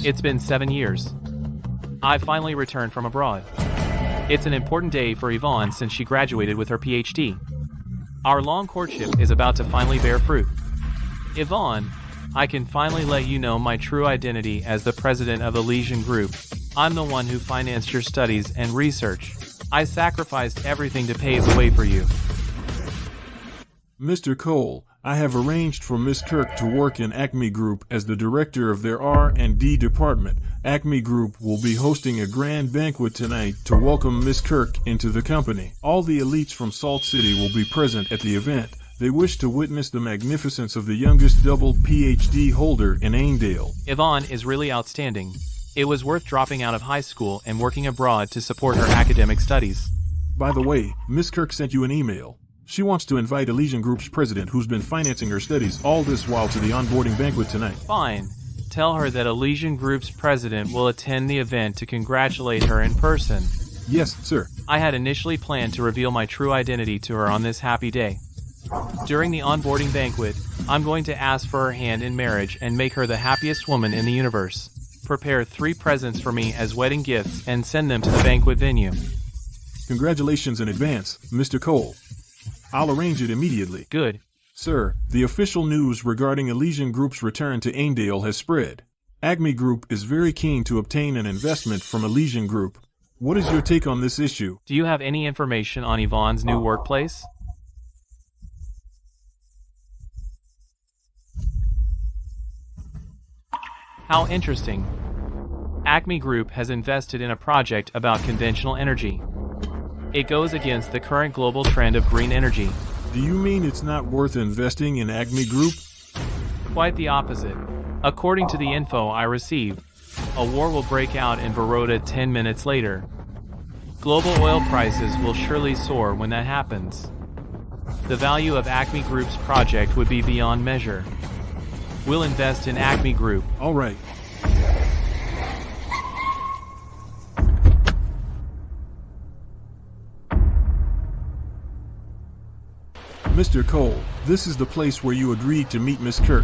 It's been 7 years. I finally returned from abroad. It's an important day for Yvonne since she graduated with her PhD. Our long courtship is about to finally bear fruit. Yvonne, I can finally let you know my true identity as the president of Elysian Group. I'm the one who financed your studies and research. I sacrificed everything to pave the way for you. Mr. Cole, I have arranged for Miss Kirk to work in Acme Group as the director of their R&D department. Acme Group will be hosting a grand banquet tonight to welcome Miss Kirk into the company. All the elites from Salt City will be present at the event. They wish to witness the magnificence of the youngest double PhD holder in Ainedale. Yvonne is really outstanding. It was worth dropping out of high school and working abroad to support her academic studies. By the way, Miss Kirk sent you an email. She wants to invite Elysian Group's president, who's been financing her studies all this while, to the onboarding banquet tonight. Fine. Tell her that Elysian Group's president will attend the event to congratulate her in person. Yes, sir. I had initially planned to reveal my true identity to her on this happy day. During the onboarding banquet, I'm going to ask for her hand in marriage and make her the happiest woman in the universe. Prepare 3 presents for me as wedding gifts and send them to the banquet venue. Congratulations in advance, Mr. Cole. I'll arrange it immediately. Good. Sir, the official news regarding Elysian Group's return to Ainedale has spread. Acme Group is very keen to obtain an investment from Elysian Group. What is your take on this issue? Do you have any information on Yvonne's new workplace? How interesting. Acme Group has invested in a project about conventional energy. It goes against the current global trend of green energy. Do you mean it's not worth investing in Acme Group? Quite the opposite. According to the info I received, a war will break out in Baroda 10 minutes later. Global oil prices will surely soar when that happens. The value of Acme Group's project would be beyond measure. We'll invest in Acme Group. All right. Mr. Cole, this is the place where you agreed to meet Miss Kirk.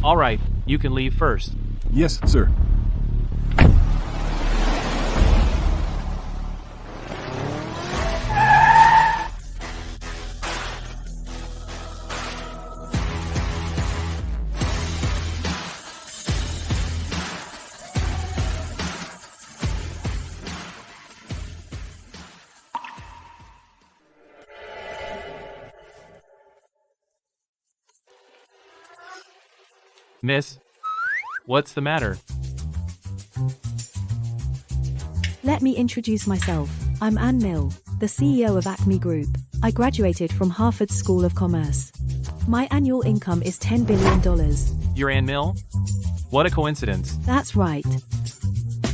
All right, you can leave first. Yes, sir. Miss, what's the matter? Let me introduce myself. I'm Ann Mill, the CEO of Acme Group. I graduated from Harvard School of Commerce. My annual income is $10 billion. You're Ann Mill? What a coincidence. That's right.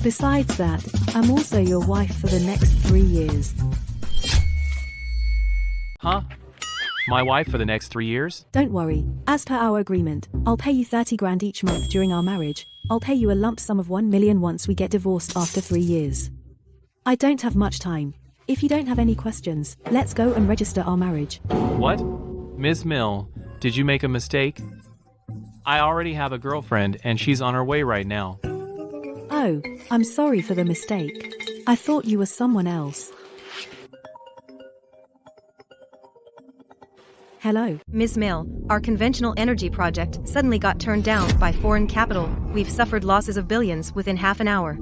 Besides that, I'm also your wife for the next 3 years. Huh? My wife for the next 3 years? Don't worry. As per our agreement, I'll pay you 30 grand each month during our marriage. I'll pay you a lump sum of 1 million once we get divorced after 3 years. I don't have much time. If you don't have any questions, let's go and register our marriage. What? Ms. Mill, did you make a mistake? I already have a girlfriend and she's on her way right now. Oh, I'm sorry for the mistake. I thought you were someone else. Hello. Ms. Mill, our conventional energy project suddenly got turned down by foreign capital. We've suffered losses of billions within half an hour.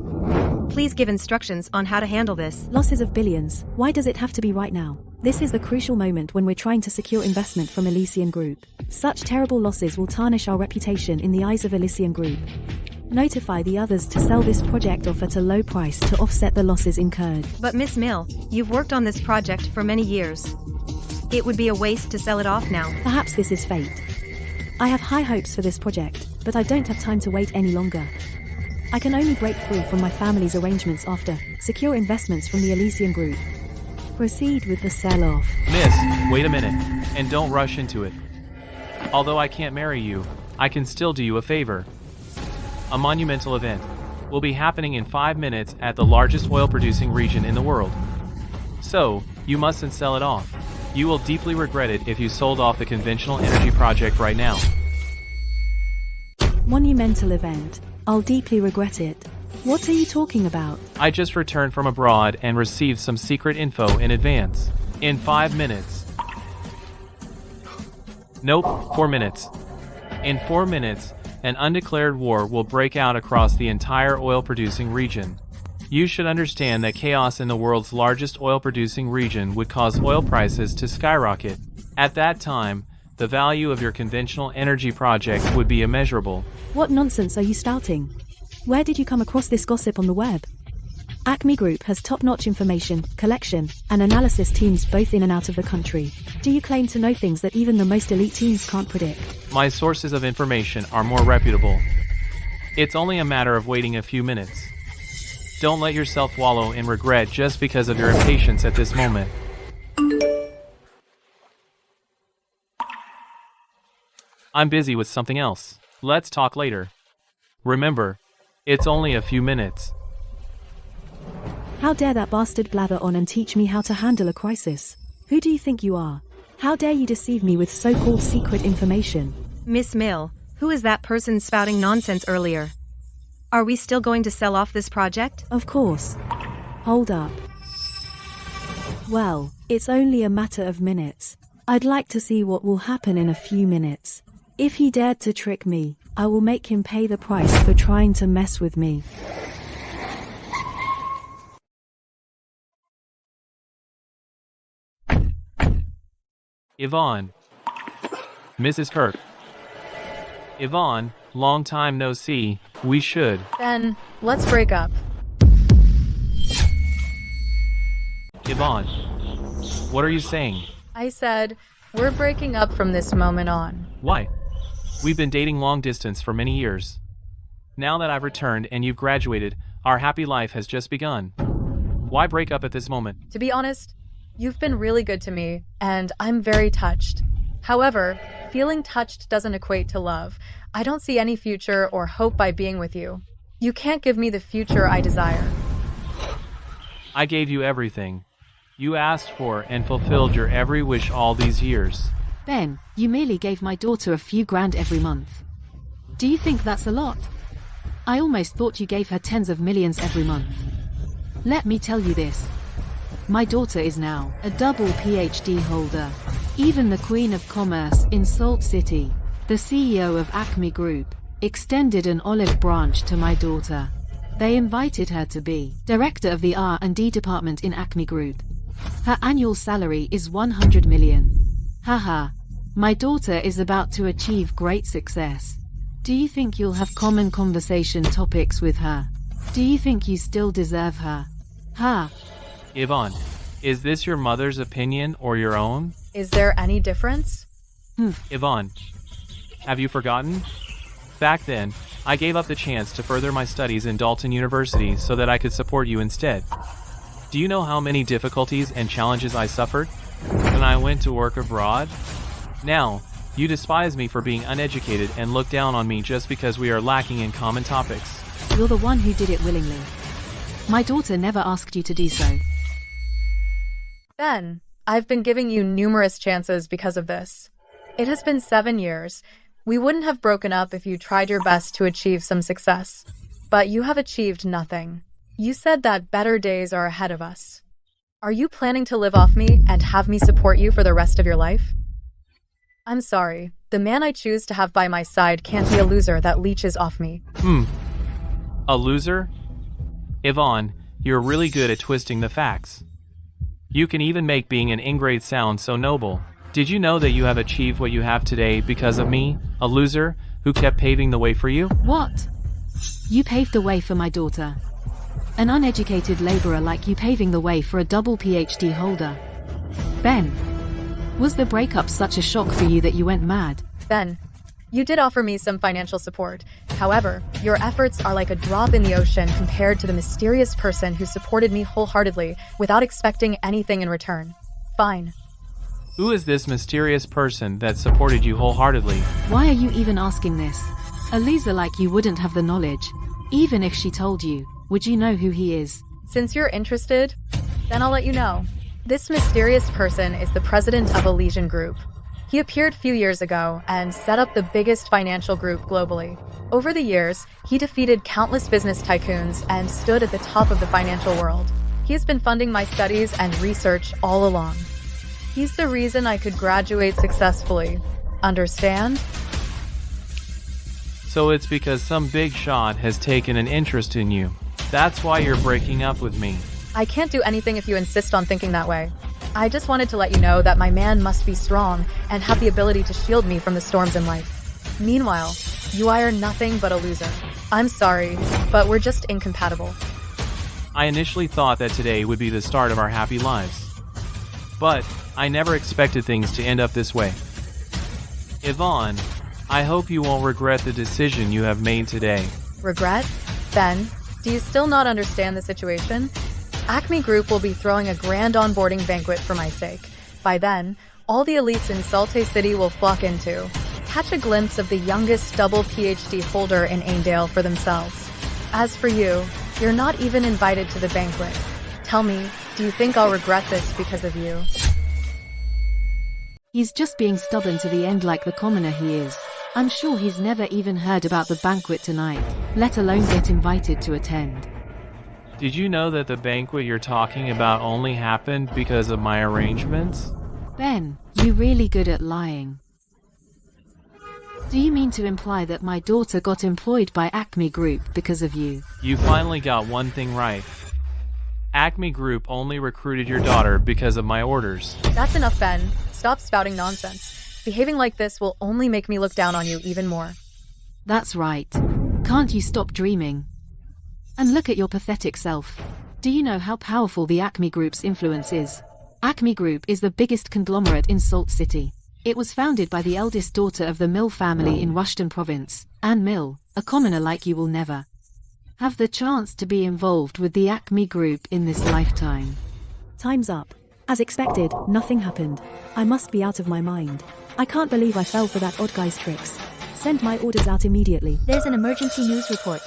Please give instructions on how to handle this. Losses of billions? Why does it have to be right now? This is the crucial moment when we're trying to secure investment from Elysian Group. Such terrible losses will tarnish our reputation in the eyes of Elysian Group. Notify the others to sell this project off at a low price to offset the losses incurred. But Ms. Mill, you've worked on this project for many years. It would be a waste to sell it off now. Perhaps this is fate. I have high hopes for this project, but I don't have time to wait any longer. I can only break free from my family's arrangements after secure investments from the Elysian Group. Proceed with the sell-off. Miss, wait a minute, and don't rush into it. Although I can't marry you, I can still do you a favor. A monumental event will be happening in 5 minutes at the largest oil-producing region in the world. So, you mustn't sell it off. You will deeply regret it if you sold off the conventional energy project right now. Monumental event. I'll deeply regret it. What are you talking about? I just returned from abroad and received some secret info in advance. In 5 minutes. Nope, 4 minutes. In 4 minutes, an undeclared war will break out across the entire oil-producing region. You should understand that chaos in the world's largest oil-producing region would cause oil prices to skyrocket. At that time, the value of your conventional energy project would be immeasurable. What nonsense are you spouting? Where did you come across this gossip on the web? Acme Group has top-notch information, collection, and analysis teams both in and out of the country. Do you claim to know things that even the most elite teams can't predict? My sources of information are more reputable. It's only a matter of waiting a few minutes. Don't let yourself wallow in regret just because of your impatience at this moment. I'm busy with something else. Let's talk later. Remember, it's only a few minutes. How dare that bastard blather on and teach me how to handle a crisis? Who do you think you are? How dare you deceive me with so-called secret information? Miss Mill, who is that person spouting nonsense earlier? Are we still going to sell off this project? Of course. Hold up. Well, it's only a matter of minutes. I'd like to see what will happen in a few minutes. If he dared to trick me, I will make him pay the price for trying to mess with me. Yvonne. Mrs. Kirk. Yvonne, long time no see, we should. Then, let's break up. Yvonne, what are you saying? I said, we're breaking up from this moment on. Why? We've been dating long distance for many years. Now that I've returned and you've graduated, our happy life has just begun. Why break up at this moment? To be honest, you've been really good to me, and I'm very touched. However, feeling touched doesn't equate to love. I don't see any future or hope by being with you. You can't give me the future I desire. I gave you everything you asked for and fulfilled your every wish all these years. Ben, you merely gave my daughter a few grand every month. Do you think that's a lot? I almost thought you gave her tens of millions every month. Let me tell you this. My daughter is now a double PhD holder. Even the Queen of Commerce in Salt City, the CEO of Acme Group, extended an olive branch to my daughter. They invited her to be director of the R&D department in Acme Group. Her annual salary is 100 million. Haha, my daughter is about to achieve great success. Do you think you'll have common conversation topics with her? Do you think you still deserve her? Ha! Yvonne, is this your mother's opinion or your own? Is there any difference? Yvonne, have you forgotten? Back then, I gave up the chance to further my studies in Dalton University so that I could support you instead. Do you know how many difficulties and challenges I suffered when I went to work abroad? Now, you despise me for being uneducated and look down on me just because we are lacking in common topics. You're the one who did it willingly. My daughter never asked you to do so. Ben, I've been giving you numerous chances because of this. It has been 7 years. We wouldn't have broken up if you tried your best to achieve some success. But you have achieved nothing. You said that better days are ahead of us. Are you planning to live off me and have me support you for the rest of your life? I'm sorry. The man I choose to have by my side can't be a loser that leeches off me. A loser? Yvonne, you're really good at twisting the facts. You can even make being an ingrate sound so noble. Did you know that you have achieved what you have today because of me, a loser, who kept paving the way for you? What? You paved the way for my daughter. An uneducated laborer like you paving the way for a double PhD holder. Ben, was the breakup such a shock for you that you went mad? Ben, you did offer me some financial support. However, your efforts are like a drop in the ocean compared to the mysterious person who supported me wholeheartedly without expecting anything in return. Fine. Who is this mysterious person that supported you wholeheartedly? Why are you even asking this? A loser like you wouldn't have the knowledge. Even if she told you, would you know who he is? Since you're interested, then I'll let you know. This mysterious person is the president of Elysian Group. He appeared a few years ago and set up the biggest financial group globally. Over the years, he defeated countless business tycoons and stood at the top of the financial world. He has been funding my studies and research all along. He's the reason I could graduate successfully. Understand? So it's because some big shot has taken an interest in you. That's why you're breaking up with me. I can't do anything if you insist on thinking that way. I just wanted to let you know that my man must be strong and have the ability to shield me from the storms in life. Meanwhile, you are nothing but a loser. I'm sorry, but we're just incompatible. I initially thought that today would be the start of our happy lives. But I never expected things to end up this way. Yvonne, I hope you won't regret the decision you have made today. Regret? Ben, do you still not understand the situation? Acme Group will be throwing a grand onboarding banquet for my sake. By then, all the elites in Salte City will flock into, catch a glimpse of the youngest double PhD holder in Aindale for themselves. As for you, you're not even invited to the banquet. Tell me, do you think I'll regret this because of you? He's just being stubborn to the end like the commoner he is. I'm sure he's never even heard about the banquet tonight, let alone get invited to attend. Did you know that the banquet you're talking about only happened because of my arrangements? Ben, you're really good at lying. Do you mean to imply that my daughter got employed by Acme Group because of you? You finally got one thing right. Acme Group only recruited your daughter because of my orders. That's enough, Ben. Stop spouting nonsense. Behaving like this will only make me look down on you even more. That's right. Can't you stop dreaming? And look at your pathetic self. Do you know how powerful the Acme Group's influence is? Acme Group is the biggest conglomerate in Salt City. It was founded by the eldest daughter of the Mill family in Rushton Province, Anne Mill. A commoner like you will never have the chance to be involved with the Acme Group in this lifetime. Time's up. As expected, nothing happened. I must be out of my mind. I can't believe I fell for that odd guy's tricks. Send my orders out immediately. There's an emergency news report.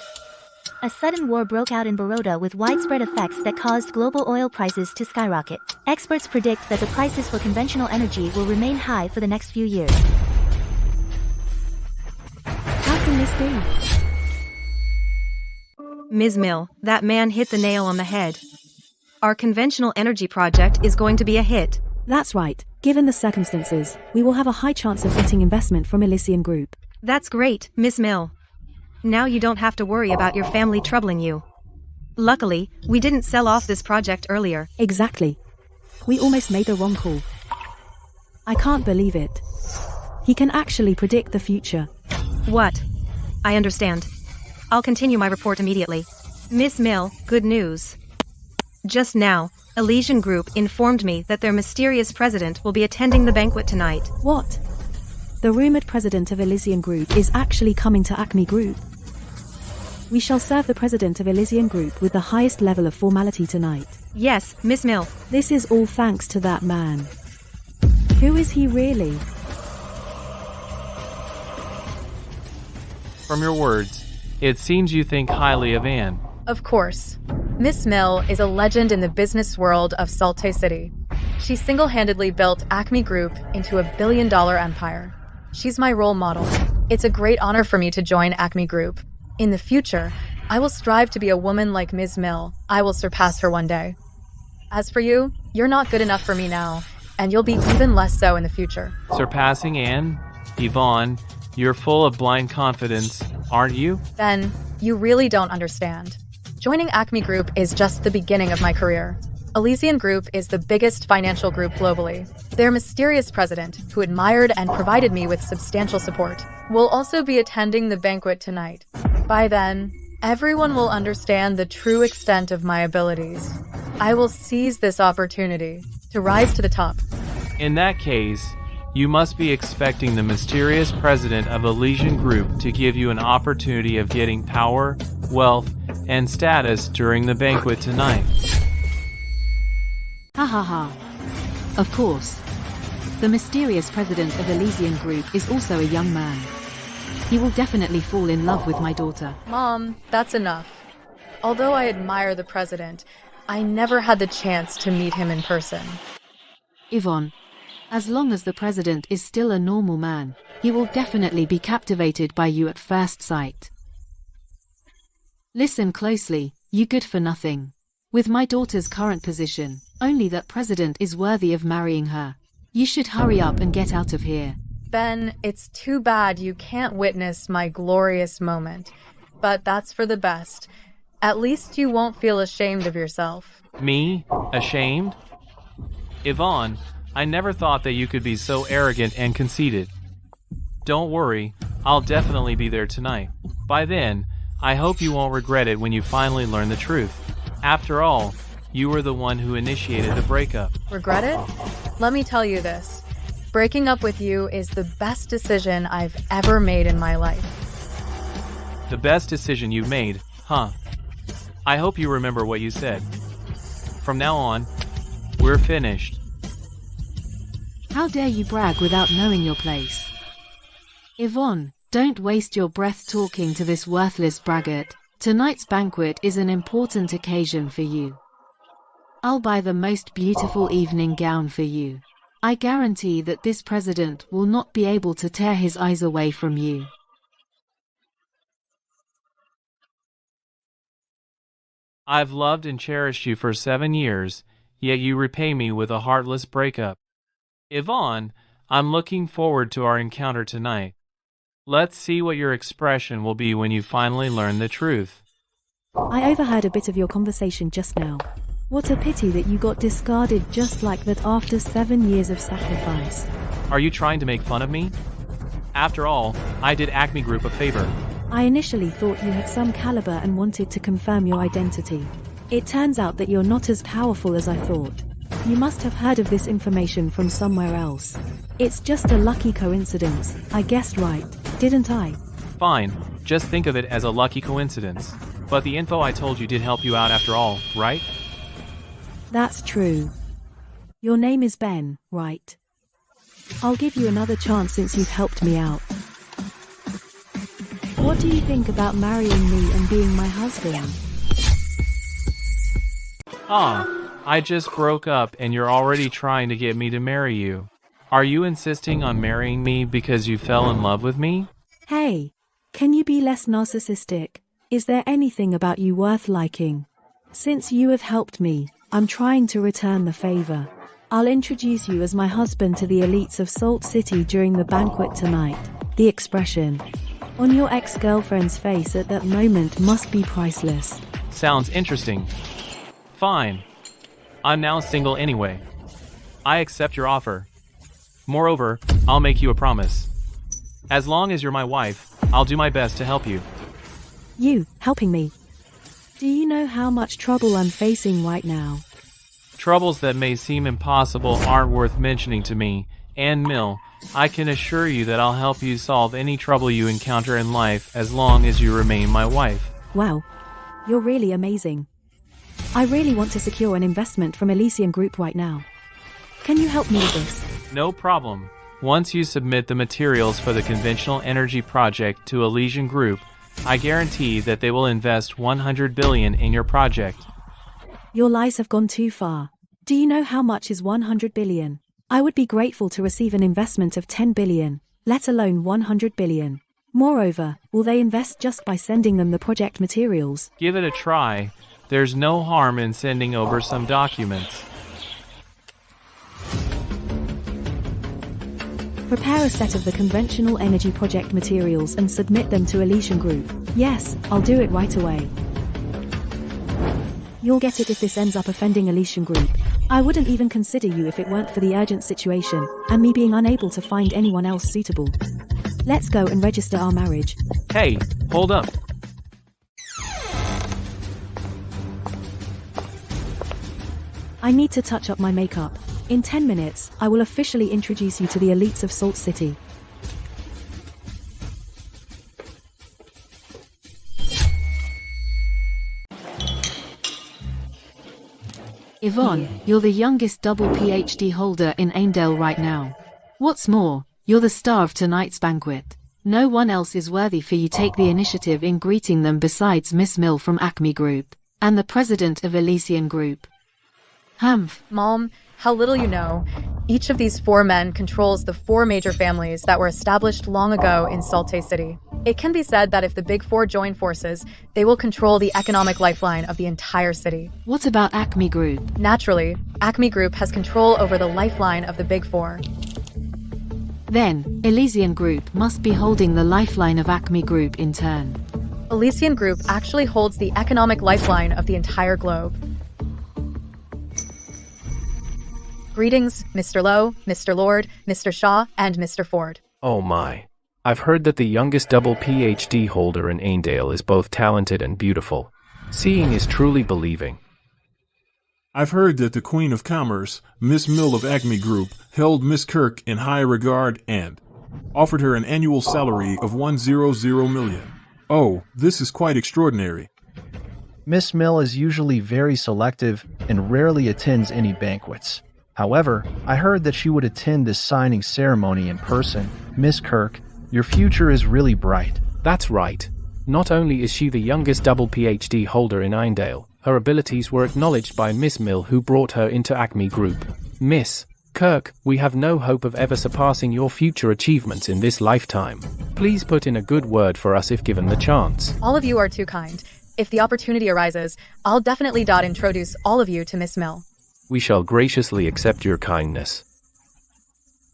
A sudden war broke out in Baroda with widespread effects that caused global oil prices to skyrocket. Experts predict that the prices for conventional energy will remain high for the next few years. How can this be? Ms. Mill, that man hit the nail on the head. Our conventional energy project is going to be a hit. That's right. Given the circumstances, we will have a high chance of getting investment from Elysian Group. That's great, Miss Mill. Now you don't have to worry about your family troubling you. Luckily, we didn't sell off this project earlier. Exactly. We almost made the wrong call. I can't believe it. He can actually predict the future. What? I understand. I'll continue my report immediately. Miss Mill, good news. Just now, Elysian Group informed me that their mysterious president will be attending the banquet tonight. What? The rumored president of Elysian Group is actually coming to Acme Group. We shall serve the president of Elysian Group with the highest level of formality tonight. Yes, Miss Mill. This is all thanks to that man. Who is he really? From your words, it seems you think highly of Anne. Of course. Miss Mill is a legend in the business world of Salte City. She single-handedly built Acme Group into a billion-dollar empire. She's my role model. It's a great honor for me to join Acme Group. In the future, I will strive to be a woman like Ms. Mill. I will surpass her one day. As for you, you're not good enough for me now, and you'll be even less so in the future. Surpassing Anne? Yvonne, you're full of blind confidence, aren't you? Ben, you really don't understand. Joining Acme Group is just the beginning of my career. Elysian Group is the biggest financial group globally. Their mysterious president, who admired and provided me with substantial support, will also be attending the banquet tonight. By then, everyone will understand the true extent of my abilities. I will seize this opportunity to rise to the top. In that case, you must be expecting the mysterious president of Elysian Group to give you an opportunity of getting power, wealth, and status during the banquet tonight. Ha ha ha. Of course. The mysterious president of Elysian Group is also a young man. He will definitely fall in love with my daughter. Mom, that's enough. Although I admire the president, I never had the chance to meet him in person. Yvonne, As long as the president is still a normal man, he will definitely be captivated by you at first sight. Listen closely, you good for nothing. With my daughter's current position, only that president is worthy of marrying her. You should hurry up and get out of here. Ben, it's too bad you can't witness my glorious moment. But that's for the best. At least you won't feel ashamed of yourself. Me? Ashamed? Yvonne, I never thought that you could be so arrogant and conceited. Don't worry, I'll definitely be there tonight. By then, I hope you won't regret it when you finally learn the truth. After all, you were the one who initiated the breakup. Regret it? Let me tell you this. Breaking up with you is the best decision I've ever made in my life. The best decision you've made, huh? I hope you remember what you said. From now on, we're finished. How dare you brag without knowing your place? Yvonne, don't waste your breath talking to this worthless braggart. Tonight's banquet is an important occasion for you. I'll buy the most beautiful evening gown for you. I guarantee that this president will not be able to tear his eyes away from you. I've loved and cherished you for 7 years, yet you repay me with a heartless breakup. Yvonne, I'm looking forward to our encounter tonight. Let's see what your expression will be when you finally learn the truth. I overheard a bit of your conversation just now. What a pity that you got discarded just like that after 7 years of sacrifice. Are you trying to make fun of me? After all, I did Acme Group a favor. I initially thought you had some caliber and wanted to confirm your identity. It turns out that you're not as powerful as I thought. You must have heard of this information from somewhere else. It's just a lucky coincidence. I guessed right, didn't I? Fine, just think of it as a lucky coincidence. But the info I told you did help you out after all, right? That's true. Your name is Ben, right? I'll give you another chance since you've helped me out. What do you think about marrying me and being my husband? I just broke up and you're already trying to get me to marry you. Are you insisting on marrying me because you fell in love with me? Hey, can you be less narcissistic? Is there anything about you worth liking? Since you have helped me, I'm trying to return the favor. I'll introduce you as my husband to the elites of Salt City during the banquet tonight. The expression on your ex-girlfriend's face at that moment must be priceless. Sounds interesting. Fine. I'm now single anyway. I accept your offer. Moreover, I'll make you a promise. As long as you're my wife, I'll do my best to help you. You, helping me? Do you know how much trouble I'm facing right now? Troubles that may seem impossible aren't worth mentioning to me, and Mill, I can assure you that I'll help you solve any trouble you encounter in life as long as you remain my wife. Wow. You're really amazing. I really want to secure an investment from Elysian Group right now. Can you help me with this? No problem. Once you submit the materials for the conventional energy project to Elysian Group, I guarantee that they will invest $100 billion in your project. Your lies have gone too far. Do you know how much is $100 billion? I would be grateful to receive an investment of $10 billion, let alone $100 billion. Moreover, will they invest just by sending them the project materials? Give it a try. There's no harm in sending over some documents. Prepare a set of the conventional energy project materials and submit them to Elysian Group. Yes, I'll do it right away. You'll get it if this ends up offending Elysian Group. I wouldn't even consider you if it weren't for the urgent situation, and me being unable to find anyone else suitable. Let's go and register our marriage. Hey, hold up. I need to touch up my makeup. In 10 minutes, I will officially introduce you to the elites of Salt City. Yvonne, you're the youngest double PhD holder in Aindale right now. What's more, you're the star of tonight's banquet. No one else is worthy for you take the initiative in greeting them besides Miss Mill from Acme Group, and the president of Elysian Group. Humph. Mom, How little you know. Each of these 4 men controls the 4 major families that were established long ago in Salte City. It can be said that if the Big 4 join forces, they will control the economic lifeline of the entire city. What about Acme Group? Naturally, Acme Group has control over the lifeline of the Big 4. Then, Elysian Group must be holding the lifeline of Acme Group in turn. Elysian Group actually holds the economic lifeline of the entire globe. Greetings, Mr. Lowe, Mr. Lord, Mr. Shaw, and Mr. Ford. Oh my. I've heard that the youngest double PhD holder in Aindale is both talented and beautiful. Seeing is truly believing. I've heard that the Queen of Commerce, Miss Mill of Acme Group, held Miss Kirk in high regard and offered her an annual salary of 100 million. Oh, this is quite extraordinary. Miss Mill is usually very selective and rarely attends any banquets. However, I heard that she would attend this signing ceremony in person. Miss Kirk, your future is really bright. That's right. Not only is she the youngest double PhD holder in Aindale, her abilities were acknowledged by Miss Mill, who brought her into Acme Group. Miss Kirk, we have no hope of ever surpassing your future achievements in this lifetime. Please put in a good word for us if given the chance. All of you are too kind. If the opportunity arises, I'll definitely introduce all of you to Miss Mill. We shall graciously accept your kindness.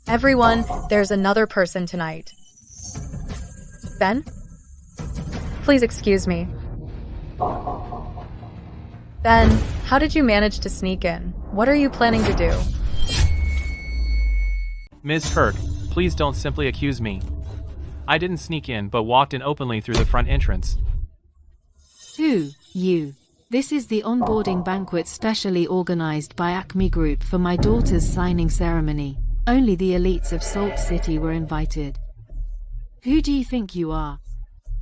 Everyone, there's another person tonight. Ben? Please excuse me. Ben, how did you manage to sneak in? What are you planning to do? Ms. Kirk, please don't simply accuse me. I didn't sneak in but walked in openly through the front entrance. Who? You. This is the onboarding banquet specially organized by Acme Group for my daughter's signing ceremony. Only the elites of Salt City were invited. Who do you think you are?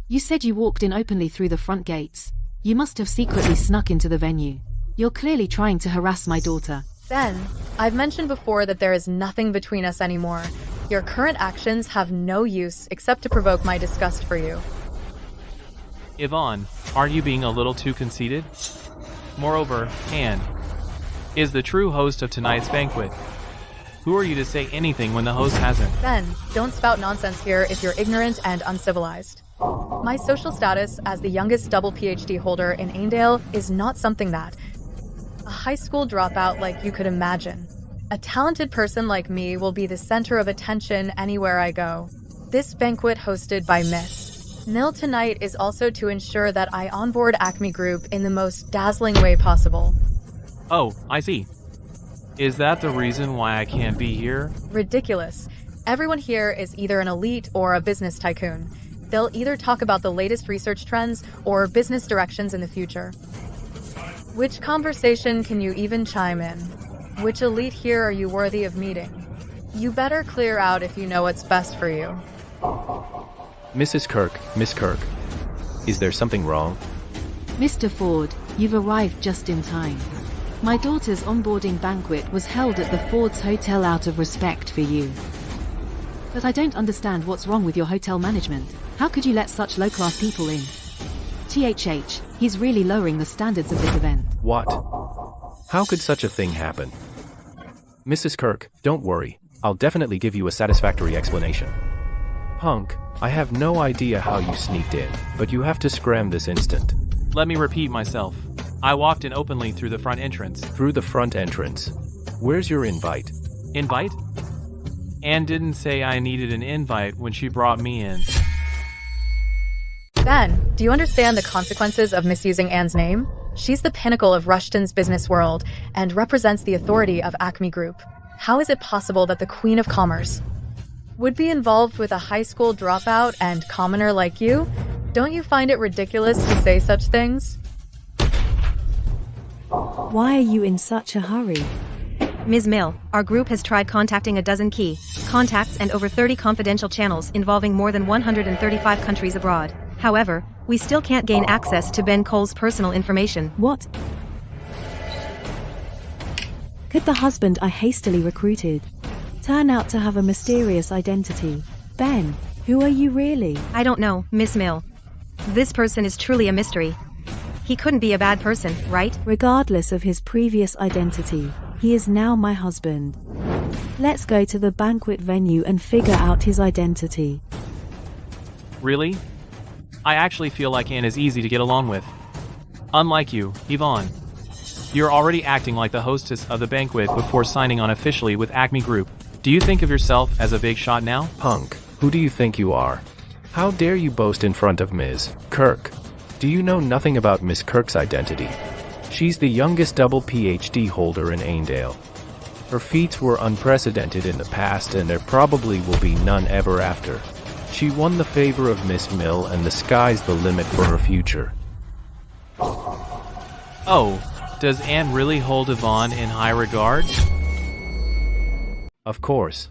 You said you walked in openly through the front gates. You must have secretly snuck into the venue. You're clearly trying to harass my daughter. Ben, I've mentioned before that there is nothing between us anymore. Your current actions have no use except to provoke my disgust for you. Yvonne, aren't you being a little too conceited? Moreover, Anne is the true host of tonight's banquet. Who are you to say anything when the host hasn't? Ben, don't spout nonsense here if you're ignorant and uncivilized. My social status as the youngest double PhD holder in Aindale is not something that a high school dropout like you could imagine. A talented person like me will be the center of attention anywhere I go. This banquet hosted by Miss Mill tonight is also to ensure that I onboard Acme Group in the most dazzling way possible. Oh, I see. Is that the reason why I can't be here? Ridiculous. Everyone here is either an elite or a business tycoon. They'll either talk about the latest research trends or business directions in the future. Which conversation can you even chime in? Which elite here are you worthy of meeting? You better clear out if you know what's best for you. Mrs. Kirk, Miss Kirk, is there something wrong? Mr. Ford, you've arrived just in time. My daughter's onboarding banquet was held at the Ford's Hotel out of respect for you. But I don't understand what's wrong with your hotel management. How could you let such low-class people in? He's really lowering the standards of this event. What? How could such a thing happen? Mrs. Kirk, don't worry. I'll definitely give you a satisfactory explanation. Punk, I have no idea how you sneaked in, but you have to scram this instant. Let me repeat myself. I walked in openly through the front entrance. Through the front entrance? Where's your invite? Invite? Anne didn't say I needed an invite when she brought me in. Ben, do you understand the consequences of misusing Anne's name? She's the pinnacle of Rushton's business world and represents the authority of Acme Group. How is it possible that the Queen of Commerce would be involved with a high school dropout and commoner like you? Don't you find it ridiculous to say such things? Why are you in such a hurry? Ms. Mill, our group has tried contacting a dozen key contacts and over 30 confidential channels involving more than 135 countries abroad. However, we still can't gain access to Ben Cole's personal information. What? Could the husband I hastily recruited turn out to have a mysterious identity? Ben, who are you really? I don't know, Miss Mill. This person is truly a mystery. He couldn't be a bad person, right? Regardless of his previous identity, He is now my husband. Let's go to the banquet venue and figure out his identity. Really? I actually feel like Anne is easy to get along with. Unlike you, Yvonne. You're already acting like the hostess of the banquet before signing on officially with Acme Group. Do you think of yourself as a big shot now? Punk, who do you think you are? How dare you boast in front of Ms. Kirk? Do you know nothing about Miss Kirk's identity? She's the youngest double PhD holder in Aindale. Her feats were unprecedented in the past and there probably will be none ever after. She won the favor of Miss Mill and the sky's the limit for her future. Oh, does Anne really hold Yvonne in high regard? Of course.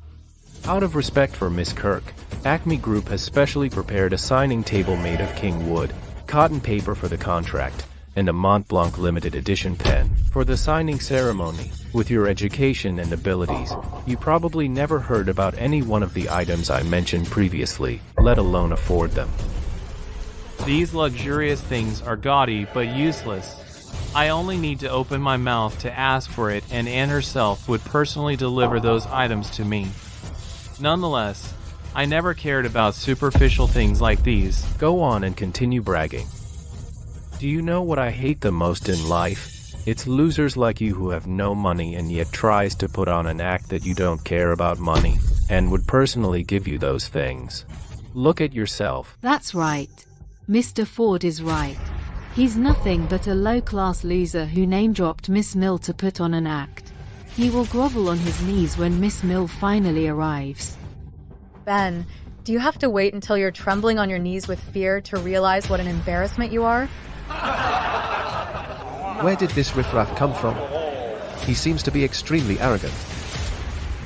Out of respect for Miss Kirk, Acme Group has specially prepared a signing table made of king wood, cotton paper for the contract, and a Mont Blanc limited edition pen. For the signing ceremony, with your education and abilities, you probably never heard about any one of the items I mentioned previously, let alone afford them. These luxurious things are gaudy but useless. I only need to open my mouth to ask for it and Anne herself would personally deliver those items to me. Nonetheless, I never cared about superficial things like these. Go on and continue bragging. Do you know what I hate the most in life? It's losers like you who have no money and yet tries to put on an act that you don't care about money, and would personally give you those things. Look at yourself. That's right. Mr. Ford is right. He's nothing but a low-class loser who name-dropped Miss Mill to put on an act. He will grovel on his knees when Miss Mill finally arrives. Ben, do you have to wait until you're trembling on your knees with fear to realize what an embarrassment you are? Where did this riffraff come from? He seems to be extremely arrogant.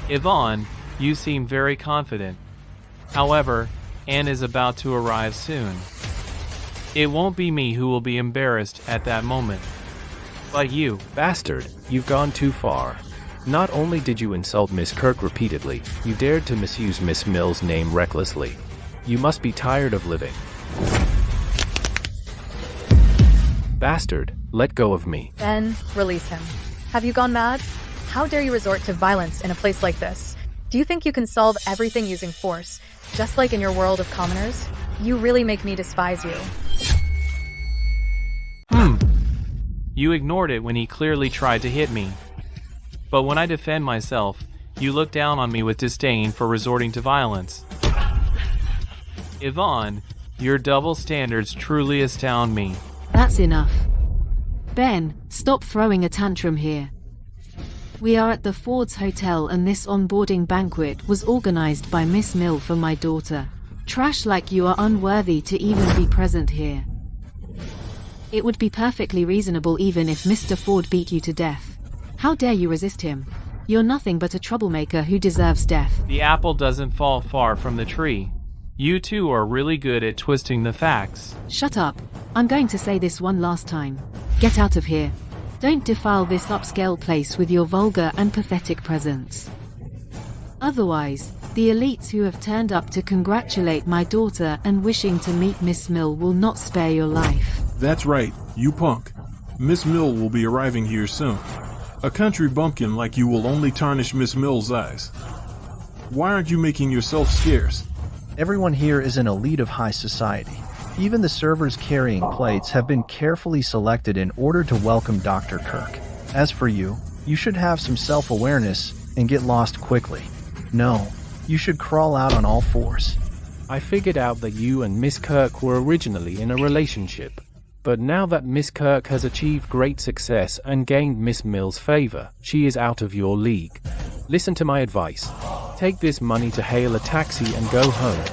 Yvonne, you seem very confident. However, Anne is about to arrive soon. It won't be me who will be embarrassed at that moment, but you. Bastard, you've gone too far. Not only did you insult Miss Kirk repeatedly, you dared to misuse Miss Mill's name recklessly. You must be tired of living. Bastard, let go of me. Ben, release him. Have you gone mad? How dare you resort to violence in a place like this? Do you think you can solve everything using force, just like in your world of commoners? You really make me despise you. You ignored it when he clearly tried to hit me. But when I defend myself, you look down on me with disdain for resorting to violence. Yvonne, your double standards truly astound me. That's enough. Ben, stop throwing a tantrum here. We are at the Ford's Hotel and this onboarding banquet was organized by Miss Mill for my daughter. Trash like you are unworthy to even be present here. It would be perfectly reasonable even if Mr. Ford beat you to death. How dare you resist him? You're nothing but a troublemaker who deserves death. The apple doesn't fall far from the tree. You two are really good at twisting the facts. Shut up. I'm going to say this one last time. Get out of here. Don't defile this upscale place with your vulgar and pathetic presence. Otherwise, the elites who have turned up to congratulate my daughter and wishing to meet Miss Mill will not spare your life. That's right, you punk. Miss Mill will be arriving here soon. A country bumpkin like you will only tarnish Miss Mill's eyes. Why aren't you making yourself scarce? Everyone here is an elite of high society. Even the servers carrying plates have been carefully selected in order to welcome Dr. Kirk. As for you, you should have some self-awareness and get lost quickly. No, you should crawl out on all fours. I figured out that you and Miss Kirk were originally in a relationship. But now that Miss Kirk has achieved great success and gained Miss Mill's favor, she is out of your league. Listen to my advice. Take this money to hail a taxi and go home.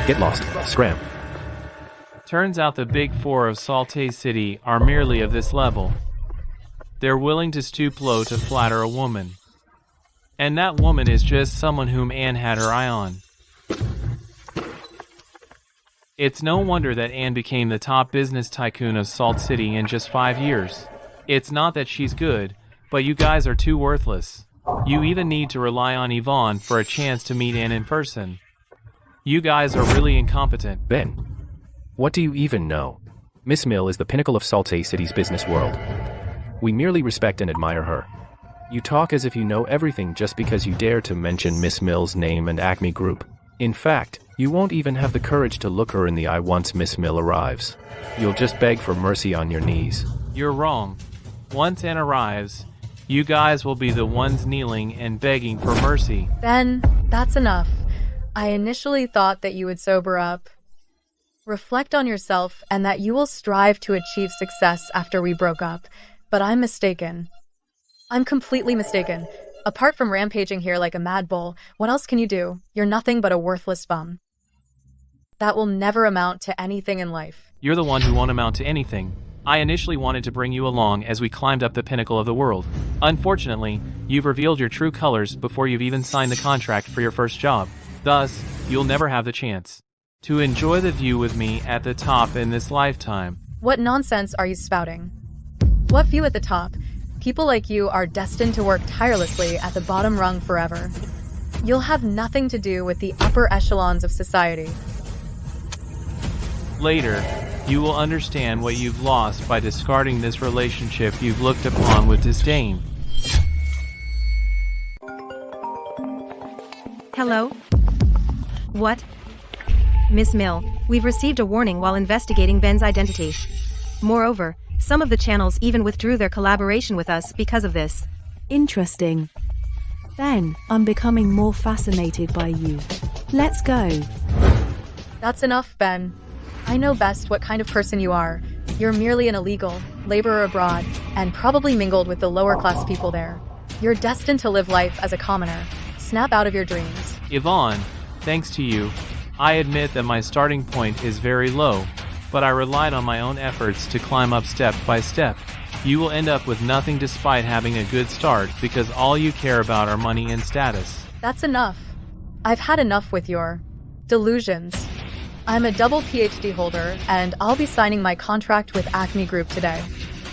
Get lost. Scram. Turns out the big four of Salte City are merely of this level. They're willing to stoop low to flatter a woman. And that woman is just someone whom Anne had her eye on. It's no wonder that Anne became the top business tycoon of Salt City in just 5 years. It's not that she's good, but you guys are too worthless. You even need to rely on Yvonne for a chance to meet Anne in person. You guys are really incompetent. Ben, What do you even know? Miss Mill is the pinnacle of Salt City's business world. We merely respect and admire her. You talk as if you know everything just because you dare to mention Miss Mill's name and Acme Group. In fact, you won't even have the courage to look her in the eye once Miss Mill arrives. You'll just beg for mercy on your knees. You're wrong. Once Anne arrives, you guys will be the ones kneeling and begging for mercy. Ben, that's enough. I initially thought that you would sober up. Reflect on yourself and that you will strive to achieve success after we broke up. But I'm mistaken. I'm completely mistaken. Apart from rampaging here like a mad bull, what else can you do? You're nothing but a worthless bum. That will never amount to anything in life. You're the one who won't amount to anything. I initially wanted to bring you along as we climbed up the pinnacle of the world. Unfortunately, you've revealed your true colors before you've even signed the contract for your first job. Thus, you'll never have the chance to enjoy the view with me at the top in this lifetime. What nonsense are you spouting? What view at the top? People like you are destined to work tirelessly at the bottom rung forever. You'll have nothing to do with the upper echelons of society. Later, you will understand what you've lost by discarding this relationship you've looked upon with disdain. Hello? What? Miss Mill, we've received a warning while investigating Ben's identity. Moreover, some of the channels even withdrew their collaboration with us because of this. Interesting. Ben, I'm becoming more fascinated by you. Let's go. That's enough, Ben. I know best what kind of person you are. You're merely an illegal, laborer abroad, and probably mingled with the lower class people there. You're destined to live life as a commoner. Snap out of your dreams. Yvonne, thanks to you, I admit that my starting point is very low, but I relied on my own efforts to climb up step by step. You will end up with nothing despite having a good start because all you care about are money and status. That's enough. I've had enough with your delusions. I'm a double PhD holder, and I'll be signing my contract with Acme Group today.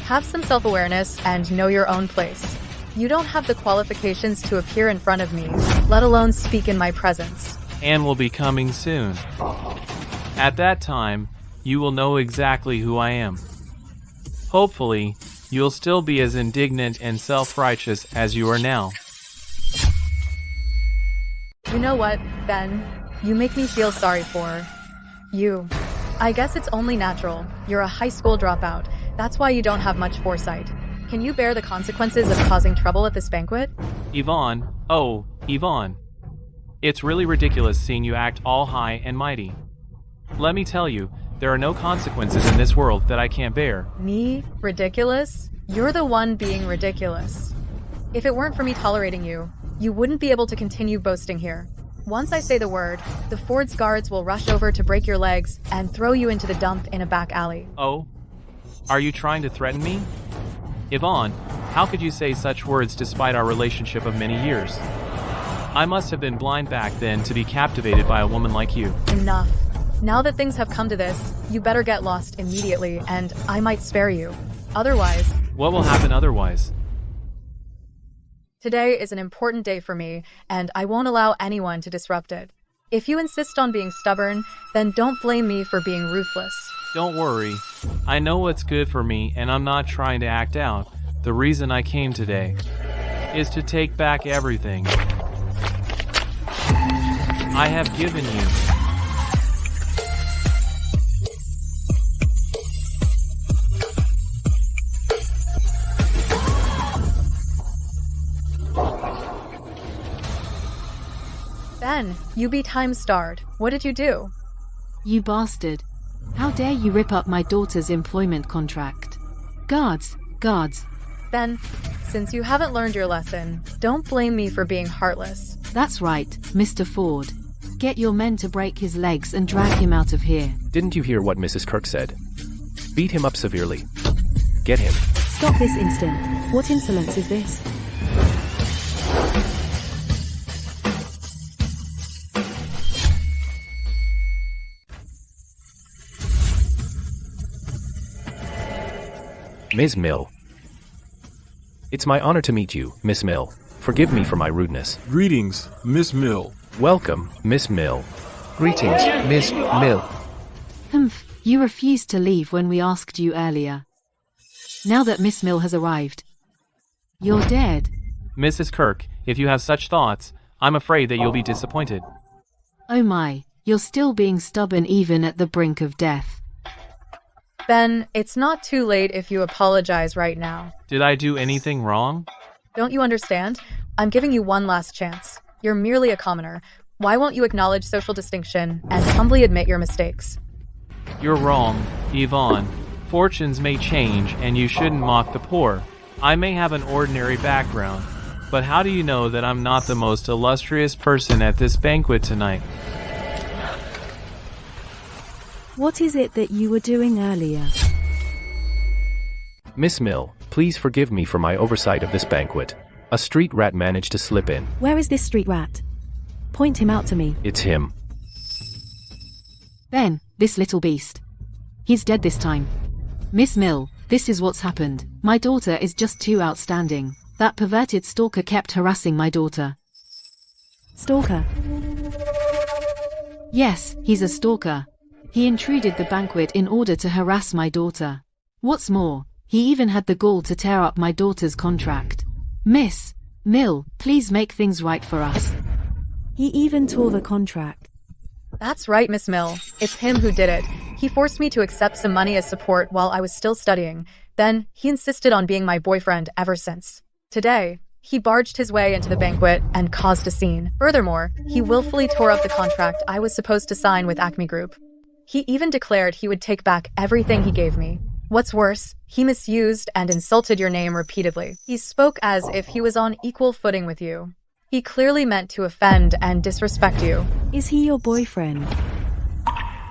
Have some self-awareness and know your own place. You don't have the qualifications to appear in front of me, let alone speak in my presence. Anne will be coming soon. At that time, you will know exactly who I am. Hopefully, you'll still be as indignant and self-righteous as you are now. You know what, Ben? You make me feel sorry for you. I guess it's only natural. You're a high school dropout. That's why you don't have much foresight. Can you bear the consequences of causing trouble at this banquet? Yvonne, oh, Yvonne. It's really ridiculous seeing you act all high and mighty. Let me tell you, there are no consequences in this world that I can't bear. Me? Ridiculous? You're the one being ridiculous. If it weren't for me tolerating you, you wouldn't be able to continue boasting here. Once I say the word, the Ford's guards will rush over to break your legs and throw you into the dump in a back alley. Oh? Are you trying to threaten me? Yvonne, how could you say such words despite our relationship of many years? I must have been blind back then to be captivated by a woman like you. Enough. Now that things have come to this, you better get lost immediately, and I might spare you. Otherwise... What will happen otherwise? Today is an important day for me, and I won't allow anyone to disrupt it. If you insist on being stubborn, then don't blame me for being ruthless. Don't worry. I know what's good for me, and I'm not trying to act out. The reason I came today is to take back everything I have given you. Ben, you be time-starved. What did you do? You bastard. How dare you rip up my daughter's employment contract? Guards, guards. Ben, since you haven't learned your lesson, don't blame me for being heartless. That's right, Mr. Ford. Get your men to break his legs and drag him out of here. Didn't you hear what Mrs. Kirk said? Beat him up severely. Get him. Stop this instant. What insolence is this? Ms. Mill. It's my honor to meet you, Miss Mill. Forgive me for my rudeness. Greetings, Miss Mill. Welcome, Miss Mill. Greetings, Miss Mill. Humph. You refused to leave when we asked you earlier. Now that Miss Mill has arrived, you're dead. Mrs. Kirk, if you have such thoughts, I'm afraid that you'll be disappointed. Oh my, you're still being stubborn even at the brink of death. Ben, it's not too late if you apologize right now. Did I do anything wrong? Don't you understand? I'm giving you one last chance. You're merely a commoner. Why won't you acknowledge social distinction and humbly admit your mistakes? You're wrong, Yvonne. Fortunes may change and you shouldn't mock the poor. I may have an ordinary background, but how do you know that I'm not the most illustrious person at this banquet tonight? What is it that you were doing earlier? Miss Mill, please forgive me for my oversight of this banquet. A street rat managed to slip in. Where is this street rat? Point him out to me. It's him. Ben, this little beast. He's dead this time. Miss Mill, this is what's happened. My daughter is just too outstanding. That perverted stalker kept harassing my daughter. Stalker? Yes, he's a stalker. He intruded the banquet in order to harass my daughter. What's more, he even had the gall to tear up my daughter's contract. Miss Mill, please make things right for us. He even tore the contract. That's right, Miss Mill. It's him who did it. He forced me to accept some money as support while I was still studying. Then, he insisted on being my boyfriend ever since. Today, he barged his way into the banquet and caused a scene. Furthermore, he willfully tore up the contract I was supposed to sign with Acme Group. He even declared he would take back everything he gave me. What's worse, he misused and insulted your name repeatedly. He spoke as if he was on equal footing with you. He clearly meant to offend and disrespect you. Is he your boyfriend?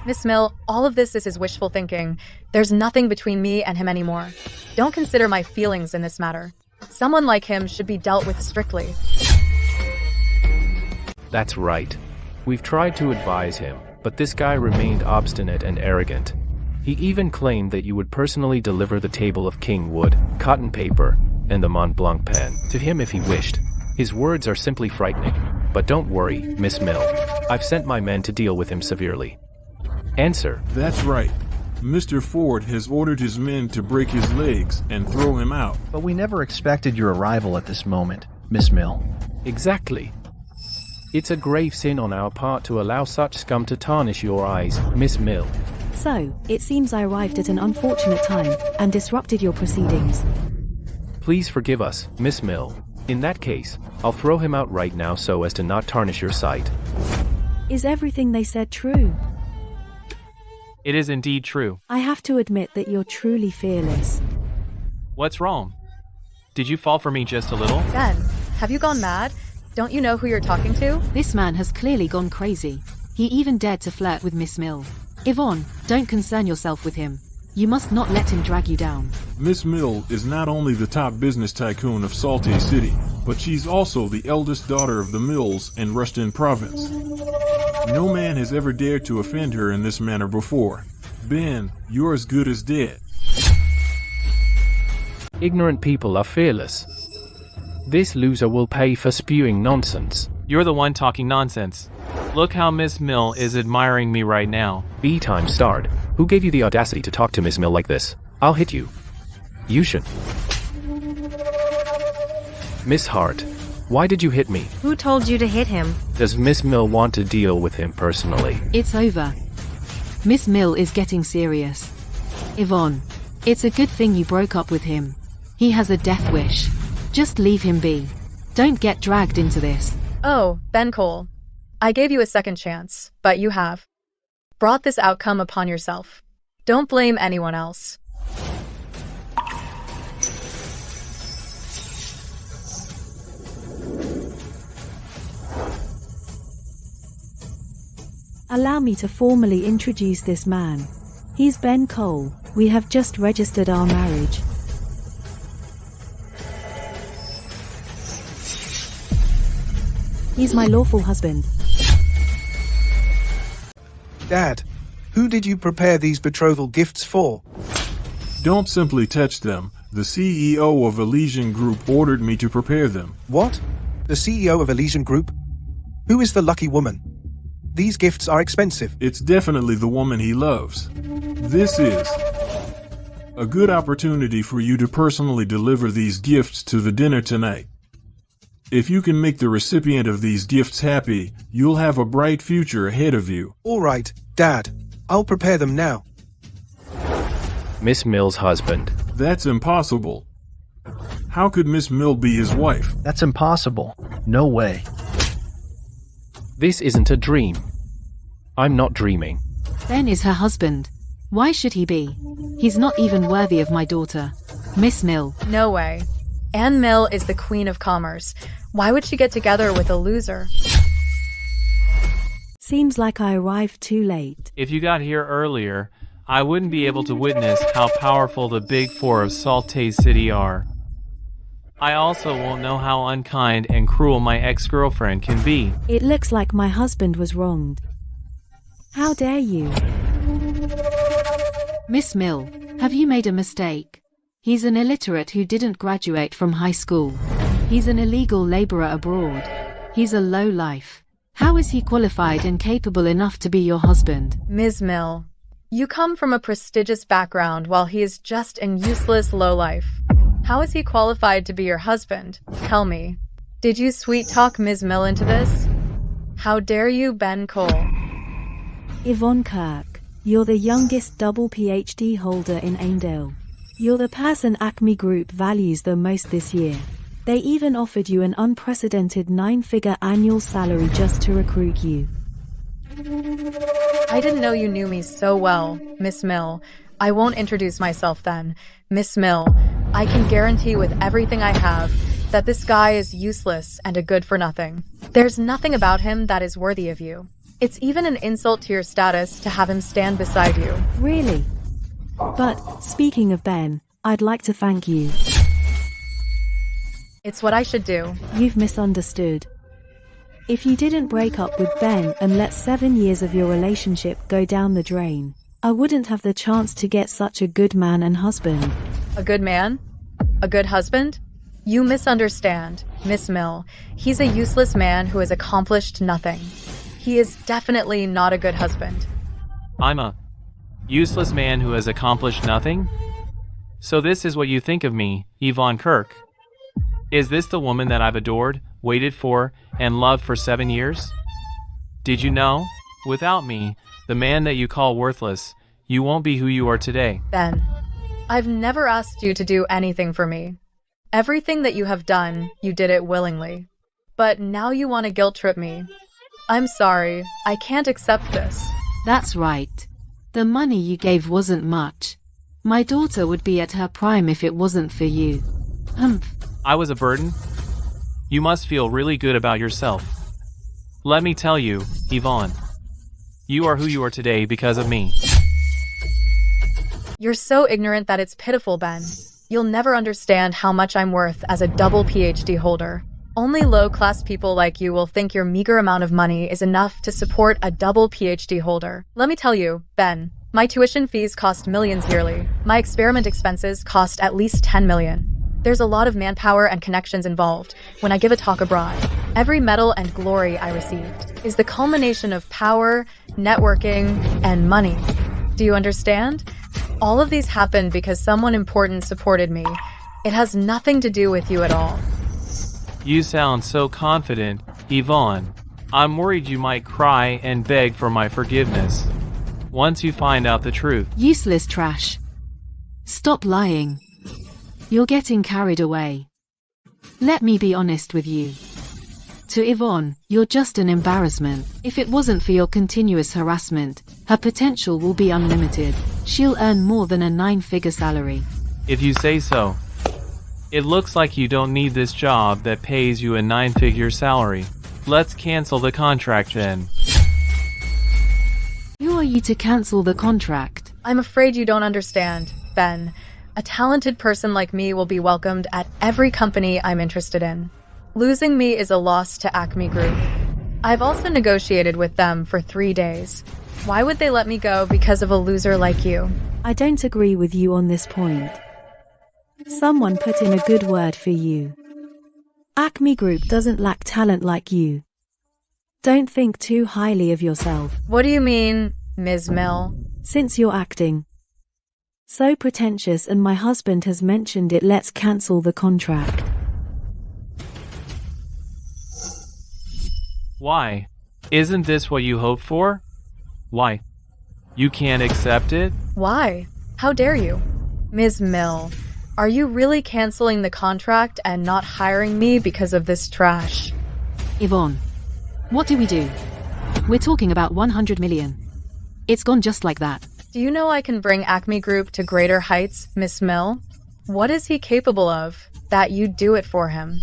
Miss Mill, all of this is his wishful thinking. There's nothing between me and him anymore. Don't consider my feelings in this matter. Someone like him should be dealt with strictly. That's right. We've tried to advise him, but this guy remained obstinate and arrogant. He even claimed that you would personally deliver the table of king wood, cotton paper, and the Mont Blanc pen to him if he wished. His words are simply frightening. But don't worry, Miss Mill. I've sent my men to deal with him severely. Answer. That's right. Mr. Ford has ordered his men to break his legs and throw him out. But we never expected your arrival at this moment, Miss Mill. Exactly. It's a grave sin on our part to allow such scum to tarnish your eyes, Miss Mill. So, it seems I arrived at an unfortunate time and disrupted your proceedings. Please forgive us, Miss Mill. In that case, I'll throw him out right now so as to not tarnish your sight. Is everything they said true? It is indeed true. I have to admit that you're truly fearless. What's wrong? Did you fall for me just a little? Ben, have you gone mad? Don't you know who you're talking to? This man has clearly gone crazy. He even dared to flirt with Miss Mill. Yvonne, don't concern yourself with him. You must not let him drag you down. Miss Mill is not only the top business tycoon of Salty City, but she's also the eldest daughter of the Mills in Rushton Province. No man has ever dared to offend her in this manner before. Ben, you're as good as dead. Ignorant people are fearless. This loser will pay for spewing nonsense. You're the one talking nonsense. Look how Miss Mill is admiring me right now. B-time starred. Who gave you the audacity to talk to Miss Mill like this? I'll hit you. You should. Miss Hart, why did you hit me? Who told you to hit him? Does Miss Mill want to deal with him personally? It's over. Miss Mill is getting serious. Yvonne, it's a good thing you broke up with him. He has a death wish. Just leave him be. Don't get dragged into this. Oh, Ben Cole. I gave you a second chance, but you have brought this outcome upon yourself. Don't blame anyone else. Allow me to formally introduce this man. He's Ben Cole. We have just registered our marriage. He's my lawful husband. Dad, who did you prepare these betrothal gifts for? Don't simply touch them. The CEO of Elysian Group ordered me to prepare them. What? The CEO of Elysian Group? Who is the lucky woman? These gifts are expensive. It's definitely the woman he loves. This is a good opportunity for you to personally deliver these gifts to the dinner tonight. If you can make the recipient of these gifts happy, you'll have a bright future ahead of you. All right, Dad. I'll prepare them now. Miss Mill's husband. That's impossible. How could Miss Mill be his wife? That's impossible. No way. This isn't a dream. I'm not dreaming. Ben is her husband. Why should he be? He's not even worthy of my daughter. Miss Mill. No way. Anne Mill is the queen of commerce. Why would she get together with a loser? Seems like I arrived too late. If you got here earlier, I wouldn't be able to witness how powerful the big four of Salté City are. I also won't know how unkind and cruel my ex-girlfriend can be. It looks like my husband was wronged. How dare you? Miss Mill, have you made a mistake? He's an illiterate who didn't graduate from high school. He's an illegal laborer abroad. He's a low-life. How is he qualified and capable enough to be your husband? Ms. Mill, you come from a prestigious background while he is just an useless lowlife. How is he qualified to be your husband? Tell me. Did you sweet-talk Ms. Mill into this? How dare you, Ben Cole? Yvonne Kirk, you're the youngest double PhD holder in Aindale. You're the person Acme Group values the most this year. They even offered you an unprecedented 9-figure annual salary just to recruit you. I didn't know you knew me so well, Miss Mill. I won't introduce myself then. Miss Mill, I can guarantee with everything I have that this guy is useless and a good-for-nothing. There's nothing about him that is worthy of you. It's even an insult to your status to have him stand beside you. Really? But, speaking of Ben, I'd like to thank you. It's what I should do. You've misunderstood. If you didn't break up with Ben and let 7 years of your relationship go down the drain, I wouldn't have the chance to get such a good man and husband. A good man? A good husband? You misunderstand, Miss Mill. He's a useless man who has accomplished nothing. He is definitely not a good husband. I'm a useless man who has accomplished nothing? So this is what you think of me, Yvonne Kirk. Is this the woman that I've adored, waited for, and loved for 7 years? Did you know? Without me, the man that you call worthless, you won't be who you are today. Ben, I've never asked you to do anything for me. Everything that you have done, you did it willingly. But now you want to guilt trip me. I'm sorry, I can't accept this. That's right. The money you gave wasn't much. My daughter would be at her prime if it wasn't for you. Humph. I was a burden? You must feel really good about yourself. Let me tell you, Yvonne. You are who you are today because of me. You're so ignorant that it's pitiful, Ben. You'll never understand how much I'm worth as a double PhD holder. Only low-class people like you will think your meager amount of money is enough to support a double PhD holder. Let me tell you, Ben, my tuition fees cost millions yearly. My experiment expenses cost at least 10 million. There's a lot of manpower and connections involved when I give a talk abroad. Every medal and glory I received is the culmination of power, networking, and money. Do you understand? All of these happened because someone important supported me. It has nothing to do with you at all. You sound so confident, Yvonne. I'm worried you might cry and beg for my forgiveness once you find out the truth. Useless trash. Stop lying. You're getting carried away. Let me be honest with you. To Yvonne, you're just an embarrassment. If it wasn't for your continuous harassment, her potential will be unlimited. She'll earn more than a 9-figure salary. If you say so. It looks like you don't need this job that pays you a 9-figure salary. Let's cancel the contract then. Who are you to cancel the contract? I'm afraid you don't understand, Ben. A talented person like me will be welcomed at every company I'm interested in. Losing me is a loss to Acme Group. I've also negotiated with them for 3 days. Why would they let me go because of a loser like you? I don't agree with you on this point. Someone put in a good word for you. Acme Group doesn't lack talent like you. Don't think too highly of yourself. What do you mean, Ms. Mill? Since you're acting, So pretentious, and my husband has mentioned it. Let's cancel the contract. Why? Isn't this what you hoped for? Why? You can't accept it? Why? How dare you? Ms. Mill, are you really canceling the contract and not hiring me because of this trash? Yvonne, what do we do? We're talking about 100 million. It's gone just like that. Do you know I can bring Acme Group to greater heights, Miss Mill? What is he capable of that you do it for him?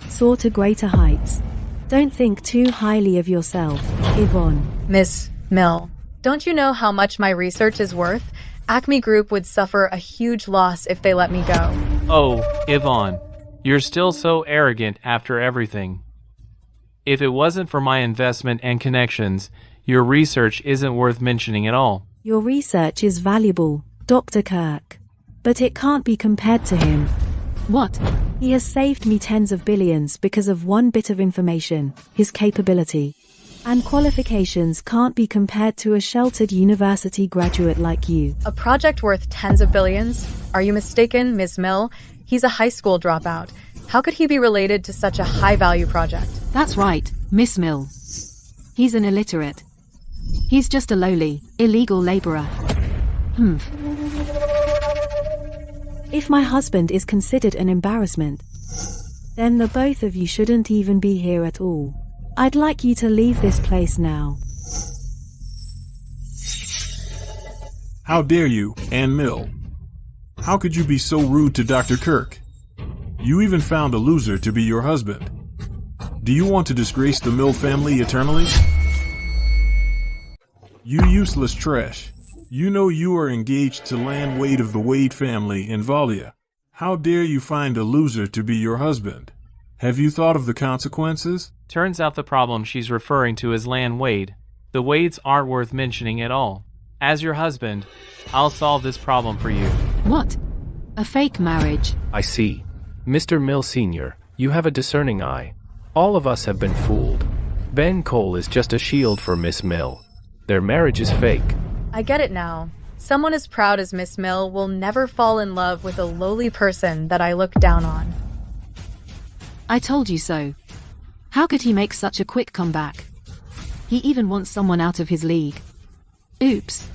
Soar to greater heights. Don't think too highly of yourself, Yvonne. Miss Mill, don't you know how much my research is worth? Acme Group would suffer a huge loss if they let me go. Oh, Yvonne, you're still so arrogant after everything. If it wasn't for my investment and connections, your research isn't worth mentioning at all. Your research is valuable, Dr. Kirk. But it can't be compared to him. What? He has saved me tens of billions because of one bit of information, his capability. And qualifications can't be compared to a sheltered university graduate like you. A project worth tens of billions? Are you mistaken, Ms. Mill? He's a high school dropout. How could he be related to such a high-value project? That's right, Miss Mill. He's an illiterate. He's just a lowly, illegal laborer. If my husband is considered an embarrassment, then the both of you shouldn't even be here at all. I'd like you to leave this place now. How dare you, Ann Mill? How could you be so rude to Dr. Kirk? You even found a loser to be your husband. Do you want to disgrace the Mill family eternally? You useless trash. You know you are engaged to Lan Wade of the Wade family in Valia. How dare you find a loser to be your husband? Have you thought of the consequences? Turns out the problem she's referring to is Lan Wade. The Wades aren't worth mentioning at all. As your husband, I'll solve this problem for you. What? A fake marriage? I see. Mr. Mill Sr., you have a discerning eye. All of us have been fooled. Ben Cole is just a shield for Miss Mill. Their marriage is fake. I get it now. Someone as proud as Miss Mill will never fall in love with a lowly person that I look down on. I told you so. How could he make such a quick comeback? He even wants someone out of his league. Oops.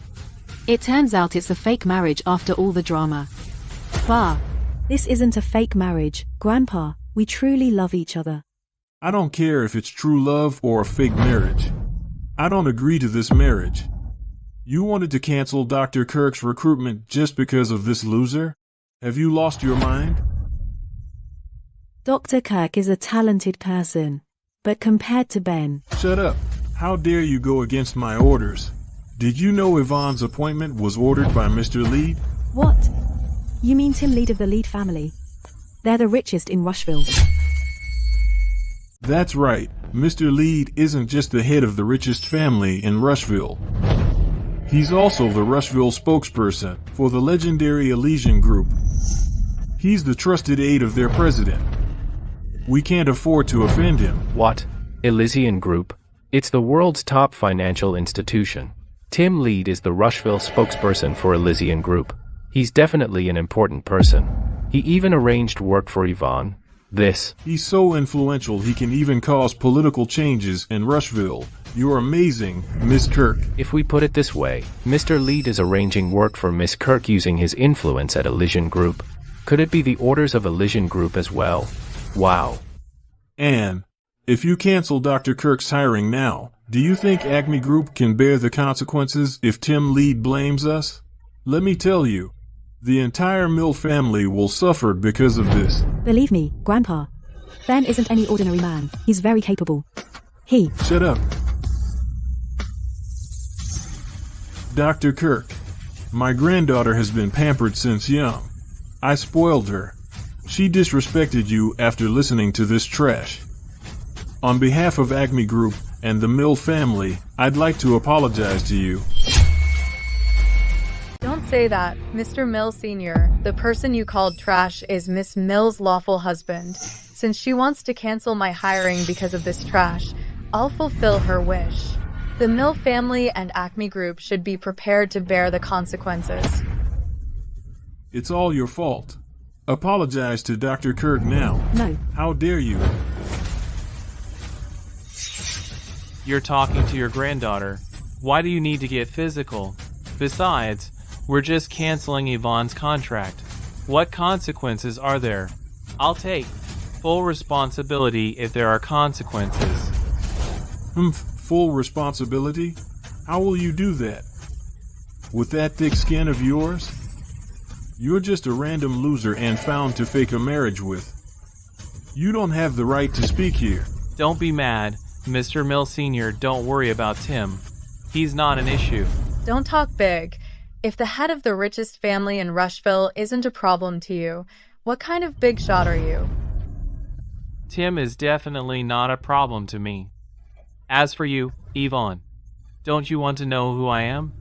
It turns out it's a fake marriage after all the drama. Bah. This isn't a fake marriage, Grandpa. We truly love each other. I don't care if it's true love or a fake marriage. I don't agree to this marriage. You wanted to cancel Dr. Kirk's recruitment just because of this loser? Have you lost your mind? Dr. Kirk is a talented person. But compared to Ben... Shut up. How dare you go against my orders? Did you know Yvonne's appointment was ordered by Mr. Lead? What? You mean Tim Lead of the Lead family? They're the richest in Rushville. That's right. Mr. Lead isn't just the head of the richest family in Rushville. He's also the Rushville spokesperson for the legendary Elysian Group. He's the trusted aide of their president. We can't afford to offend him. What? Elysian Group? It's the world's top financial institution. Tim Lead is the Rushville spokesperson for Elysian Group. He's definitely an important person. He even arranged work for Yvonne. He's so influential he can even cause political changes in Rushville. You're amazing, Miss Kirk. If we put it this way, Mr. Lead is arranging work for Miss Kirk using his influence at Elysian Group. Could it be the orders of Elysian Group as well? Wow. Anne, if you cancel Dr. Kirk's hiring now, do you think Acme Group can bear the consequences if Tim Lead blames us? Let me tell you, the entire Mill family will suffer because of this. Believe me, Grandpa. Ben isn't any ordinary man. He's very capable. Shut up. Dr. Kirk, my granddaughter has been pampered since young. I spoiled her. She disrespected you after listening to this trash. On behalf of Acme Group and the Mill family, I'd like to apologize to you. Don't say that, Mr. Mill Sr. The person you called trash is Miss Mill's lawful husband. Since she wants to cancel my hiring because of this trash, I'll fulfill her wish. The Mill family and Acme Group should be prepared to bear the consequences. It's all your fault. Apologize to Dr. Kirk now. No. How dare you? You're talking to your granddaughter. Why do you need to get physical? Besides, we're just canceling Yvonne's contract. What consequences are there? I'll take full responsibility if there are consequences. Full responsibility? How will you do that? With that thick skin of yours? You're just a random loser and found to fake a marriage with. You don't have the right to speak here. Don't be mad, Mr. Mill Sr. Don't worry about Tim. He's not an issue. Don't talk big. If the head of the richest family in Rushville isn't a problem to you, what kind of big shot are you? Tim is definitely not a problem to me. As for you, Yvonne, don't you want to know who I am?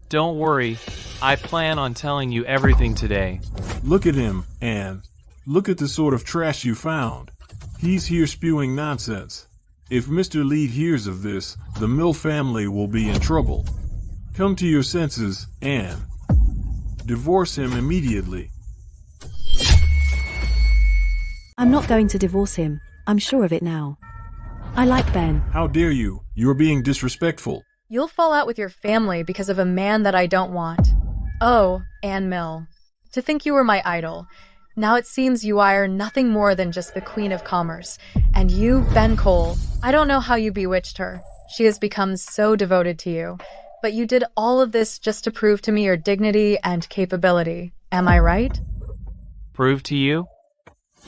Don't worry, I plan on telling you everything today. Look at him, and look at the sort of trash you found. He's here spewing nonsense. If Mr. Lead hears of this, the Mill family will be in trouble. Come to your senses, and divorce him immediately. I'm not going to divorce him. I'm sure of it now. I like Ben. How dare you? You're being disrespectful. You'll fall out with your family because of a man that I don't want. Oh, Anne Mill. To think you were my idol. Now it seems you are nothing more than just the Queen of Commerce. And you, Ben Cole, I don't know how you bewitched her. She has become so devoted to you. But you did all of this just to prove to me your dignity and capability. Am I right? Prove to you?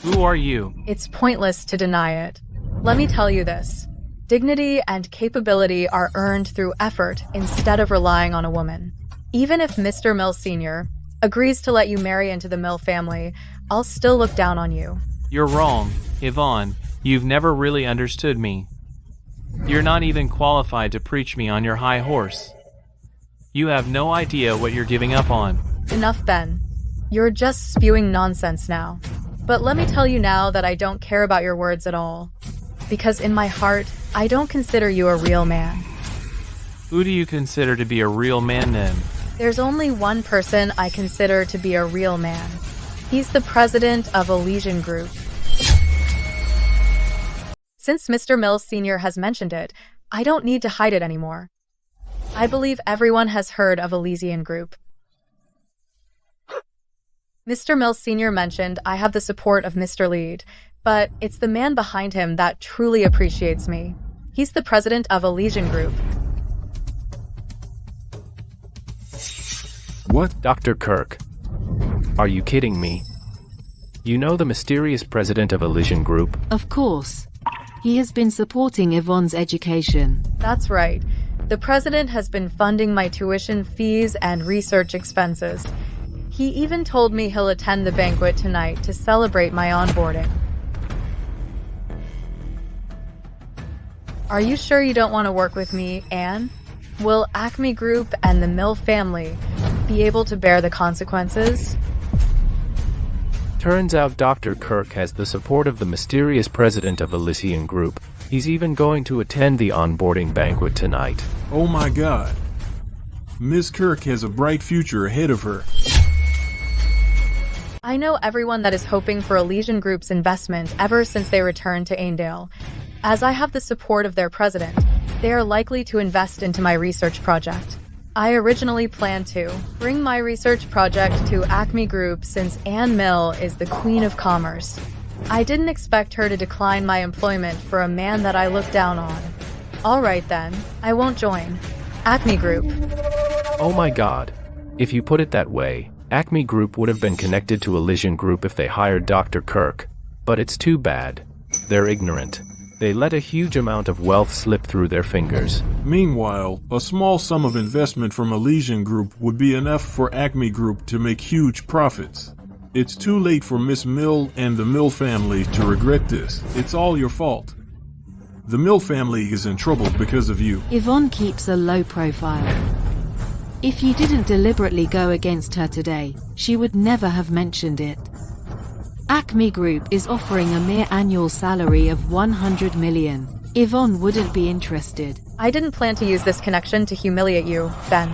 Who are you? It's pointless to deny it. Let me tell you this. Dignity and capability are earned through effort instead of relying on a woman. Even if Mr. Mill Sr. agrees to let you marry into the Mill family, I'll still look down on you. You're wrong, Yvonne. You've never really understood me. You're not even qualified to preach me on your high horse. You have no idea what you're giving up on. Enough, Ben. You're just spewing nonsense now. But let me tell you now that I don't care about your words at all. Because in my heart, I don't consider you a real man. Who do you consider to be a real man then? There's only one person I consider to be a real man. He's the president of Elysian Group. Since Mr. Mill Sr. has mentioned it, I don't need to hide it anymore. I believe everyone has heard of Elysian Group. Mr. Mill Sr. mentioned I have the support of Mr. Lead, but it's the man behind him that truly appreciates me. He's the president of Elysian Group. What? Dr. Kirk. Are you kidding me? You know the mysterious president of Elysian Group? Of course. He has been supporting Yvonne's education. That's right. The president has been funding my tuition fees and research expenses. He even told me he'll attend the banquet tonight to celebrate my onboarding. Are you sure you don't want to work with me, Anne? Will Acme Group and the Mill family be able to bear the consequences? Turns out Dr. Kirk has the support of the mysterious president of Elysian Group. He's even going to attend the onboarding banquet tonight. Oh my God. Ms. Kirk has a bright future ahead of her. I know everyone that is hoping for Elysian Group's investment ever since they returned to Aindale. As I have the support of their president, they are likely to invest into my research project. I originally planned to bring my research project to Acme Group since Anne Mill is the Queen of Commerce. I didn't expect her to decline my employment for a man that I look down on. All right then, I won't join. Acme Group. Oh my God. If you put it that way, Acme Group would have been connected to Elysian Group if they hired Dr. Kirk. But it's too bad. They're ignorant. They let a huge amount of wealth slip through their fingers. Meanwhile, a small sum of investment from Elysian Group would be enough for Acme Group to make huge profits. It's too late for Miss Mill and the Mill family to regret this. It's all your fault. The Mill family is in trouble because of you. Yvonne keeps a low profile. If you didn't deliberately go against her today, she would never have mentioned it. Acme Group is offering a mere annual salary of 100 million. Yvonne wouldn't be interested. I didn't plan to use this connection to humiliate you, Ben.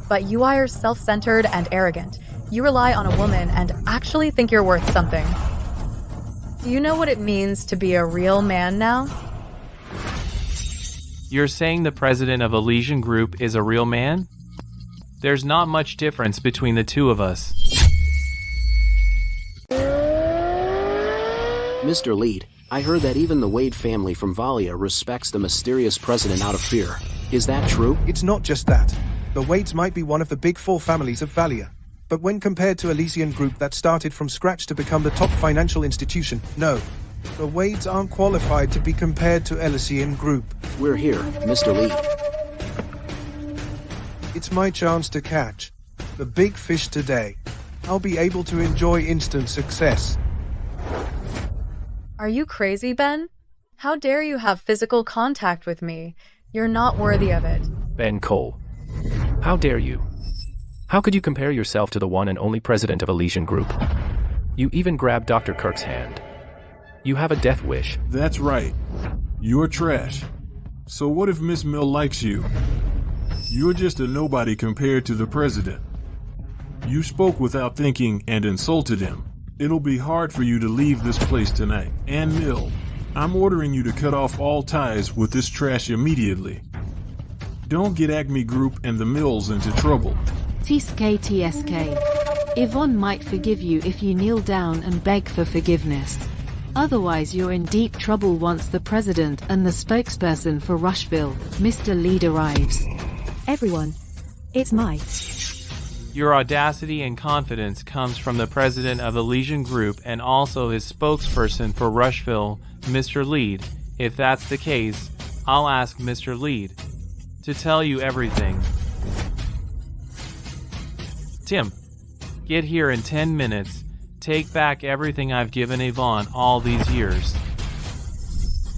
But you are self-centered and arrogant. You rely on a woman and actually think you're worth something. Do you know what it means to be a real man now? You're saying the president of Elysian Group is a real man? There's not much difference between the two of us. Mr. Lead, I heard that even the Wade family from Valia respects the mysterious president out of fear. Is that true? It's not just that. The Wades might be one of the big four families of Valia. But when compared to Elysian Group that started from scratch to become the top financial institution, no. The Wades aren't qualified to be compared to Elysian Group. We're here, Mr. Lead. It's my chance to catch the big fish today. I'll be able to enjoy instant success. Are you crazy, Ben? How dare you have physical contact with me? You're not worthy of it. Ben Cole. How dare you? How could you compare yourself to the one and only president of Elysian Group? You even grabbed Dr. Kirk's hand. You have a death wish. That's right. You're trash. So what if Miss Mill likes you? You're just a nobody compared to the president. You spoke without thinking and insulted him. It'll be hard for you to leave this place tonight. And Mill, I'm ordering you to cut off all ties with this trash immediately. Don't get Acme Group and the Mills into trouble. TSK. Yvonne might forgive you if you kneel down and beg for forgiveness. Otherwise you're in deep trouble once the president and the spokesperson for Rushville, Mr. Lead, arrives. Everyone. It's my. Your audacity and confidence comes from the president of Elysian Group and also his spokesperson for Rushville, Mr. Lead. If that's the case, I'll ask Mr. Lead to tell you everything. Tim, get here in 10 minutes. Take back everything I've given Yvonne all these years.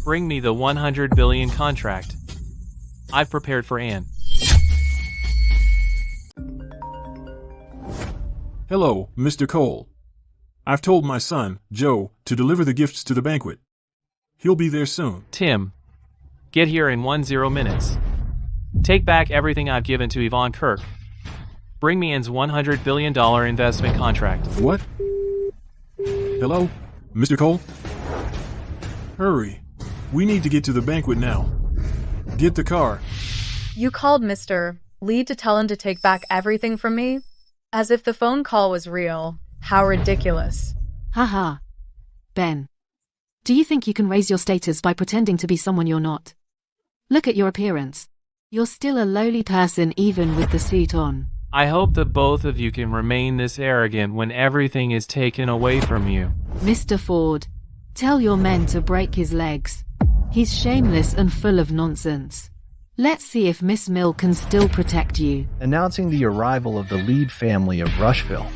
Bring me the 100 billion contract. I've prepared for Anne. Hello, Mr. Cole. I've told my son, Joe, to deliver the gifts to the banquet. He'll be there soon. Tim, get here in 10 minutes. Take back everything I've given to Yvonne Kirk. Bring me Anne's $100 billion investment contract. What? Hello, Mr. Cole? Hurry. We need to get to the banquet now. Get the car. You called Mr. Lead to tell him to take back everything from me? As if the phone call was real. How ridiculous. Haha. Ben. Do you think you can raise your status by pretending to be someone you're not? Look at your appearance. You're still a lowly person even with the suit on. I hope that both of you can remain this arrogant when everything is taken away from you. Mr. Ford, tell your men to break his legs. He's shameless and full of nonsense. Let's see if Miss Mill can still protect you. Announcing the arrival of the Lead family of Rushville.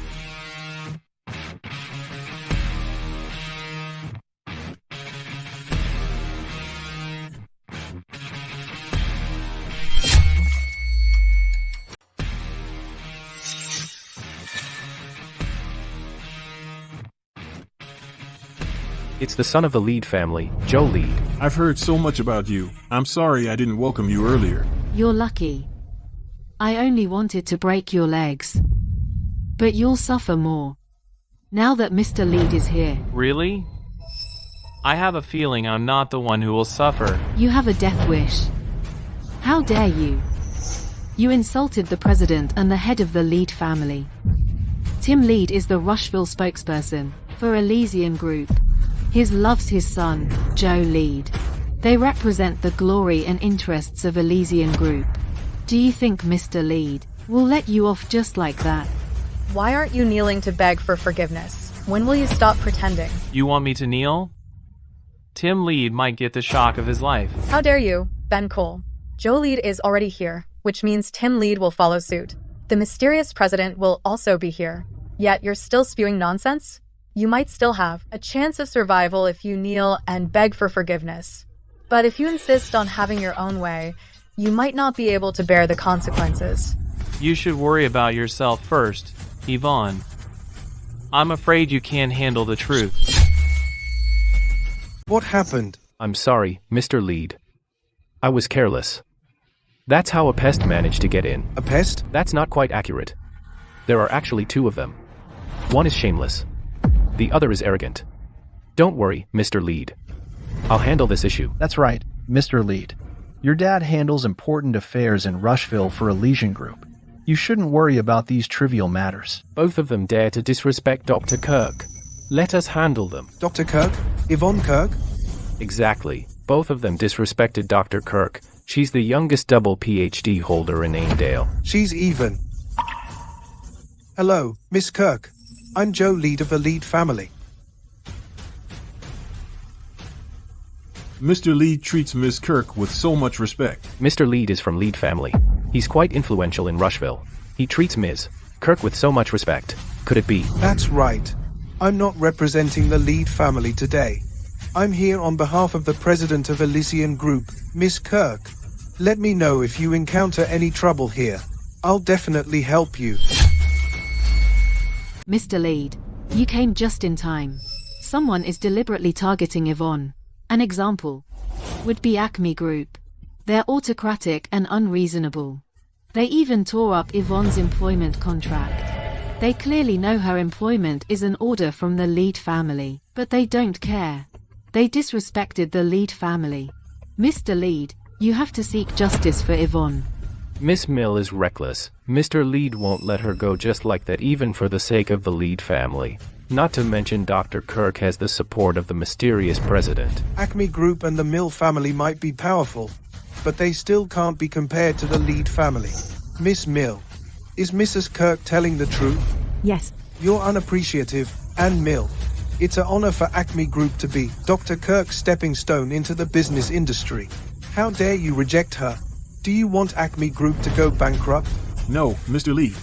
It's the son of the Lead family, Joe Lead. I've heard so much about you. I'm sorry I didn't welcome you earlier. You're lucky. I only wanted to break your legs. But you'll suffer more. Now that Mr. Lead is here. Really? I have a feeling I'm not the one who will suffer. You have a death wish. How dare you? You insulted the president and the head of the Lead family. Tim Lead is the Rushville spokesperson for Elysian Group. He loves his son, Joe Lead. They represent the glory and interests of Elysian Group. Do you think Mr. Lead will let you off just like that? Why aren't you kneeling to beg for forgiveness? When will you stop pretending? You want me to kneel? Tim Lead might get the shock of his life. How dare you, Ben Cole? Joe Lead is already here, which means Tim Lead will follow suit. The mysterious president will also be here. Yet you're still spewing nonsense? You might still have a chance of survival if you kneel and beg for forgiveness. But if you insist on having your own way, you might not be able to bear the consequences. You should worry about yourself first, Yvonne. I'm afraid you can't handle the truth. What happened? I'm sorry, Mr. Lead. I was careless. That's how a pest managed to get in. A pest? That's not quite accurate. There are actually two of them. One is shameless. The other is arrogant. Don't worry, Mr. Lead. I'll handle this issue. That's right, Mr. Lead. Your dad handles important affairs in Rushville for Elysian Group. You shouldn't worry about these trivial matters. Both of them dare to disrespect Dr. Kirk. Let us handle them. Dr. Kirk? Yvonne Kirk? Exactly. Both of them disrespected Dr. Kirk. She's the youngest double PhD holder in Aindale. She's even. Hello, Miss Kirk. I'm Joe Lead of the Lead family. Mr. Lead treats Miss Kirk with so much respect. Mr. Lead is from Lead family. He's quite influential in Rushville. He treats Ms. Kirk with so much respect. Could it be? That's right. I'm not representing the Lead family today. I'm here on behalf of the president of Elysian Group, Miss Kirk. Let me know if you encounter any trouble here. I'll definitely help you. Mr. Lead, you came just in time. Someone is deliberately targeting Yvonne. An example would be Acme Group. They're autocratic and unreasonable. They even tore up Yvonne's employment contract. They clearly know her employment is an order from the Lead family, but they don't care. They disrespected the Lead family. Mr. Lead, you have to seek justice for Yvonne. Miss Mill is reckless. Mr. Lead won't let her go just like that, even for the sake of the Lead family. Not to mention Dr. Kirk has the support of the mysterious president. Acme Group and the Mill family might be powerful, but they still can't be compared to the Lead family. Miss Mill, is Mrs. Kirk telling the truth? Yes. You're unappreciative, and Mill. It's an honor for Acme Group to be Dr. Kirk's stepping stone into the business industry. How dare you reject her? Do you want Acme Group to go bankrupt? No, Mr. Lead.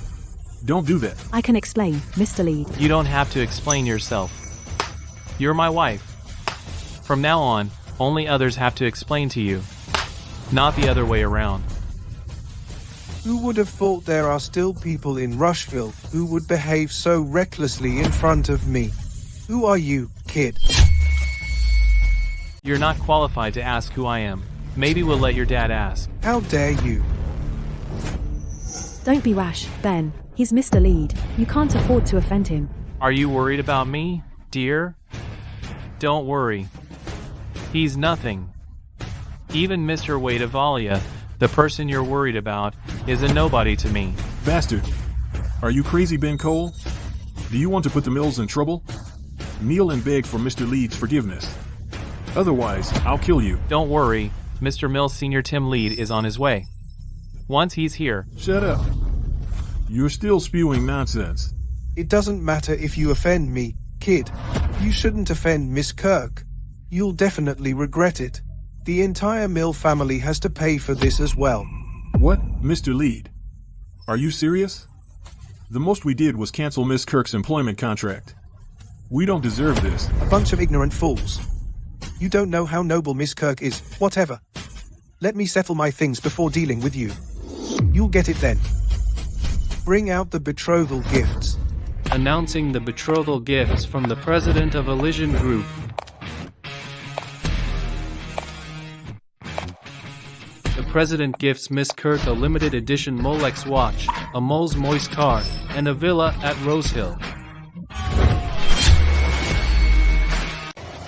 Don't do that. I can explain, Mr. Lead. You don't have to explain yourself. You're my wife. From now on, only others have to explain to you. Not the other way around. Who would have thought there are still people in Rushville who would behave so recklessly in front of me? Who are you, kid? You're not qualified to ask who I am. Maybe we'll let your dad ask. How dare you? Don't be rash, Ben. He's Mr. Lead. You can't afford to offend him. Are you worried about me, dear? Don't worry. He's nothing. Even Mr. Wade Avalia, the person you're worried about, is a nobody to me. Bastard. Are you crazy, Ben Cole? Do you want to put the Mills in trouble? Kneel and beg for Mr. Lead's forgiveness. Otherwise, I'll kill you. Don't worry. Mr. Mills Senior Tim Lead is on his way. Once he's here. Shut up. You're still spewing nonsense. It doesn't matter if you offend me, kid. You shouldn't offend Miss Kirk. You'll definitely regret it. The entire Mill family has to pay for this as well. What, Mr. Lead? Are you serious? The most we did was cancel Miss Kirk's employment contract. We don't deserve this. A bunch of ignorant fools. You don't know how noble Miss Kirk is. Whatever. Let me settle my things before dealing with you. You'll get it then. Bring out the betrothal gifts. Announcing the betrothal gifts from the president of Elysian Group. The president gifts Miss Kirk a limited edition Molex watch, a Mole's Moist car, and a villa at Rosehill.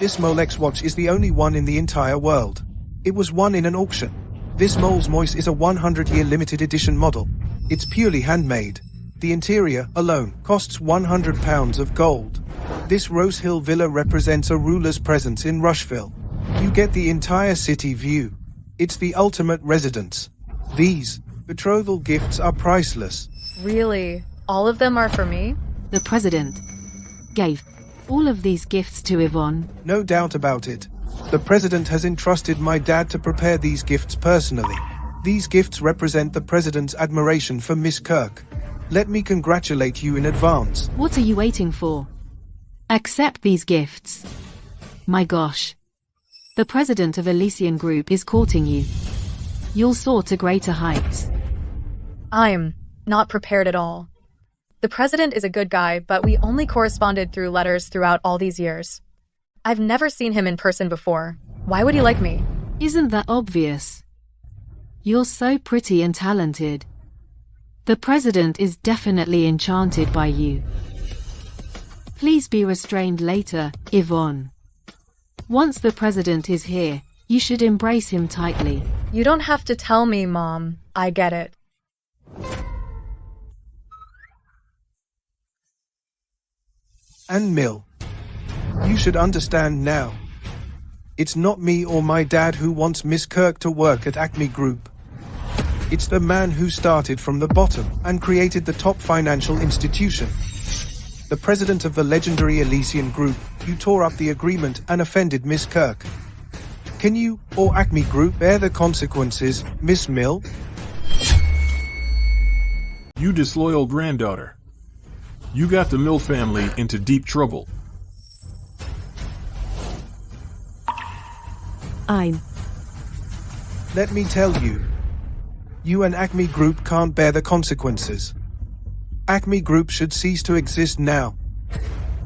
This Molex watch is the only one in the entire world. It was won in an auction. This Mole's Moist is a 100-year limited edition model. It's purely handmade. The interior, alone, costs £100 of gold. This Rosehill villa represents a ruler's presence in Rushville. You get the entire city view. It's the ultimate residence. These betrothal gifts are priceless. Really? All of them are for me? The president gave all of these gifts to Yvonne. No doubt about it. The president has entrusted my dad to prepare these gifts personally. These gifts represent the president's admiration for Miss Kirk. Let me congratulate you in advance. What are you waiting for? Accept these gifts. My gosh. The president of Elysian Group is courting you. You'll soar to greater heights. I'm not prepared at all. The president is a good guy, but we only corresponded through letters throughout all these years. I've never seen him in person before. Why would he like me? Isn't that obvious? You're so pretty and talented. The president is definitely enchanted by you. Please be restrained later, Yvonne. Once the president is here, you should embrace him tightly. You don't have to tell me, Mom. I get it. And Mill, you should understand now. It's not me or my dad who wants Miss Kirk to work at Acme Group. It's the man who started from the bottom and created the top financial institution. The president of the legendary Elysian Group, you tore up the agreement and offended Miss Kirk. Can you, or Acme Group, bear the consequences, Miss Mill? You disloyal granddaughter. You got the Mill family into deep trouble. Let me tell you. You and Acme Group can't bear the consequences. Acme Group should cease to exist now.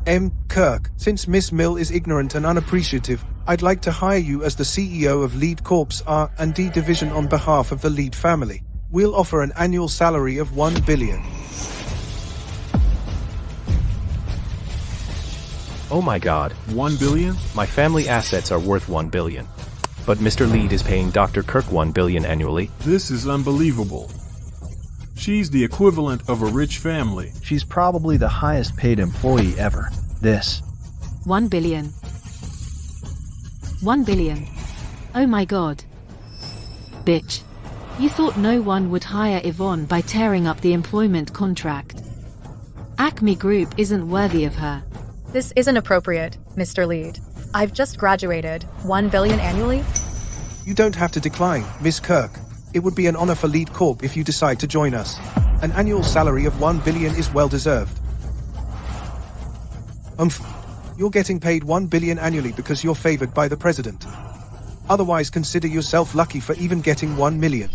M. Kirk, since Miss Mill is ignorant and unappreciative, I'd like to hire you as the CEO of Lead Corp's R&D division on behalf of the Lead family. We'll offer an annual salary of $1 billion. Oh my god. $1 billion? My family assets are worth $1 billion. But Mr. Lead is paying Dr. Kirk $1 billion annually. This is unbelievable. She's the equivalent of a rich family. She's probably the highest paid employee ever. This. $1 billion. $1 billion. Oh my god. Bitch. You thought no one would hire Yvonne by tearing up the employment contract. Acme Group isn't worthy of her. This isn't appropriate, Mr. Lead. I've just graduated. $1 billion annually? You don't have to decline, Miss Kirk. It would be an honor for Lead Corp if you decide to join us. An annual salary of $1 billion is well deserved. You're getting paid $1 billion annually because you're favored by the president. Otherwise, consider yourself lucky for even getting $1 million.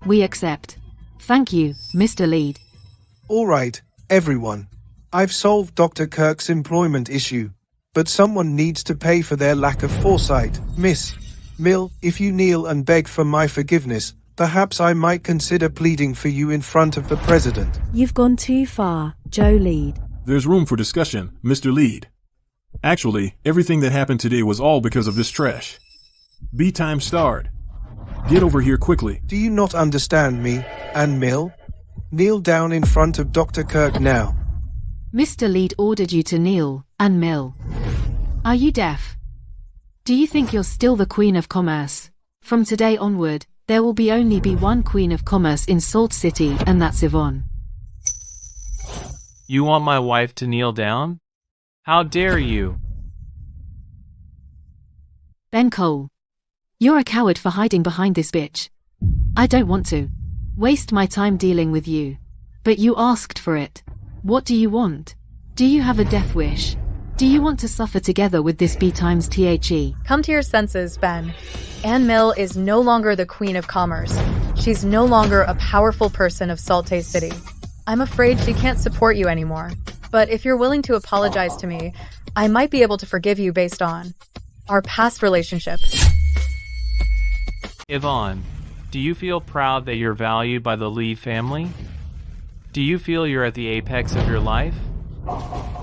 We accept. Thank you, Mr. Lead. All right, everyone. I've solved Dr. Kirk's employment issue. But someone needs to pay for their lack of foresight. Miss Mill, if you kneel and beg for my forgiveness, perhaps I might consider pleading for you in front of the president. You've gone too far, Joe Lead. There's room for discussion, Mr. Lead. Actually, everything that happened today was all because of this trash. B-time starred. Get over here quickly. Do you not understand me, Ann Mill? Kneel down in front of Dr. Kirk now. Mr. Lead ordered you to kneel, and Mill. Are you deaf? Do you think you're still the Queen of Commerce? From today onward, there will only be one Queen of Commerce in Salt City, and that's Yvonne. You want my wife to kneel down? How dare you? Ben Cole. You're a coward for hiding behind this bitch. I don't want to waste my time dealing with you. But you asked for it. What do you want? Do you have a death wish? Do you want to suffer together with this B times THE? Come to your senses, Ben. Ann Mill is no longer the Queen of Commerce. She's no longer a powerful person of Salte City. I'm afraid she can't support you anymore. But if you're willing to apologize to me, I might be able to forgive you based on our past relationship. Yvonne, do you feel proud that you're valued by the Lee family? Do you feel you're at the apex of your life?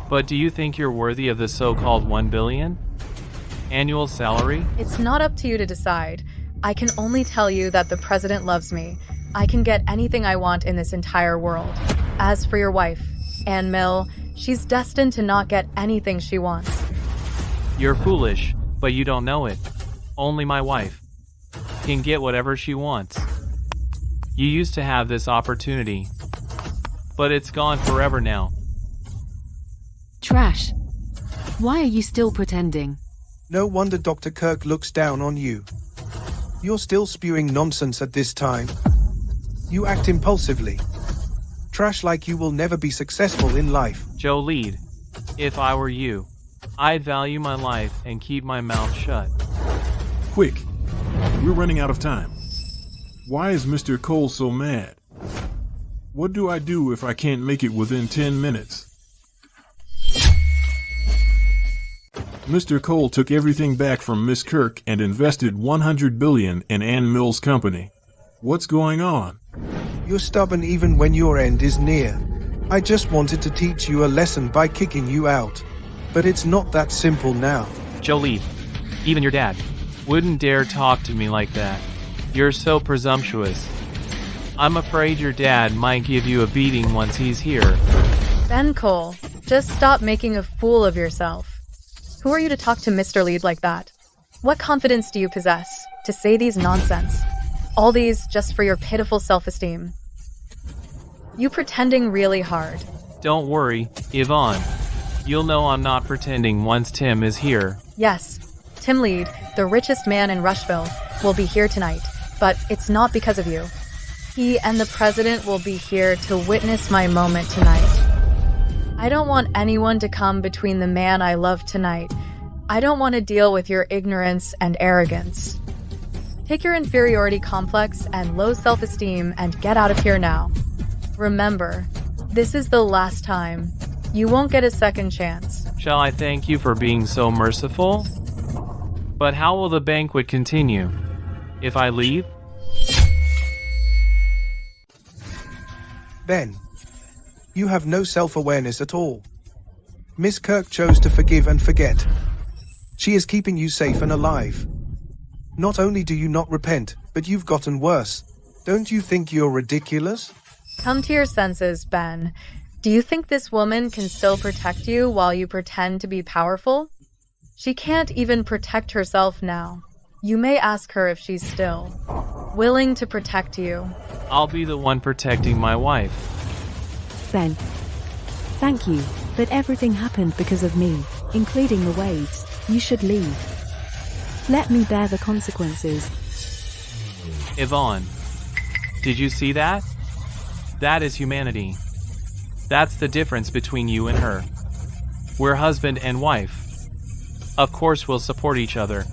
But do you think you're worthy of the so-called $1 billion annual salary? It's not up to you to decide. I can only tell you that the president loves me. I can get anything I want in this entire world. As for your wife, Ann Mill, she's destined to not get anything she wants. You're foolish, but you don't know it. Only my wife can get whatever she wants. You used to have this opportunity, but it's gone forever now. Trash. Why are you still pretending? No wonder Dr. Kirk looks down on you. You're still spewing nonsense at this time. You act impulsively. Trash like you will never be successful in life. Joe Lead, if I were you, I'd value my life and keep my mouth shut. Quick. We're running out of time. Why is Mr. Cole so mad? What do I do if I can't make it within 10 minutes? Mr. Cole took everything back from Miss Kirk and invested $100 billion in Ann Mill's company. What's going on? You're stubborn even when your end is near. I just wanted to teach you a lesson by kicking you out. But it's not that simple now. Jolie, even your dad wouldn't dare talk to me like that. You're so presumptuous. I'm afraid your dad might give you a beating once he's here. Ben Cole, just stop making a fool of yourself. Who are you to talk to Mr. Lead like that? What confidence do you possess to say these nonsense? All these just for your pitiful self-esteem. You pretending really hard. Don't worry, Yvonne. You'll know I'm not pretending once Tim is here. Yes, Tim Lead, the richest man in Rushville, will be here tonight, but it's not because of you. He and the president will be here to witness my moment tonight. I don't want anyone to come between the man I love tonight. I don't want to deal with your ignorance and arrogance. Take your inferiority complex and low self-esteem and get out of here now. Remember, this is the last time. You won't get a second chance. Shall I thank you for being so merciful? But how will the banquet continue? If I leave? Ben, you have no self-awareness at all. Miss Kirk chose to forgive and forget. She is keeping you safe and alive. Not only do you not repent, but you've gotten worse. Don't you think you're ridiculous? Come to your senses, Ben. Do you think this woman can still protect you while you pretend to be powerful? She can't even protect herself now. You may ask her if she's still willing to protect you. I'll be the one protecting my wife. Ben, thank you, but everything happened because of me, including the waves. You should leave. Let me bear the consequences. Yvonne, did you see that? That is humanity. That's the difference between you and her. We're husband and wife. Of course we'll support each other.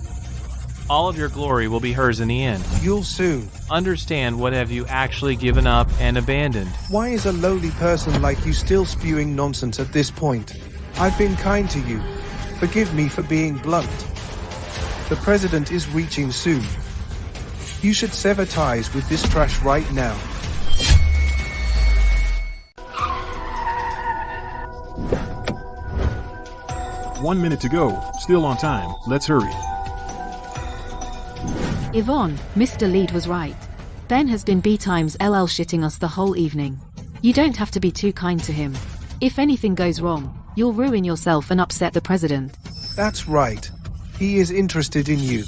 All of your glory will be hers in the end. You'll soon understand what have you actually given up and abandoned. Why is a lowly person like you still spewing nonsense at this point? I've been kind to you. Forgive me for being blunt. The president is reaching soon. You should sever ties with this trash right now. One minute to go. Still on time. Let's hurry. Yvonne, Mr. Lead was right. Ben has been B-times LL shitting us the whole evening. You don't have to be too kind to him. If anything goes wrong, you'll ruin yourself and upset the president. That's right. He is interested in you.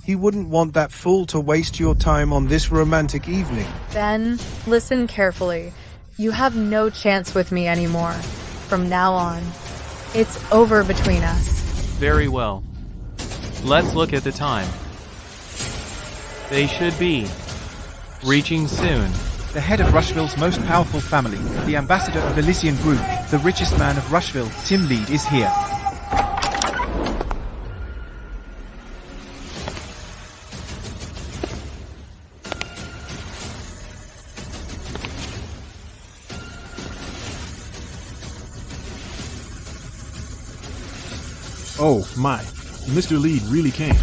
He wouldn't want that fool to waste your time on this romantic evening. Ben, listen carefully. You have no chance with me anymore. From now on, it's over between us. Very well. Let's look at the time. They should be reaching soon. The head of Rushville's most powerful family, the ambassador of Elysian Group, the richest man of Rushville, Tim Lead, is here. Oh, my. Mr. Lead really came.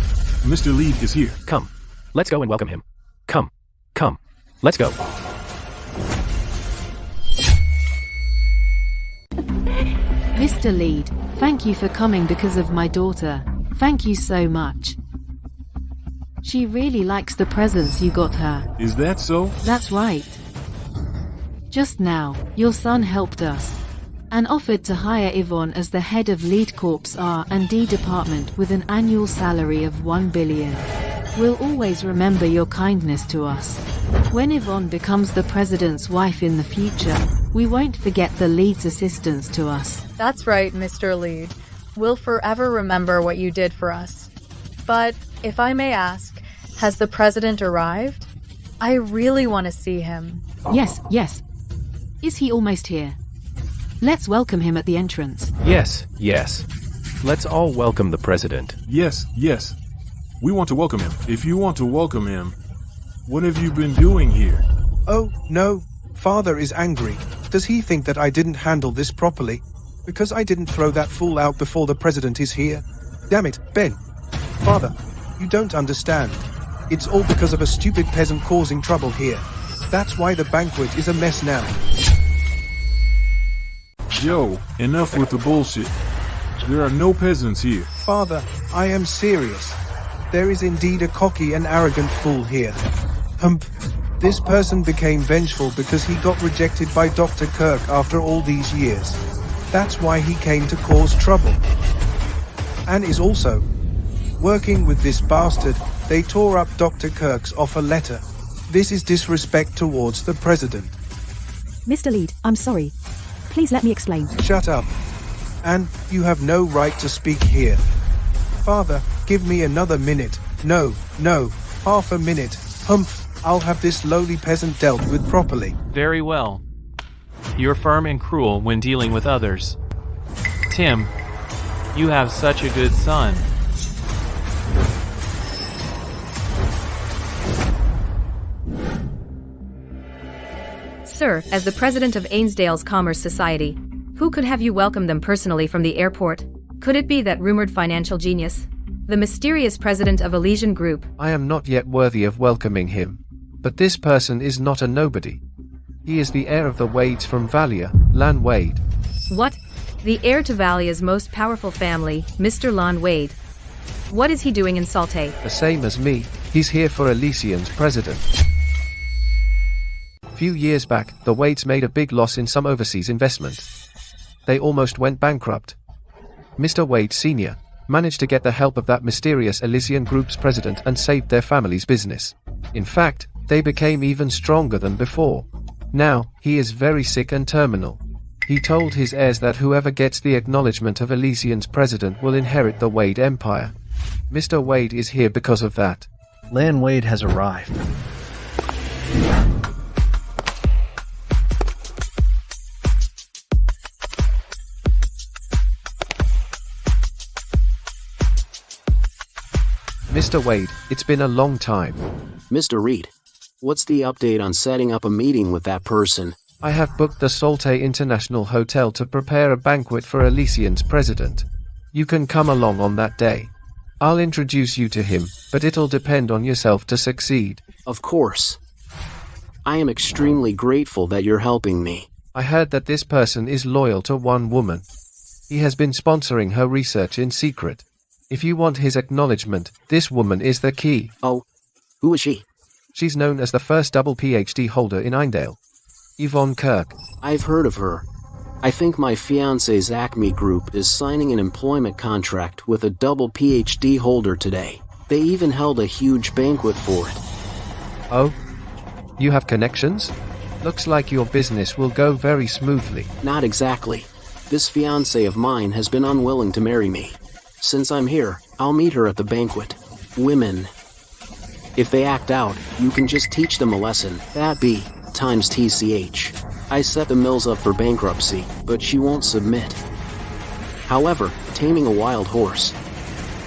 Mr. Lead is here. Come. Let's go and welcome him. Come. Come. Let's go. Mr. Lead, thank you for coming because of my daughter. Thank you so much. She really likes the presents you got her. Is that so? That's right. Just now, your son helped us and offered to hire Yvonne as the head of Lead Corp's R&D department with an annual salary of $1 billion. We'll always remember your kindness to us. When Yvonne becomes the president's wife in the future, we won't forget the Lead's assistance to us. That's right, Mr. Lead. We'll forever remember what you did for us. But, if I may ask, has the president arrived? I really want to see him. Yes. Is he almost here? Let's welcome him at the entrance. Yes. Let's all welcome the president. Yes. We want to welcome him. If you want to welcome him, what have you been doing here? Oh, no. Father is angry. Does he think that I didn't handle this properly? Because I didn't throw that fool out before the president is here? Damn it, Ben. Father, you don't understand. It's all because of a stupid peasant causing trouble here. That's why the banquet is a mess now. Joe, enough with the bullshit. There are no peasants here. Father, I am serious. There is indeed a cocky and arrogant fool here. This person became vengeful because he got rejected by Dr. Kirk after all these years. That's why he came to cause trouble. And is also working with this bastard. They tore up Dr. Kirk's offer letter. This is disrespect towards the president. Mr. Lead, I'm sorry. Please let me explain. Shut up. And you have no right to speak here. Father, give me another minute. No, half a minute. I'll have this lowly peasant dealt with properly. Very well. You're firm and cruel when dealing with others. Tim, you have such a good son. Sir, as the president of Ainsdale's Commerce Society, who could have you welcome them personally from the airport? Could it be that rumored financial genius? The mysterious president of Elysian Group? I am not yet worthy of welcoming him. But this person is not a nobody. He is the heir of the Wades from Valia, Lan Wade. What? The heir to Valia's most powerful family, Mr. Lan Wade. What is he doing in Salte? The same as me, he's here for Elysian's president. Few years back, the Wades made a big loss in some overseas investment. They almost went bankrupt. Mr. Wade Sr. managed to get the help of that mysterious Elysian Group's president and saved their family's business. In fact, they became even stronger than before. Now, he is very sick and terminal. He told his heirs that whoever gets the acknowledgement of Elysian's president will inherit the Wade Empire. Mr. Wade is here because of that. Lan Wade has arrived. Mr. Wade, it's been a long time. Mr. Reed, what's the update on setting up a meeting with that person? I have booked the Salte International Hotel to prepare a banquet for Elysian's president. You can come along on that day. I'll introduce you to him, but it'll depend on yourself to succeed. Of course. I am extremely grateful that you're helping me. I heard that this person is loyal to one woman. He has been sponsoring her research in secret. If you want his acknowledgement, this woman is the key. Oh, who is she? She's known as the first double PhD holder in Eindale. Yvonne Kirk. I've heard of her. I think my fiancée's Acme Group is signing an employment contract with a double PhD holder today. They even held a huge banquet for it. Oh? You have connections? Looks like your business will go very smoothly. Not exactly. This fiancée of mine has been unwilling to marry me. Since I'm here, I'll meet her at the banquet. Women. If they act out, you can just teach them a lesson. That be times TCH. I set the mills up for bankruptcy, but she won't submit. However, taming a wild horse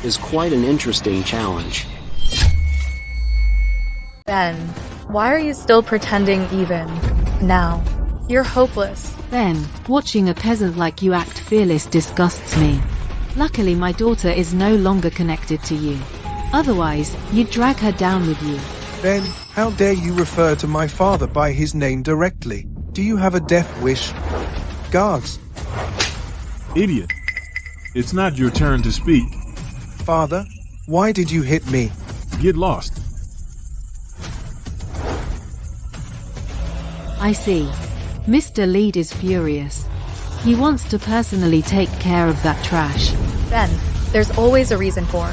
is quite an interesting challenge. Ben, why are you still pretending even now? You're hopeless. Ben, watching a peasant like you act fearless disgusts me. Luckily my daughter is no longer connected to you. Otherwise, you'd drag her down with you. Ben, how dare you refer to my father by his name directly? Do you have a death wish? Guards. Idiot. It's not your turn to speak. Father, why did you hit me? Get lost. I see. Mr. Lead is furious. He wants to personally take care of that trash. Ben, there's always a reason for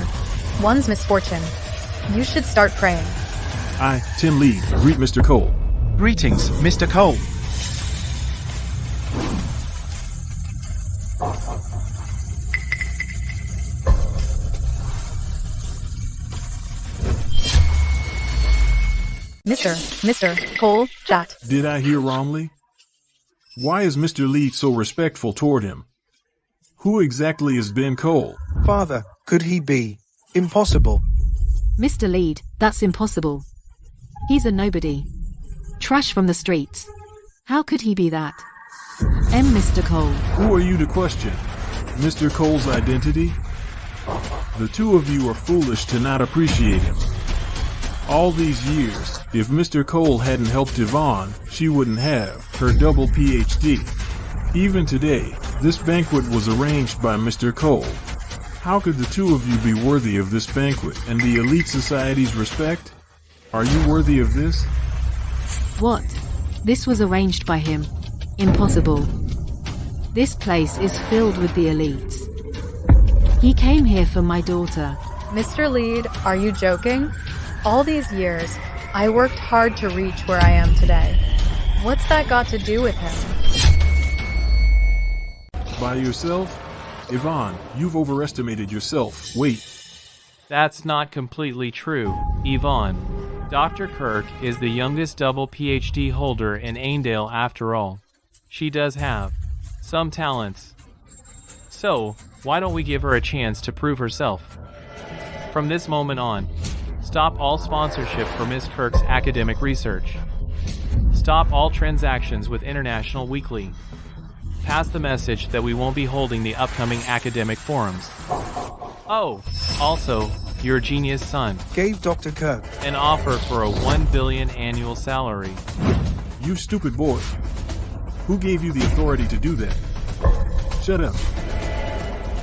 one's misfortune. You should start praying. I, Tim Lead, greet Mr. Cole. Greetings, Mr. Cole. Mr. Cole, chat. Did I hear wrongly? Why is Mr. Lead so respectful toward him? Who exactly is Ben Cole? Father, could he be? Impossible. Mr. Lead, that's impossible. He's a nobody. Trash from the streets. How could he be that? Mr. Cole. Who are you to question? Mr. Cole's identity? The two of you are foolish to not appreciate him. All these years, if Mr. Cole hadn't helped Yvonne, she wouldn't have her double PhD. Even today, this banquet was arranged by Mr. Cole. How could the two of you be worthy of this banquet and the elite society's respect? Are you worthy of this? What? This was arranged by him. Impossible. This place is filled with the elites. He came here for my daughter. Mr. Lead, are you joking? All these years, I worked hard to reach where I am today. What's that got to do with him? By yourself? Yvonne, you've overestimated yourself. Wait. That's not completely true, Yvonne. Dr. Kirk is the youngest double PhD holder in Aindale after all. She does have some talents. So, why don't we give her a chance to prove herself? From this moment on, stop all sponsorship for Miss Kirk's academic research. Stop all transactions with International Weekly. Pass the message that we won't be holding the upcoming academic forums. Oh, also, your genius son Gave Dr. Kirk an offer for a $1 billion annual salary. You stupid boy. Who gave you the authority to do that? Shut up.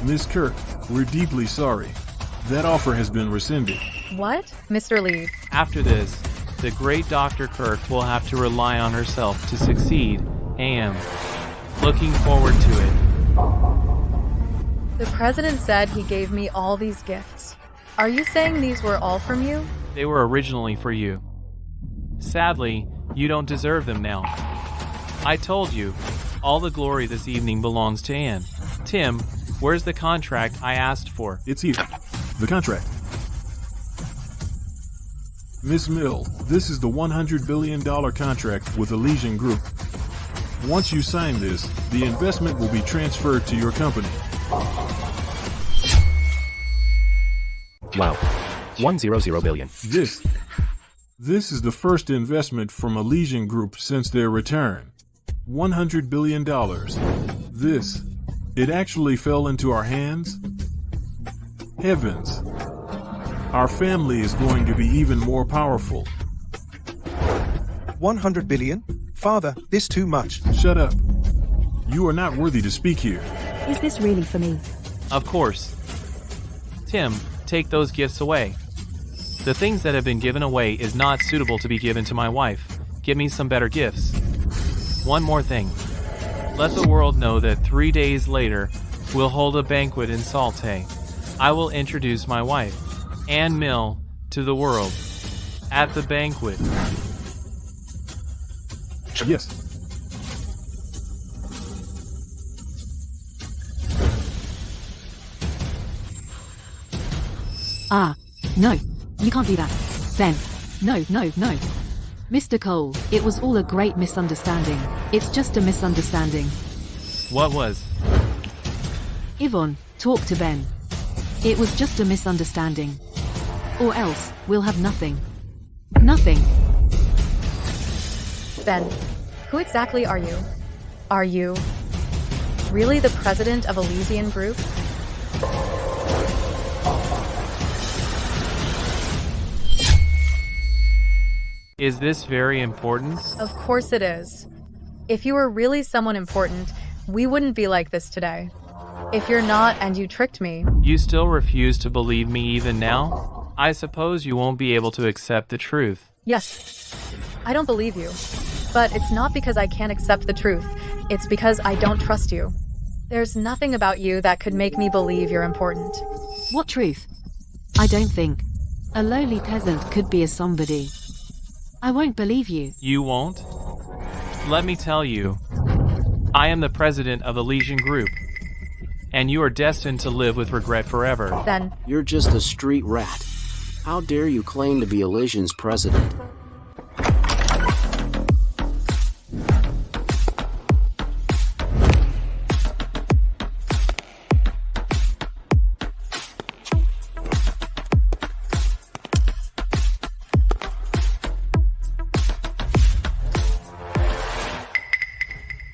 Miss Kirk, we're deeply sorry. That offer has been rescinded. What? Mr. Lead. After this, the great Dr. Kirk will have to rely on herself to succeed. Am looking forward to it. The president said he gave me all these gifts. Are you saying these were all from you? They were originally for you. Sadly, you don't deserve them now. I told you, all the glory this evening belongs to Anne. Tim, where's the contract I asked for? It's here. The contract. Miss Mill, this is the $100 billion contract with Elysian Group. Once you sign this, the investment will be transferred to your company. Wow. 100 billion. This is the first investment from Elysian Group since their return. $100 billion. It actually fell into our hands? Heavens. Our family is going to be even more powerful. 100 billion? Father, this too much. Shut up. You are not worthy to speak here. Is this really for me? Of course. Tim, take those gifts away. The things that have been given away is not suitable to be given to my wife. Give me some better gifts. One more thing. Let the world know that 3 days later, we'll hold a banquet in Salte. I will introduce my wife, Anne Mill, to the world. At the banquet. Yes. No. You can't do that. Ben. No. Mr. Cole, it was all a great misunderstanding. It's just a misunderstanding. What was? Yvonne, talk to Ben. It was just a misunderstanding. Or else, we'll have nothing. Nothing. Ben, who exactly are you? Are you really the president of Elysian Group? Is this very important? Of course it is. If you were really someone important, we wouldn't be like this today. If you're not and you tricked me... You still refuse to believe me even now? I suppose you won't be able to accept the truth. Yes, I don't believe you. But it's not because I can't accept the truth. It's because I don't trust you. There's nothing about you that could make me believe you're important. What truth? I don't think. A lowly peasant could be a somebody. I won't believe you. You won't? Let me tell you. I am the president of Elysian Group. And you are destined to live with regret forever. Then... You're just a street rat. How dare you claim to be Elysian's president?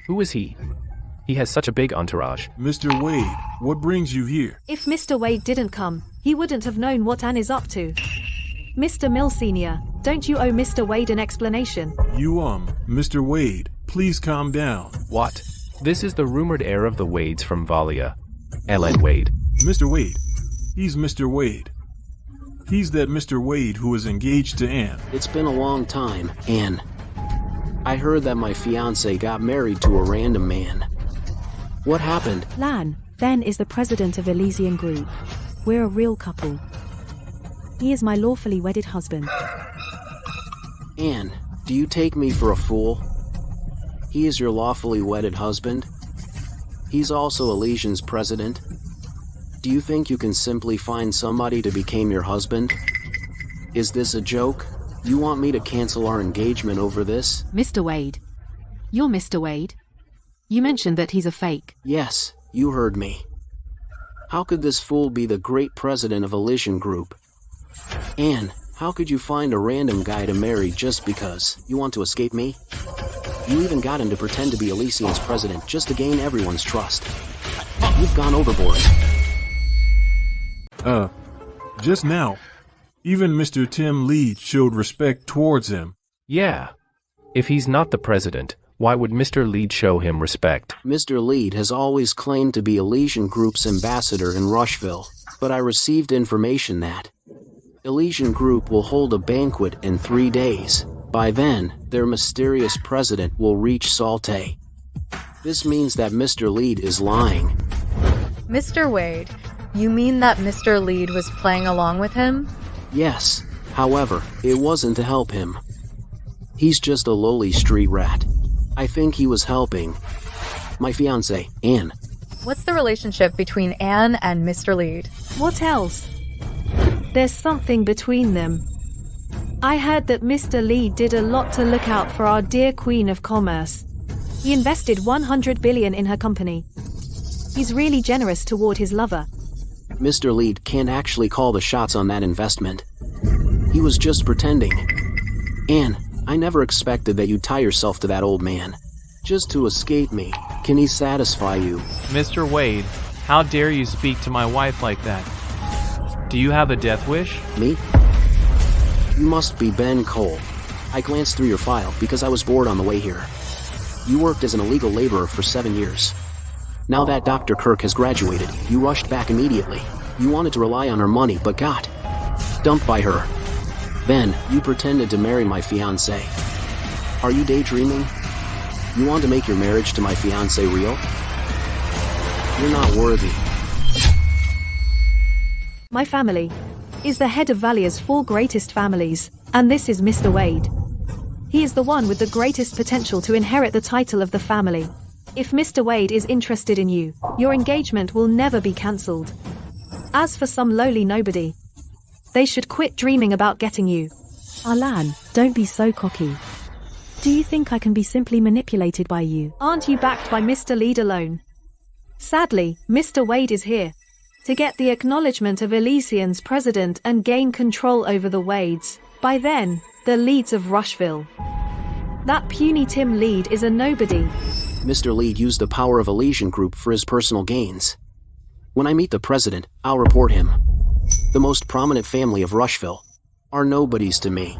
Who is he? He has such a big entourage. Mr. Wade, what brings you here? If Mr. Wade didn't come, he wouldn't have known what Anne is up to. Mr. Mill Sr., don't you owe Mr. Wade an explanation? Mr. Wade, please calm down. What? This is the rumored heir of the Wades from Valia. Ellen Wade. Mr. Wade. He's Mr. Wade. He's that Mr. Wade who is engaged to Anne. It's been a long time, Anne. I heard that my fiancé got married to a random man. What happened? Lan, Ben is the president of Elysian Group. We're a real couple. He is my lawfully wedded husband. Anne, do you take me for a fool? He is your lawfully wedded husband? He's also Elysian's president? Do you think you can simply find somebody to become your husband? Is this a joke? You want me to cancel our engagement over this? Mr. Wade. You're Mr. Wade. You mentioned that he's a fake. Yes, you heard me. How could this fool be the great president of Elysian Group? Anne, how could you find a random guy to marry just because you want to escape me? You even got him to pretend to be Elysian's president just to gain everyone's trust. You've gone overboard. Just now, even Mr. Tim Lead showed respect towards him. Yeah. If he's not the president, why would Mr. Lead show him respect? Mr. Lead has always claimed to be Elysian Group's ambassador in Rushville, but I received information that Elysian Group will hold a banquet in 3 days. By then, their mysterious president will reach Salte. This means that Mr. Lead is lying. Mr. Wade, you mean that Mr. Lead was playing along with him? Yes. However, it wasn't to help him. He's just a lowly street rat. I think he was helping my fiancée, Anne. What's the relationship between Anne and Mr. Lead? What else? There's something between them. I heard that Mr. Lead did a lot to look out for our dear Queen of Commerce. He invested 100 billion in her company. He's really generous toward his lover. Mr. Lead can't actually call the shots on that investment. He was just pretending. Anne, I never expected that you'd tie yourself to that old man. Just to escape me. Can he satisfy you? Mr. Wade, how dare you speak to my wife like that? Do you have a death wish? Me? You must be Ben Cole. I glanced through your file because I was bored on the way here. You worked as an illegal laborer for 7 years. Now that Dr. Kirk has graduated, you rushed back immediately. You wanted to rely on her money, but got dumped by her. Then, you pretended to marry my fiancé. Are you daydreaming? You want to make your marriage to my fiancé real? You're not worthy. My family is the head of Valia's 4 greatest families, and this is Mr. Wade. He is the one with the greatest potential to inherit the title of the family. If Mr. Wade is interested in you, your engagement will never be cancelled. As for some lowly nobody, they should quit dreaming about getting you. Alan, don't be so cocky. Do you think I can be simply manipulated by you? Aren't you backed by Mr. Lead alone? Sadly, Mr. Wade is here to get the acknowledgement of Elysian's president and gain control over the Wades. By then, the Leads of Rushville. That puny Tim Lead is a nobody. Mr. Lead used the power of Elysian Group for his personal gains. When I meet the president, I'll report him. The most prominent family of Rushville are nobodies to me.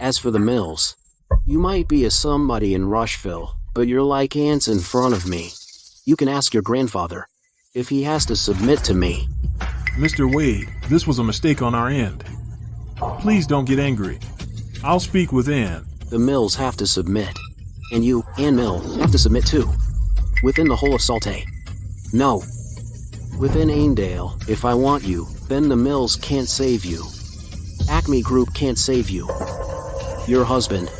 As for the Mills, you might be a somebody in Rushville, but you're like ants in front of me. You can ask your grandfather if he has to submit to me. Mr. Wade, this was a mistake on our end. Please don't get angry. I'll speak with Anne. The Mills have to submit. And you, Anne Mill, have to submit too. Within the whole of Salte. No. Within Aindale, if I want you, then the Mills can't save you. Acme Group can't save you. Your husband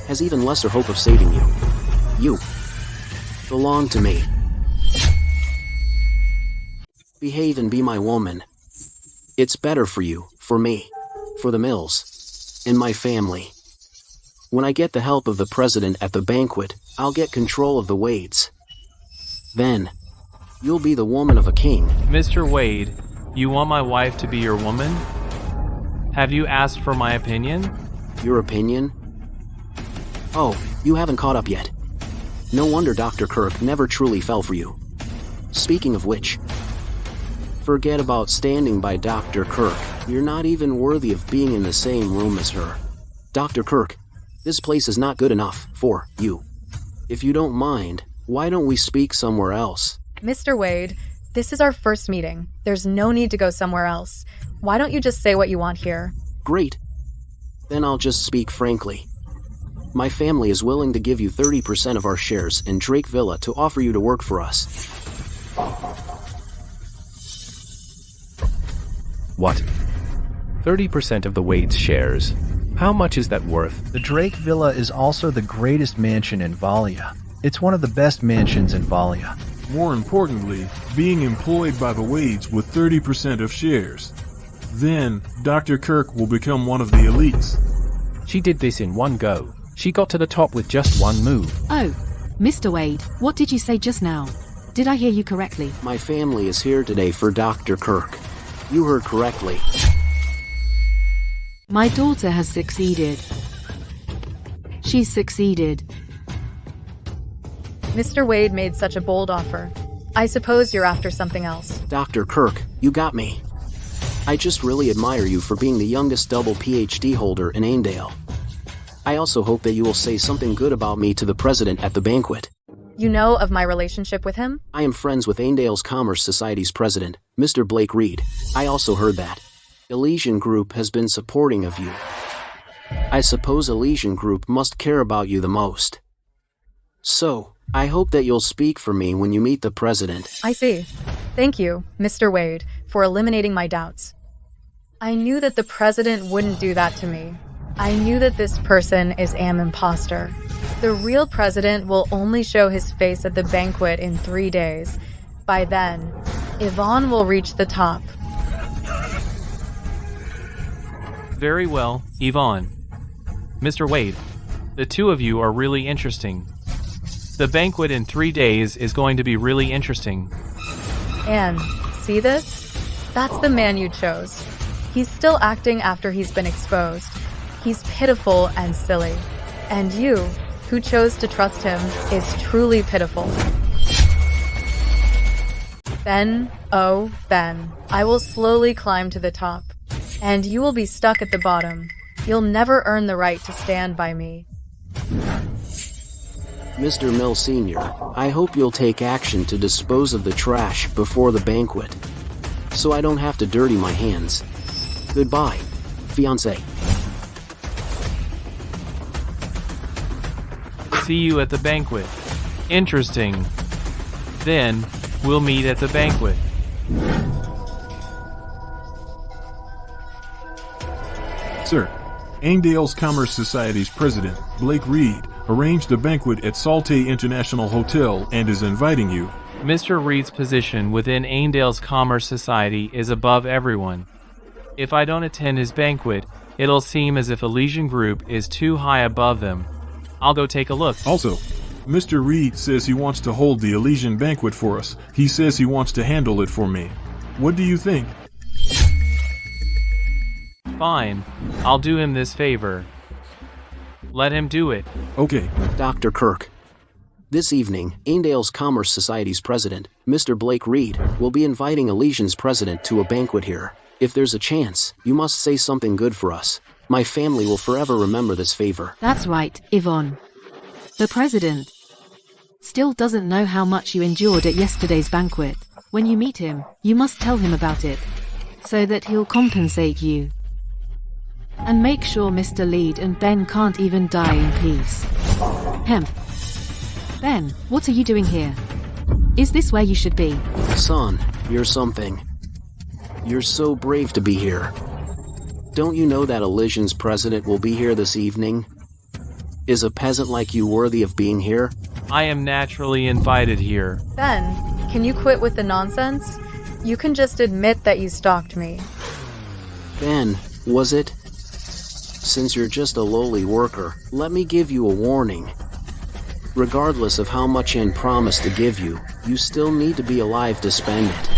has even lesser hope of saving you. You belong to me. Behave and be my woman. It's better for you, for me, for the Mills, and my family. When I get the help of the president at the banquet, I'll get control of the Wades. Then, you'll be the woman of a king. Mr. Wade, you want my wife to be your woman? Have you asked for my opinion? Your opinion? Oh, you haven't caught up yet. No wonder Dr. Kirk never truly fell for you. Speaking of which, forget about standing by Dr. Kirk. You're not even worthy of being in the same room as her. Dr. Kirk, this place is not good enough for you. If you don't mind, why don't we speak somewhere else? Mr. Wade, this is our first meeting. There's no need to go somewhere else. Why don't you just say what you want here? Great. Then I'll just speak frankly. My family is willing to give you 30% of our shares in Drake Villa to offer you to work for us. What? 30% of the Wade's shares? How much is that worth? The Drake Villa is also the greatest mansion in Valia. It's one of the best mansions in Valia. More importantly, being employed by the Wades with 30% of shares. Then, Dr. Kirk will become one of the elites. She did this in one go. She got to the top with just one move. Oh, Mr. Wade, what did you say just now? Did I hear you correctly? My family is here today for Dr. Kirk. You heard correctly. My daughter has succeeded. She's succeeded. Mr. Wade made such a bold offer. I suppose you're after something else. Dr. Kirk, you got me. I just really admire you for being the youngest double PhD holder in Aindale. I also hope that you will say something good about me to the president at the banquet. You know of my relationship with him? I am friends with Aindale's Commerce Society's president, Mr. Blake Reed. I also heard that Elysian Group has been supporting of you. I suppose Elysian Group must care about you the most. So, I hope that you'll speak for me when you meet the president. I see. Thank you, Mr. Wade, for eliminating my doubts. I knew that the president wouldn't do that to me. I knew that this person is an imposter. The real president will only show his face at the banquet in 3 days. By then, Yvonne will reach the top. Very well, Yvonne. Mr. Wade, the two of you are really interesting. The banquet in 3 days is going to be really interesting. And, see this? That's the man you chose. He's still acting after he's been exposed. He's pitiful and silly. And you, who chose to trust him, is truly pitiful. Then, oh, then, I will slowly climb to the top. And you will be stuck at the bottom. You'll never earn the right to stand by me. Mr. Mill Sr., I hope you'll take action to dispose of the trash before the banquet, so I don't have to dirty my hands. Goodbye, fiancé. See you at the banquet. Interesting. Then, we'll meet at the banquet. Sir, Aindale's Commerce Society's president, Blake Reed, arranged a banquet at Salte International Hotel and is inviting you. Mr. Reed's position within Aindale's Commerce Society is above everyone. If I don't attend his banquet, it'll seem as if Elysian Group is too high above them. I'll go take a look. Also, Mr. Reed says he wants to hold the Elysian banquet for us. He says he wants to handle it for me. What do you think? Fine. I'll do him this favor. Let him do it. Okay. Dr. Kirk. This evening, Aindale's Commerce Society's president, Mr. Blake Reed, will be inviting Elysian's president to a banquet here. If there's a chance, you must say something good for us. My family will forever remember this favor. That's right, Yvonne. The president still doesn't know how much you endured at yesterday's banquet. When you meet him, you must tell him about it, so that he'll compensate you. And make sure Mr. Lead and Ben can't even die in peace. Hemp. Ben, what are you doing here? Is this where you should be? Son, you're something. You're so brave to be here. Don't you know that Elysian's president will be here this evening? Is a peasant like you worthy of being here? I am naturally invited here. Ben, can you quit with the nonsense? You can just admit that you stalked me. Ben, was it? Since you're just a lowly worker, let me give you a warning. Regardless of how much Anne promised to give you, you still need to be alive to spend it.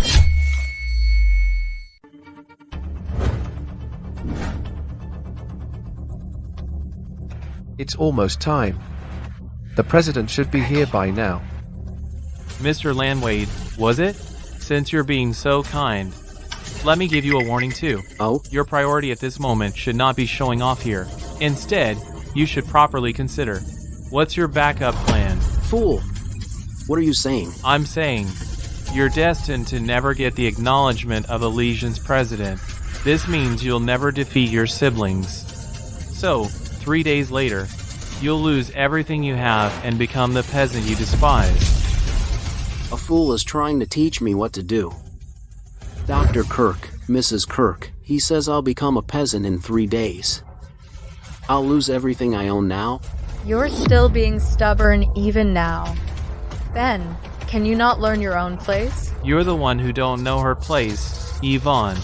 It's almost time. The president should be here by now. Mr. Landwade, was it? Since you're being so kind, let me give you a warning too. Oh? Your priority at this moment should not be showing off here. Instead, you should properly consider, what's your backup plan? Fool! What are you saying? I'm saying, you're destined to never get the acknowledgement of a legion's president. This means you'll never defeat your siblings. So, 3 days later, you'll lose everything you have and become the peasant you despise. A fool is trying to teach me what to do. Dr. Kirk, Mrs. Kirk, he says I'll become a peasant in 3 days. I'll lose everything I own now? You're still being stubborn even now. Ben, can you not learn your own place? You're the one who don't know her place, Yvonne.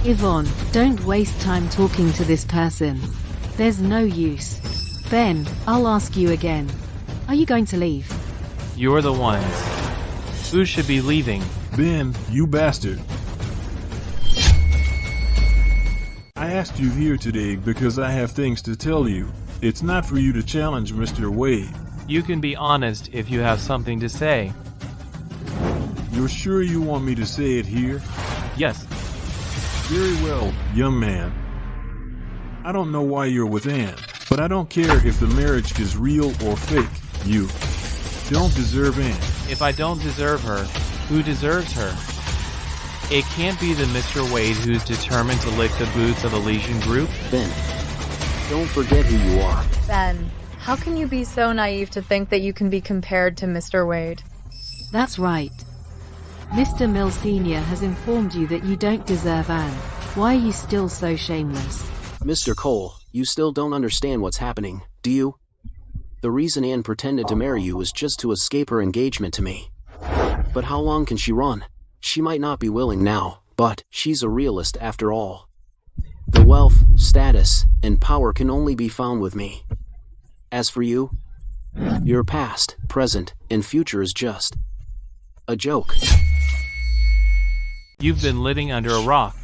Yvonne, don't waste time talking to this person. There's no use. Ben, I'll ask you again. Are you going to leave? You're the ones who should be leaving. Ben, you bastard. I asked you here today because I have things to tell you. It's not for you to challenge Mr. Wade. You can be honest if you have something to say. You're sure you want me to say it here? Yes. Very well, young man. I don't know why you're with Anne, but I don't care if the marriage is real or fake. You don't deserve Anne. If I don't deserve her, who deserves her? It can't be the Mr. Wade who's determined to lick the boots of a Legion group. Ben, don't forget who you are. Ben, how can you be so naive to think that you can be compared to Mr. Wade? That's right. Mr. Mill Sr. has informed you that you don't deserve Anne. Why are you still so shameless? Mr. Cole, you still don't understand what's happening, do you? The reason Anne pretended to marry you was just to escape her engagement to me. But how long can she run? She might not be willing now, but she's a realist after all. The wealth, status, and power can only be found with me. As for you, your past, present, and future is just a joke. You've been living under a rock.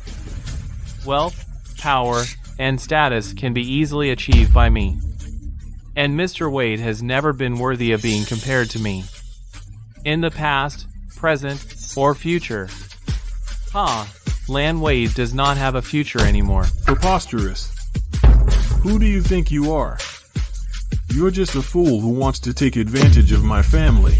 Wealth, power, and status can be easily achieved by me. And Mr. Wade has never been worthy of being compared to me. In the past, present, or future. Lan Wade does not have a future anymore. Preposterous. Who do you think you are? You're just a fool who wants to take advantage of my family.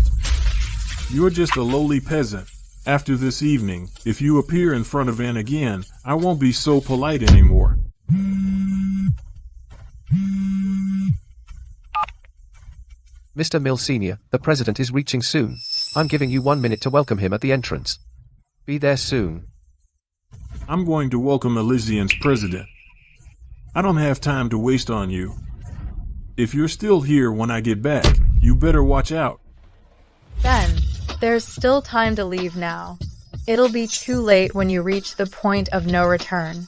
You're just a lowly peasant. After this evening, if you appear in front of Anne again, I won't be so polite anymore. Mr. Mill Sr., the president is reaching soon. I'm giving you 1 minute to welcome him at the entrance. Be there soon. I'm going to welcome Elysian's president. I don't have time to waste on you. If you're still here when I get back, you better watch out. Ben, there's still time to leave now. It'll be too late when you reach the point of no return.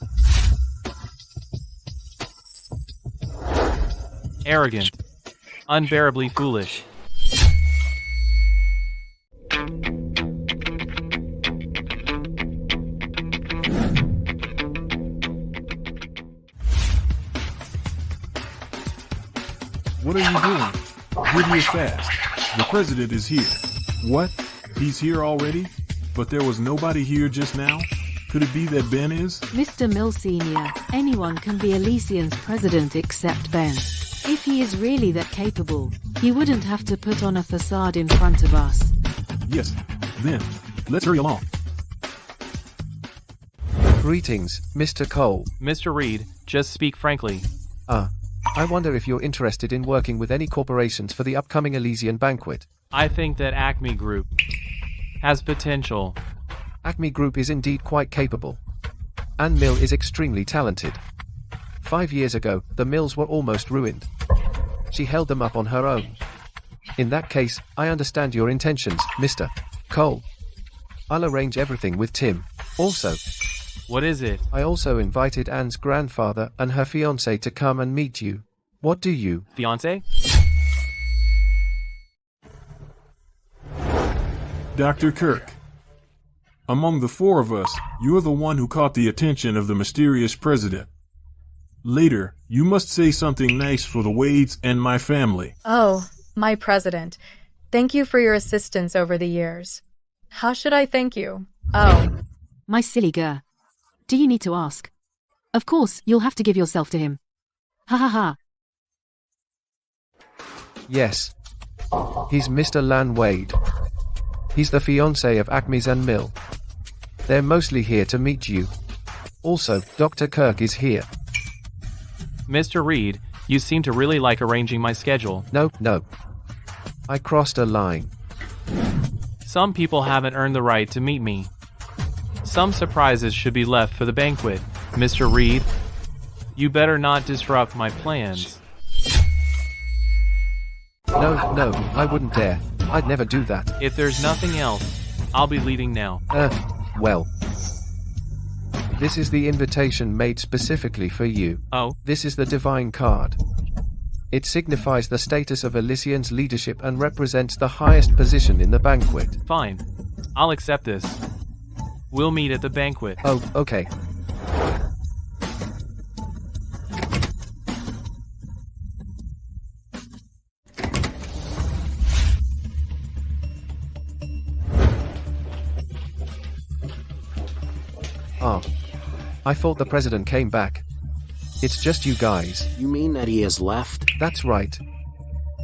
Arrogant. Unbearably foolish. What are you doing? Pretty fast. The president is here. What? He's here already? But there was nobody here just now? Could it be that Ben is? Mr. Mill Sr., anyone can be Elysian's president except Ben. If he is really that capable, he wouldn't have to put on a facade in front of us. Yes. Then, let's hurry along. Greetings, Mr. Cole. Mr. Reed, just speak frankly. I wonder if you're interested in working with any corporations for the upcoming Elysian banquet. I think that Acme Group has potential. Acme Group is indeed quite capable. Anne Mill is extremely talented. 5 years ago, the mills were almost ruined. She held them up on her own. In that case, I understand your intentions, Mr. Cole. I'll arrange everything with Tim. Also, what is it? I also invited Anne's grandfather and her fiancée to come and meet you. What do you? Fiancé? Dr. Kirk. Among the four of us, you're the one who caught the attention of the mysterious president. Later, you must say something nice for the Wades and my family. Oh, My president, thank you for your assistance over the years. How should I thank you? Oh. My silly girl. Do you need to ask? Of course, you'll have to give yourself to him. Ha ha ha. Yes. He's Mr. Lan Wade. He's the fiancé of Acme's and Mill. They're mostly here to meet you. Also, Dr. Kirk is here. Mr. Reed, you seem to really like arranging my schedule. No. I crossed a line. Some people haven't earned the right to meet me. Some surprises should be left for the banquet. Mr. Reed, you better not disrupt my plans. No, I wouldn't dare. I'd never do that. If there's nothing else, I'll be leaving now. Well. This is the invitation made specifically for you. Oh? This is the divine card. It signifies the status of Elysian's leadership and represents the highest position in the banquet. Fine. I'll accept this. We'll meet at the banquet. Oh, okay. I thought the president came back. It's just you guys. You mean that he has left? That's right.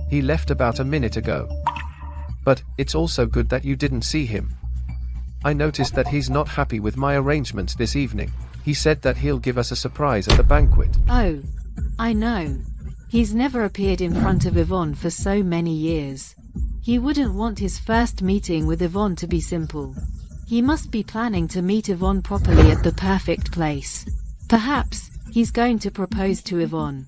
He left about a minute ago. But it's also good that you didn't see him. I noticed that he's not happy with my arrangements this evening. He said that he'll give us a surprise at the banquet. Oh, I know. He's never appeared in front of Yvonne for so many years. He wouldn't want his first meeting with Yvonne to be simple. He must be planning to meet Yvonne properly at the perfect place. Perhaps he's going to propose to Yvonne.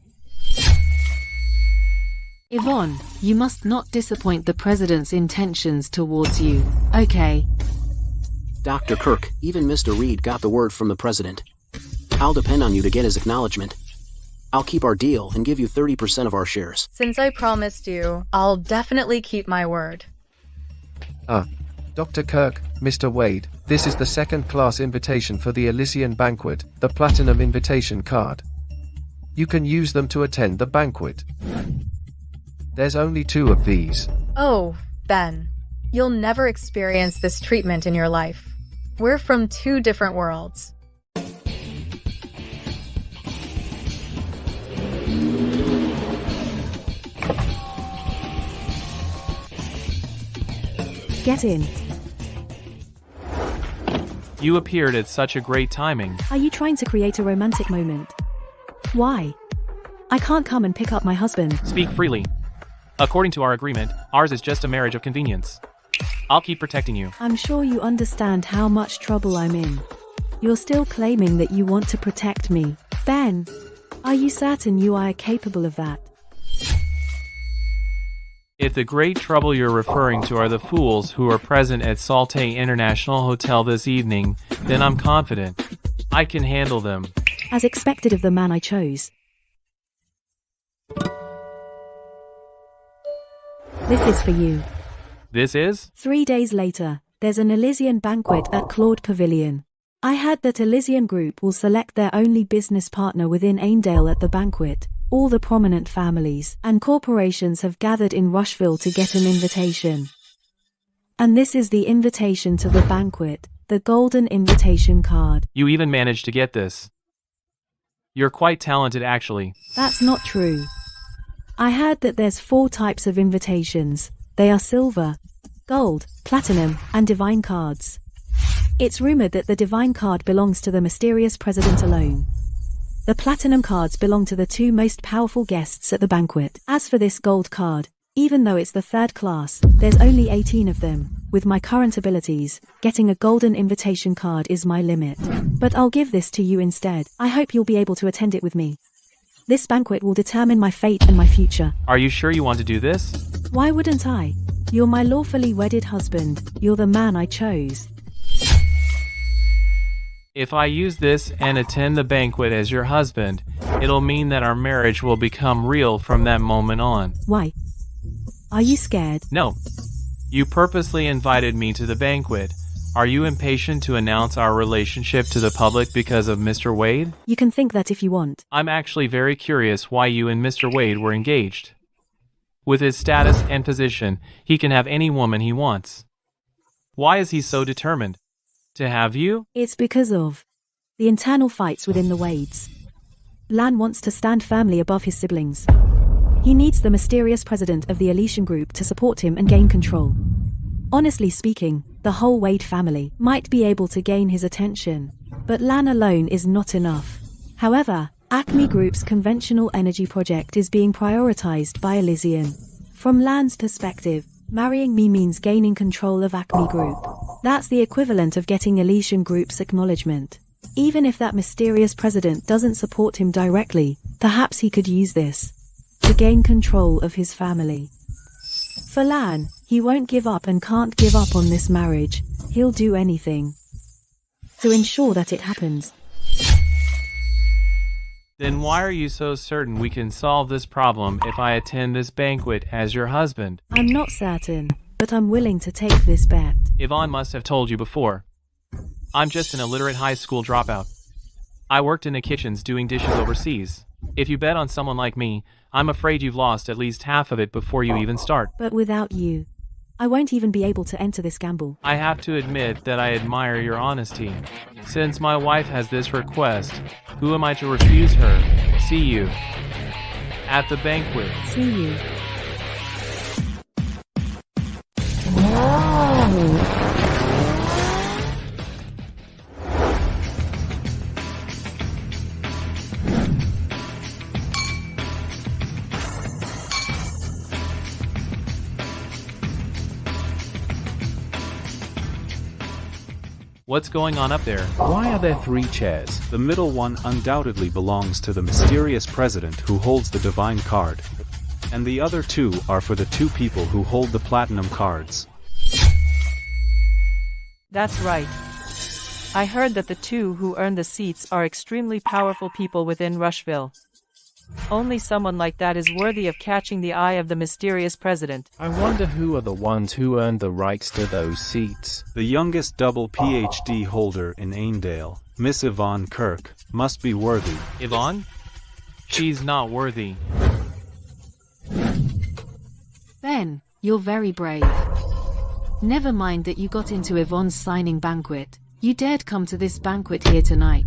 Yvonne, you must not disappoint the president's intentions towards you, okay? Dr. Kirk, even Mr. Reed got the word from the president. I'll depend on you to get his acknowledgement. I'll keep our deal and give you 30% of our shares. Since I promised you, I'll definitely keep my word. Dr. Kirk, Mr. Wade, this is the second-class invitation for the Elysian banquet, the Platinum Invitation card. You can use them to attend the banquet. There's only 2 of these. Oh, Ben. You'll never experience this treatment in your life. We're from 2 different worlds. Get in. You appeared at such a great timing. Are you trying to create a romantic moment? Why? I can't come and pick up my husband. Speak freely. According to our agreement, ours is just a marriage of convenience. I'll keep protecting you. I'm sure you understand how much trouble I'm in. You're still claiming that you want to protect me. Ben, are you certain you are capable of that? If the great trouble you're referring to are the fools who are present at Salte International Hotel this evening, then I'm confident I can handle them. As expected of the man I chose. This is for you. This is? 3 days later, there's an Elysian banquet at Claude Pavilion. I heard that Elysian Group will select their only business partner within Aindale at the banquet. All the prominent families and corporations have gathered in Rushville to get an invitation. And this is the invitation to the banquet, the golden invitation card. You even managed to get this. You're quite talented, actually. That's not true. I heard that there's 4 types of invitations. They are silver, gold, platinum, and divine cards. It's rumored that the divine card belongs to the mysterious president alone. The platinum cards belong to the 2 most powerful guests at the banquet. As for this gold card, even though it's the 3rd class, there's only 18 of them. With my current abilities, getting a golden invitation card is my limit. But I'll give this to you instead. I hope you'll be able to attend it with me. This banquet will determine my fate and my future. Are you sure you want to do this? Why wouldn't I? You're my lawfully wedded husband. You're the man I chose. If I use this and attend the banquet as your husband, it'll mean that our marriage will become real from that moment on. Why? Are you scared? No. You purposely invited me to the banquet. Are you impatient to announce our relationship to the public because of Mr. Wade? You can think that if you want. I'm actually very curious why you and Mr. Wade were engaged. With his status and position, he can have any woman he wants. Why is he so determined to have you? It's because of the internal fights within the Wades. Lan wants to stand firmly above his siblings. He needs the mysterious president of the Elysian Group to support him and gain control. Honestly speaking, the whole Wade family might be able to gain his attention, but Lan alone is not enough. However, Acme Group's conventional energy project is being prioritized by Elysian. From Lan's perspective, marrying me means gaining control of Acme Group. That's the equivalent of getting Elysian Group's acknowledgement. Even if that mysterious president doesn't support him directly, perhaps he could use this to gain control of his family. For Lan, he won't give up and can't give up on this marriage. He'll do anything to ensure that it happens. Then why are you so certain we can solve this problem if I attend this banquet as your husband? I'm not certain, but I'm willing to take this bet. Yvonne must have told you before. I'm just an illiterate high school dropout. I worked in the kitchens doing dishes overseas. If you bet on someone like me, I'm afraid you've lost at least half of it before you even start. But without you, I won't even be able to enter this gamble. I have to admit that I admire your honesty. Since my wife has this request, who am I to refuse her? See you at the banquet. See you. What's going on up there? Why are there 3 chairs? The middle one undoubtedly belongs to the mysterious president who holds the divine card. And the other 2 are for the 2 people who hold the platinum cards. That's right. I heard that the 2 who earn the seats are extremely powerful people within Rushville. Only someone like that is worthy of catching the eye of the mysterious president. I wonder who are the ones who earned the rights to those seats. The youngest double PhD holder in Aindale, Miss Yvonne Kirk, must be worthy. Yvonne? She's not worthy. Ben, you're very brave. Never mind that you got into Yvonne's signing banquet. You dared come to this banquet here tonight.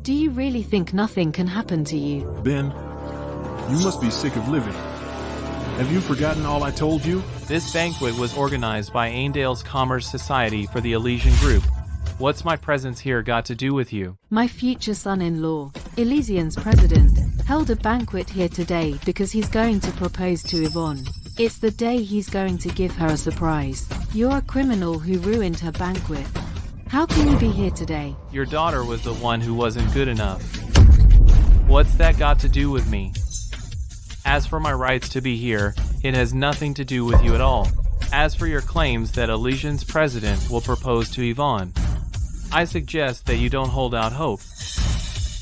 Do you really think nothing can happen to you? Ben, you must be sick of living. Have you forgotten all I told you? This banquet was organized by Aindale's Commerce Society for the Elysian Group. What's my presence here got to do with you? My future son-in-law, Elysian's president, held a banquet here today because he's going to propose to Yvonne. It's the day he's going to give her a surprise. You're a criminal who ruined her banquet. How can you be here today? Your daughter was the one who wasn't good enough. What's that got to do with me? As for my rights to be here, it has nothing to do with you at all. As for your claims that Elysian's president will propose to Yvonne, I suggest that you don't hold out hope.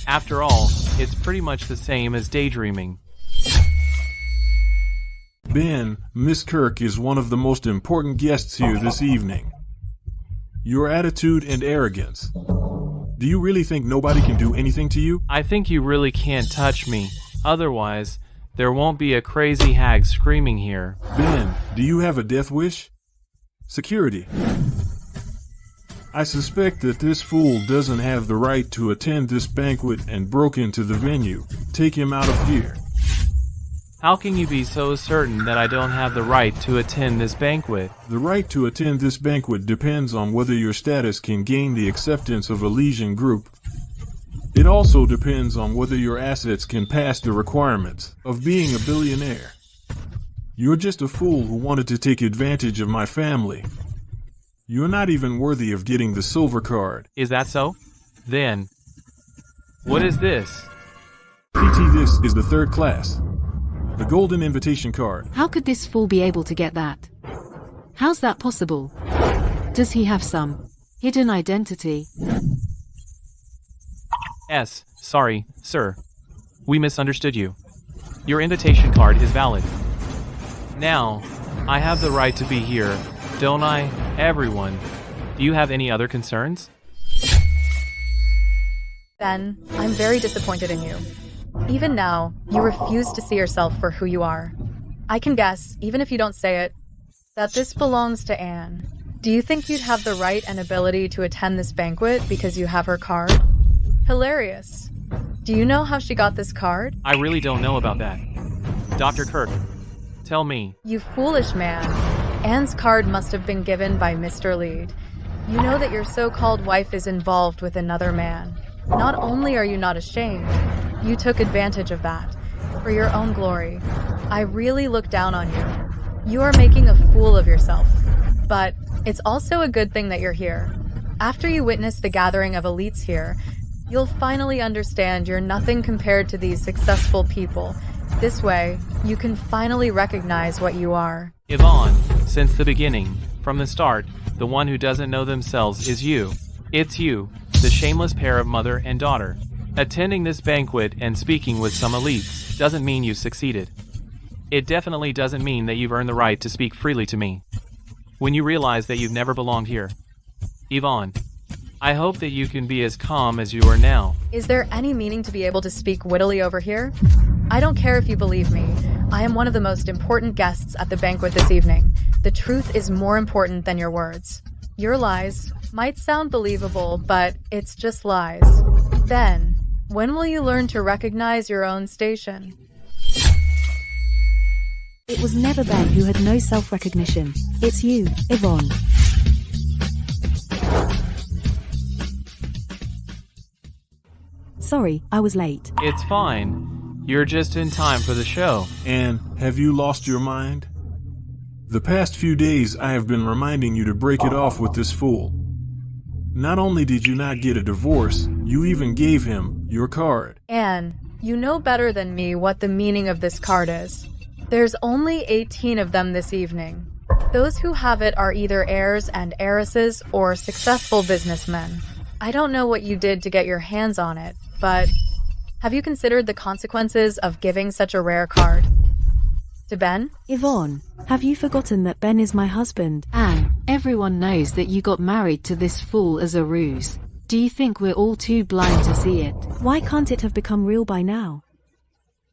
After all, it's pretty much the same as daydreaming. Ben, Miss Kirk is one of the most important guests here this evening. Your attitude and arrogance. Do you really think nobody can do anything to you? I think you really can't touch me. Otherwise, there won't be a crazy hag screaming here. Ben, do you have a death wish? Security. I suspect that this fool doesn't have the right to attend this banquet and broke into the venue. Take him out of here. How can you be so certain that I don't have the right to attend this banquet? The right to attend this banquet depends on whether your status can gain the acceptance of Elysian Group. It also depends on whether your assets can pass the requirements of being a billionaire. You're just a fool who wanted to take advantage of my family. You're not even worthy of getting the silver card. Is that so? Then, what is this? PT, this is the 3rd class. The golden invitation card. How could this fool be able to get that? How's that possible? Does he have some hidden identity? Sorry, sir. We misunderstood you. Your invitation card is valid. Now, I have the right to be here, don't I, everyone? Do you have any other concerns? Ben, I'm very disappointed in you. Even now, you refuse to see yourself for who you are. I can guess, even if you don't say it, that this belongs to Anne. Do you think you'd have the right and ability to attend this banquet because you have her card? Hilarious. Do you know how she got this card? I really don't know about that. Dr. Kirk, tell me. You foolish man. Anne's card must have been given by Mr. Lead. You know that your so-called wife is involved with another man. Not only are you not ashamed, you took advantage of that. For your own glory. I really look down on you. You are making a fool of yourself. But it's also a good thing that you're here. After you witness the gathering of elites here, you'll finally understand you're nothing compared to these successful people. This way, you can finally recognize what you are. Yvonne, since the beginning, from the start, the one who doesn't know themselves is you. It's you, the shameless pair of mother and daughter. Attending this banquet and speaking with some elites doesn't mean you've succeeded. It definitely doesn't mean that you've earned the right to speak freely to me. When you realize that you've never belonged here. Yvonne, I hope that you can be as calm as you are now. Is there any meaning to be able to speak wittily over here? I don't care if you believe me. I am one of the most important guests at the banquet this evening. The truth is more important than your words. Your lies might sound believable, but it's just lies. Then, when will you learn to recognize your own station? It was never Ben who had no self-recognition. It's you, Yvonne. Sorry, I was late. It's fine. You're just in time for the show. And have you lost your mind? The past few days I have been reminding you to break it off with this fool. Not only did you not get a divorce, you even gave him your card. Anne, you know better than me what the meaning of this card is. There's only 18 of them this evening. Those who have it are either heirs and heiresses or successful businessmen. I don't know what you did to get your hands on it, but have you considered the consequences of giving such a rare card? To Ben? Yvonne, have you forgotten that Ben is my husband? Anne, everyone knows that you got married to this fool as a ruse. Do you think we're all too blind to see it? Why can't it have become real by now?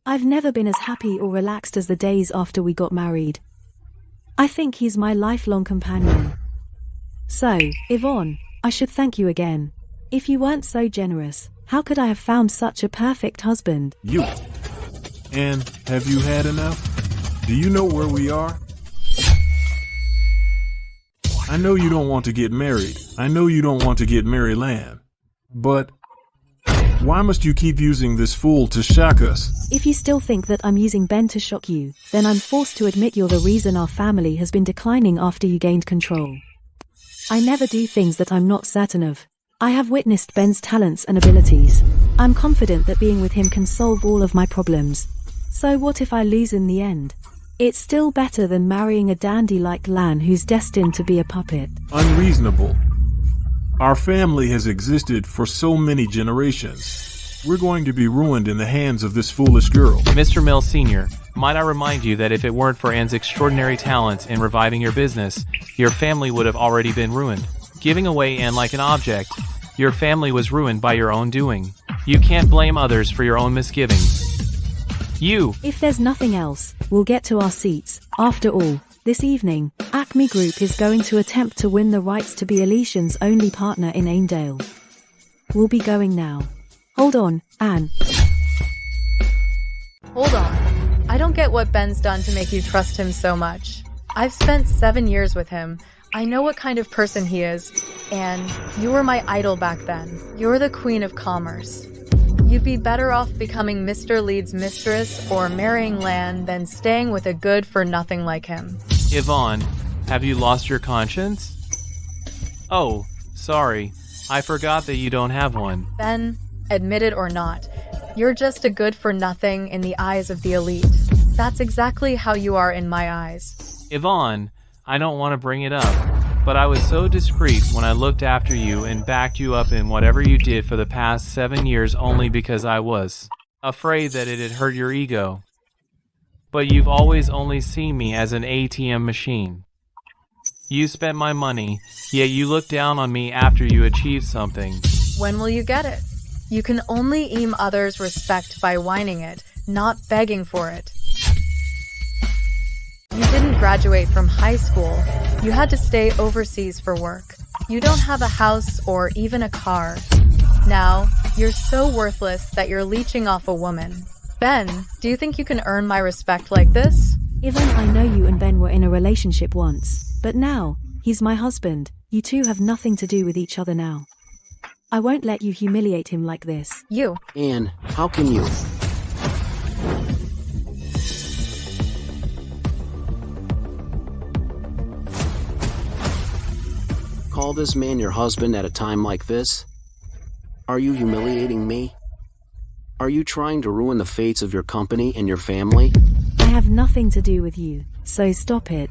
I've never been as happy or relaxed as the days after we got married. I think he's my lifelong companion. So, Yvonne, I should thank you again. If you weren't so generous, how could I have found such a perfect husband? You. And have you had enough? Do you know where we are? I know you don't want to get married. I know you don't want to get Maryland. But why must you keep using this fool to shock us? If you still think that I'm using Ben to shock you, then I'm forced to admit you're the reason our family has been declining after you gained control. I never do things that I'm not certain of. I have witnessed Ben's talents and abilities. I'm confident that being with him can solve all of my problems. So what if I lose in the end? It's still better than marrying a dandy like Lan who's destined to be a puppet. Unreasonable. Our family has existed for so many generations. We're going to be ruined in the hands of this foolish girl. Mr. Mill Sr., might I remind you that if it weren't for Anne's extraordinary talents in reviving your business, your family would have already been ruined. Giving away Anne like an object, your family was ruined by your own doing. You can't blame others for your own misgivings. If there's nothing else, we'll get to our seats. After all, this evening, Acme Group is going to attempt to win the rights to be Alicia's only partner in Ainedale. We'll be going now. Hold on, Anne. Hold on. I don't get what Ben's done to make you trust him so much. I've spent 7 years with him. I know what kind of person he is, and you were my idol back then. You're the queen of commerce. You'd be better off becoming Mr. Lead's mistress or marrying Lan than staying with a good-for-nothing like him. Yvonne, have you lost your conscience? Oh, sorry. I forgot that you don't have one. Ben, admit it or not, you're just a good-for-nothing in the eyes of the elite. That's exactly how you are in my eyes. Yvonne, I don't want to bring it up, but I was so discreet when I looked after you and backed you up in whatever you did for the past 7 years only because I was afraid that it'd hurt your ego. But you've always only seen me as an ATM machine. You spent my money, yet you looked down on me after you achieved something. When will you get it? You can only earn others' respect by whining it, not begging for it. You didn't graduate from high school. You had to stay overseas for work. You don't have a house or even a car. Now, you're so worthless that you're leeching off a woman. Ben, do you think you can earn my respect like this? Yvonne, I know you and Ben were in a relationship once, but now, he's my husband. You two have nothing to do with each other now. I won't let you humiliate him like this. You. Anne, how can you? Call this man your husband at a time like this? Are you humiliating me? Are you trying to ruin the fates of your company and your family? I have nothing to do with you, so stop it.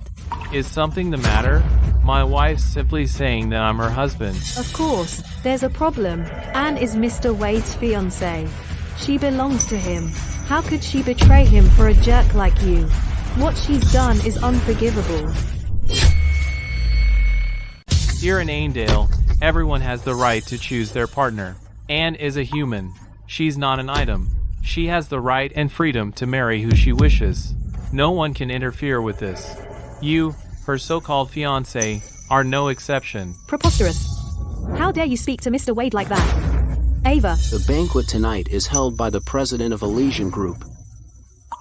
Is something the matter? My wife's simply saying that I'm her husband. Of course, there's a problem. Anne is Mr. Wade's fiancée. She belongs to him. How could she betray him for a jerk like you? What she's done is unforgivable. Here in Aindale, everyone has the right to choose their partner. Anne is a human. She's not an item. She has the right and freedom to marry who she wishes. No one can interfere with this. You, her so-called fiancé, are no exception. Preposterous. How dare you speak to Mr. Wade like that? Ava. The banquet tonight is held by the president of Elysian Group.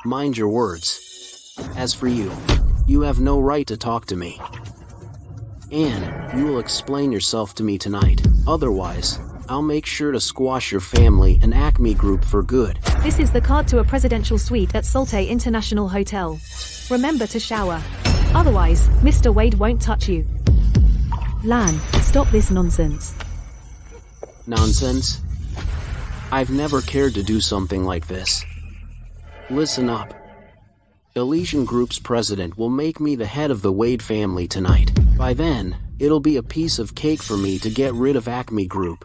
Mind your words. As for you, you have no right to talk to me. Anne, you will explain yourself to me tonight. Otherwise, I'll make sure to squash your family and Acme Group for good. This is the card to a presidential suite at Salte International Hotel. Remember to shower. Otherwise, Mr. Wade won't touch you. Lan, stop this nonsense. Nonsense? I've never cared to do something like this. Listen up. Elysian Group's president will make me the head of the Wade family tonight. By then, it'll be a piece of cake for me to get rid of Acme Group.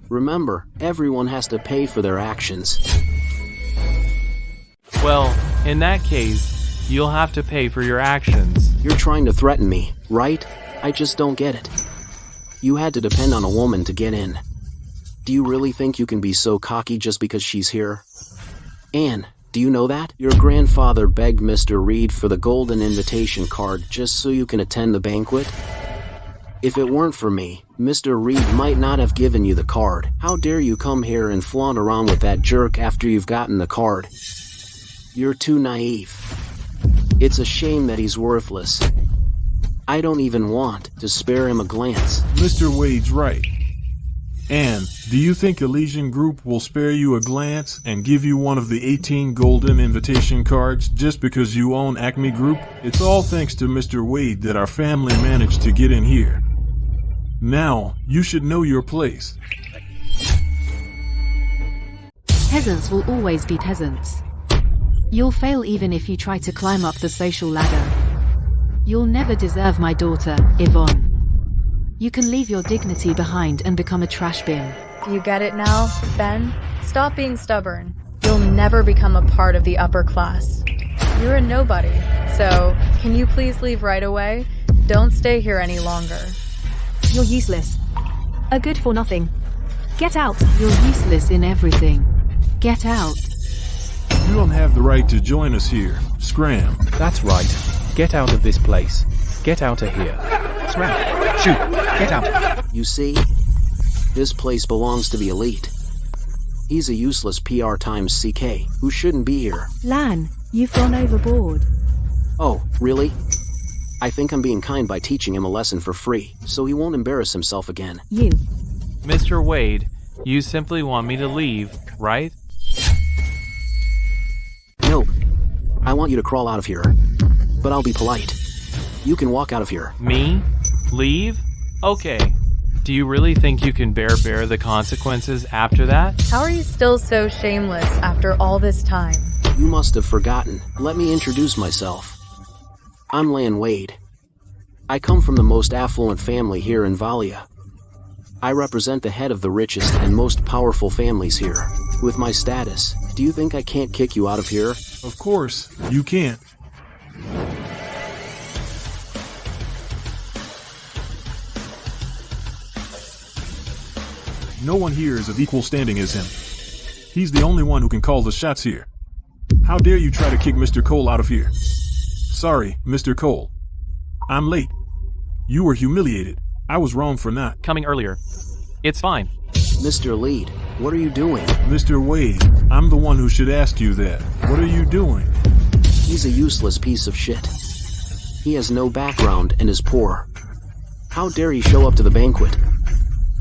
Remember, everyone has to pay for their actions. Well, in that case, you'll have to pay for your actions. You're trying to threaten me, right? I just don't get it. You had to depend on a woman to get in. Do you really think you can be so cocky just because she's here? Anne, do you know that? Your grandfather begged Mr. Reed for the golden invitation card just so you can attend the banquet? If it weren't for me, Mr. Reed might not have given you the card. How dare you come here and flaunt around with that jerk after you've gotten the card? You're too naive. It's a shame that he's worthless. I don't even want to spare him a glance. Mr. Wade's right. Anne, do you think Elysian Group will spare you a glance and give you one of the 18 golden invitation cards just because you own Acme Group? It's all thanks to Mr. Wade that our family managed to get in here. Now, you should know your place. Peasants will always be peasants. You'll fail even if you try to climb up the social ladder. You'll never deserve my daughter, Yvonne. You can leave your dignity behind and become a trash bin. You get it now, Ben? Stop being stubborn. You'll never become a part of the upper class. You're a nobody, so can you please leave right away? Don't stay here any longer. You're useless. A good for nothing. Get out. You're useless in everything. Get out. You don't have the right to join us here. Scram. That's right. Get out of this place. Get out of here. Scram. Shoot. Get out. You see? This place belongs to the elite. He's a useless PR times CK who shouldn't be here. Lan, you've gone overboard. Oh, really? I think I'm being kind by teaching him a lesson for free, so he won't embarrass himself again. You. Mr. Wade, you simply want me to leave, right? Nope. I want you to crawl out of here. But I'll be polite. You can walk out of here. Me? Leave? Okay. Do you really think you can bear the consequences after that? How are you still so shameless after all this time? You must have forgotten. Let me introduce myself. I'm Lan Wade. I come from the most affluent family here in Valia. I represent the head of the richest and most powerful families here. With my status, do you think I can't kick you out of here? Of course, you can't. No one here is of equal standing as him. He's the only one who can call the shots here. How dare you try to kick Mr. Cole out of here? Sorry, Mr. Cole. I'm late. You were humiliated. I was wrong for not coming earlier. It's fine. Mr. Lead, what are you doing? Mr. Wade, I'm the one who should ask you that. What are you doing? He's a useless piece of shit. He has no background and is poor. How dare he show up to the banquet?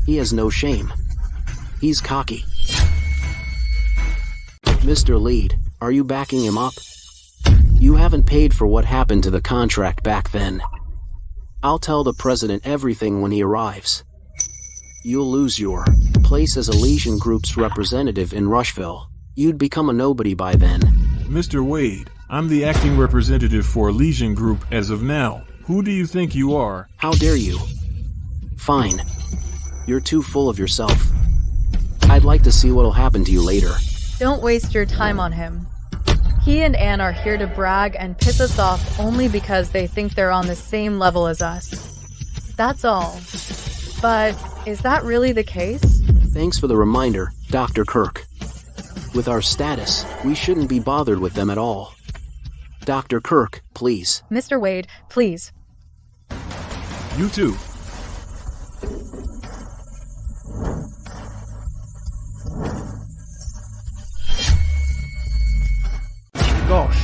He has no shame. He's cocky. Mr. Lead, are you backing him up? You haven't paid for what happened to the contract back then. I'll tell the president everything when he arrives. You'll lose your place as Elysian Group's representative in Rushville. You'd become a nobody by then. Mr. Wade, I'm the acting representative for Elysian Group as of now. Who do you think you are? How dare you? Fine. You're too full of yourself. I'd like to see what'll happen to you later. Don't waste your time on him. He and Anne are here to brag and piss us off only because they think they're on the same level as us. That's all. But is that really the case? Thanks for the reminder, Dr. Kirk. With our status, we shouldn't be bothered with them at all. Dr. Kirk, please. Mr. Wade, please. You too. Gosh,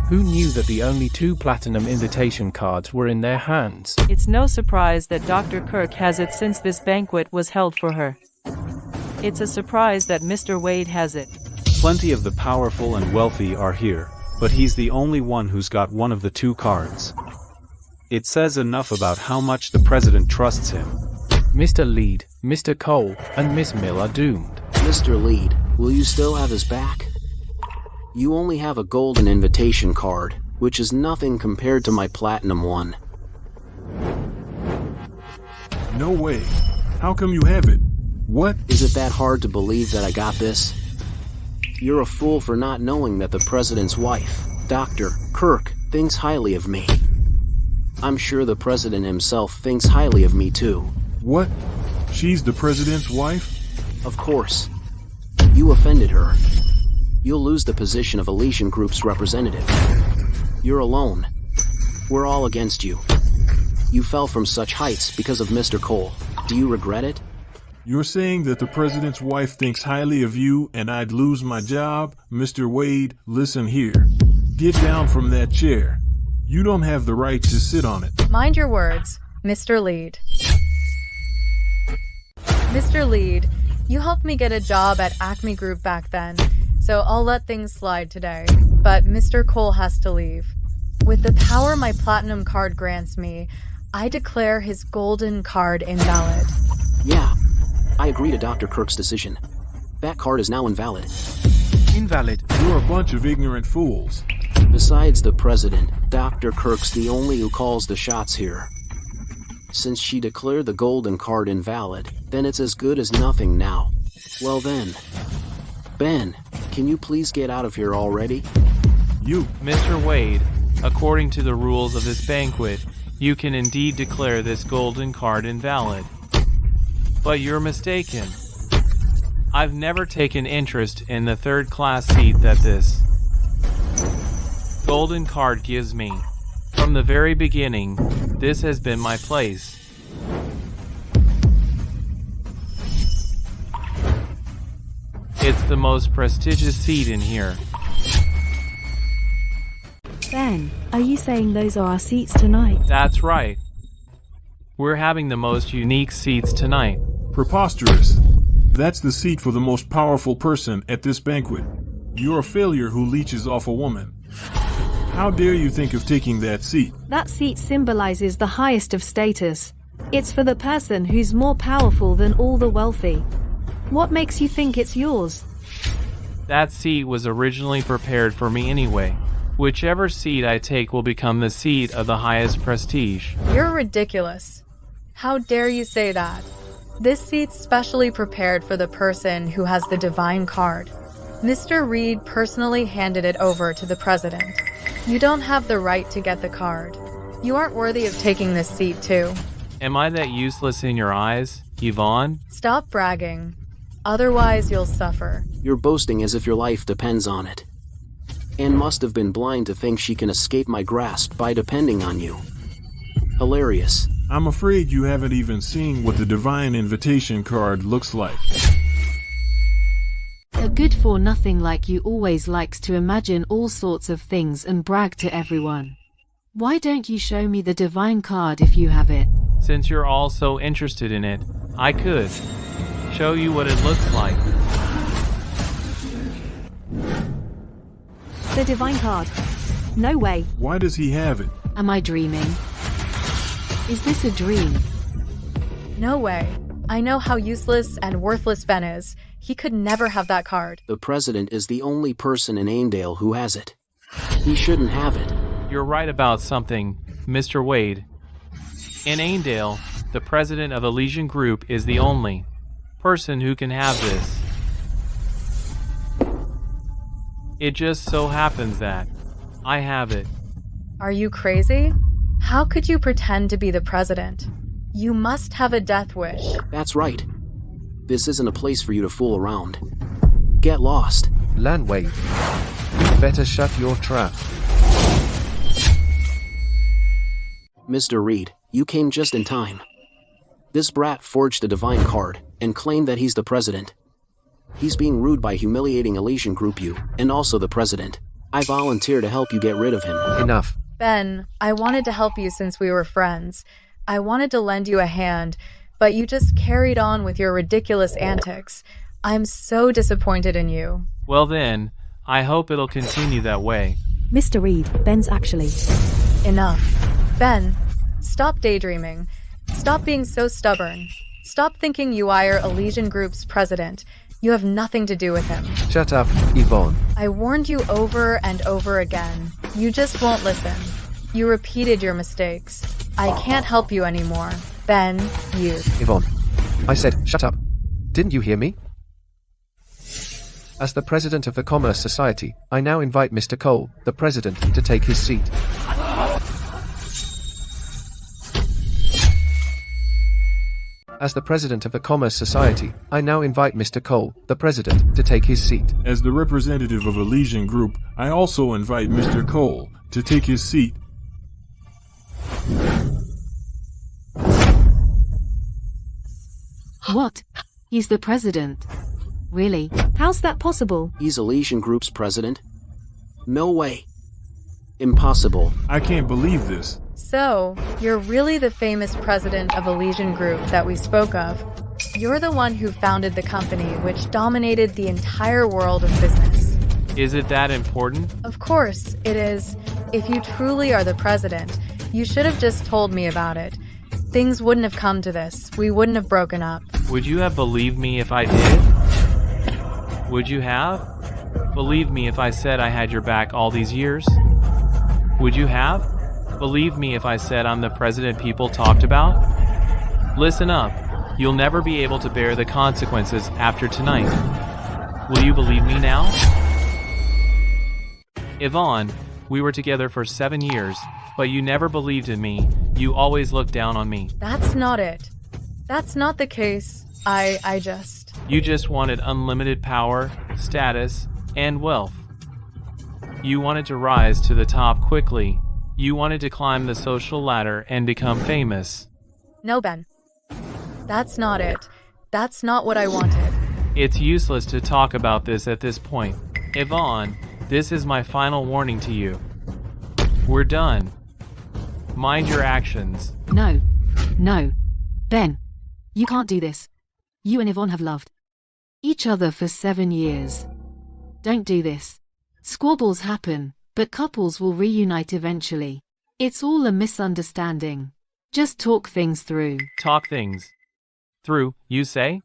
who knew that the only 2 platinum invitation cards were in their hands? It's no surprise that Dr. Kirk has it since this banquet was held for her. It's a surprise that Mr. Wade has it. Plenty of the powerful and wealthy are here, but he's the only one who's got one of the 2 cards. It says enough about how much the president trusts him. Mr. Lead, Mr. Cole, and Miss Mill are doomed. Mr. Lead, will you still have his back? You only have a golden invitation card, which is nothing compared to my platinum one. No way. How come you have it? What? Is it that hard to believe that I got this? You're a fool for not knowing that the president's wife, Dr. Kirk, thinks highly of me. I'm sure the president himself thinks highly of me too. What? She's the president's wife? Of course. You offended her. You'll lose the position of Elysian Group's representative. You're alone. We're all against you. You fell from such heights because of Mr. Cole. Do you regret it? You're saying that the president's wife thinks highly of you and I'd lose my job? Mr. Wade, listen here. Get down from that chair. You don't have the right to sit on it. Mind your words, Mr. Lead. Mr. Lead, you helped me get a job at Acme Group back then, so I'll let things slide today. But Mr. Cole has to leave. With the power my platinum card grants me, I declare his golden card invalid. Yeah, I agree to Dr. Kirk's decision. That card is now invalid. Invalid? You're a bunch of ignorant fools. Besides the president, Dr. Kirk's the only who calls the shots here. Since she declared the golden card invalid, then it's as good as nothing now. Well then. Ben, can you please get out of here already? You. Mr. Wade, according to the rules of this banquet, you can indeed declare this golden card invalid. But you're mistaken. I've never taken interest in the third-class seat that this golden card gives me. From the very beginning, this has been my place. It's the most prestigious seat in here. Ben, are you saying those are our seats tonight? That's right. We're having the most unique seats tonight. Preposterous. That's the seat for the most powerful person at this banquet. You're a failure who leeches off a woman. How dare you think of taking that seat? That seat symbolizes the highest of status. It's for the person who's more powerful than all the wealthy. What makes you think it's yours? That seat was originally prepared for me anyway. Whichever seat I take will become the seat of the highest prestige. You're ridiculous. How dare you say that? This seat's specially prepared for the person who has the divine card. Mr. Reed personally handed it over to the president. You don't have the right to get the card. You aren't worthy of taking this seat too. Am I that useless in your eyes, Yvonne? Stop bragging. Otherwise you'll suffer. You're boasting as if your life depends on it. and must have been blind to think she can escape my grasp by depending on you. Hilarious. I'm afraid you haven't even seen what the divine invitation card looks like. A good-for-nothing like you always likes to imagine all sorts of things and brag to everyone. Why don't you show me the divine card if you have it? Since you're all so interested in it, I could show you what it looks like. The divine card. No way. Why does he have it? Am I dreaming? Is this a dream? No way. I know how useless and worthless Ben is. He could never have that card. The president is the only person in Aimdale who has it. He shouldn't have it. You're right about something, Mr. Wade. In Aimdale, the president of Elysian Group is the only person who can have this. It just so happens that I have it. Are you crazy? How could you pretend to be the president? You must have a death wish. That's right. This isn't a place for you to fool around. Get lost. Lan Wade. You better shut your trap. Mr. Reed, you came just in time. This brat forged a divine card and claimed that he's the president. He's being rude by humiliating Elysian Group you, and also the president. I volunteer to help you get rid of him. Enough. Ben, I wanted to help you since we were friends. I wanted to lend you a hand, but you just carried on with your ridiculous antics. I'm so disappointed in you. Well then, I hope it'll continue that way. Mr. Reed, Ben's actually... Enough. Ben, stop daydreaming. Stop being so stubborn. Stop thinking you are Elysian Group's president. You have nothing to do with him. Shut up, Yvonne. I warned you over and over again. You just won't listen. You repeated your mistakes. I can't help you anymore. Ben, you. Yvonne. I said, shut up. Didn't you hear me? As the president of the Commerce Society, I now invite Mr. Cole, the president, to take his seat. As the president of the Commerce Society, I now invite Mr. Cole, the president, to take his seat. As the representative of Elysian Group, I also invite Mr. Cole to take his seat. What? He's the president? Really? How's that possible? He's Elysian Group's president? No way. Impossible. I can't believe this. So, you're really the famous president of Elysian Group that we spoke of. You're the one who founded the company which dominated the entire world of business. Is it that important? Of course, it is. If you truly are the president, you should have just told me about it. Things wouldn't have come to this. We wouldn't have broken up. Would you have believed me if I did? Would you have? Believed me if I said I had your back all these years? Would you have? Believe me if I said I'm the president people talked about? Listen up. You'll never be able to bear the consequences after tonight. Will you believe me now? Yvonne, we were together for 7 years, but you never believed in me. You always looked down on me. That's not it. That's not the case. You just wanted unlimited power, status, and wealth. You wanted to rise to the top quickly. You wanted to climb the social ladder and become famous. No, Ben. That's not it. That's not what I wanted. It's useless to talk about this at this point. Yvonne, this is my final warning to you. We're done. Mind your actions. No. No. Ben. You can't do this. You and Yvonne have loved each other for 7 years. Don't do this. Squabbles happen, but couples will reunite eventually. It's all a misunderstanding. Just talk things through. Talk things through, you say?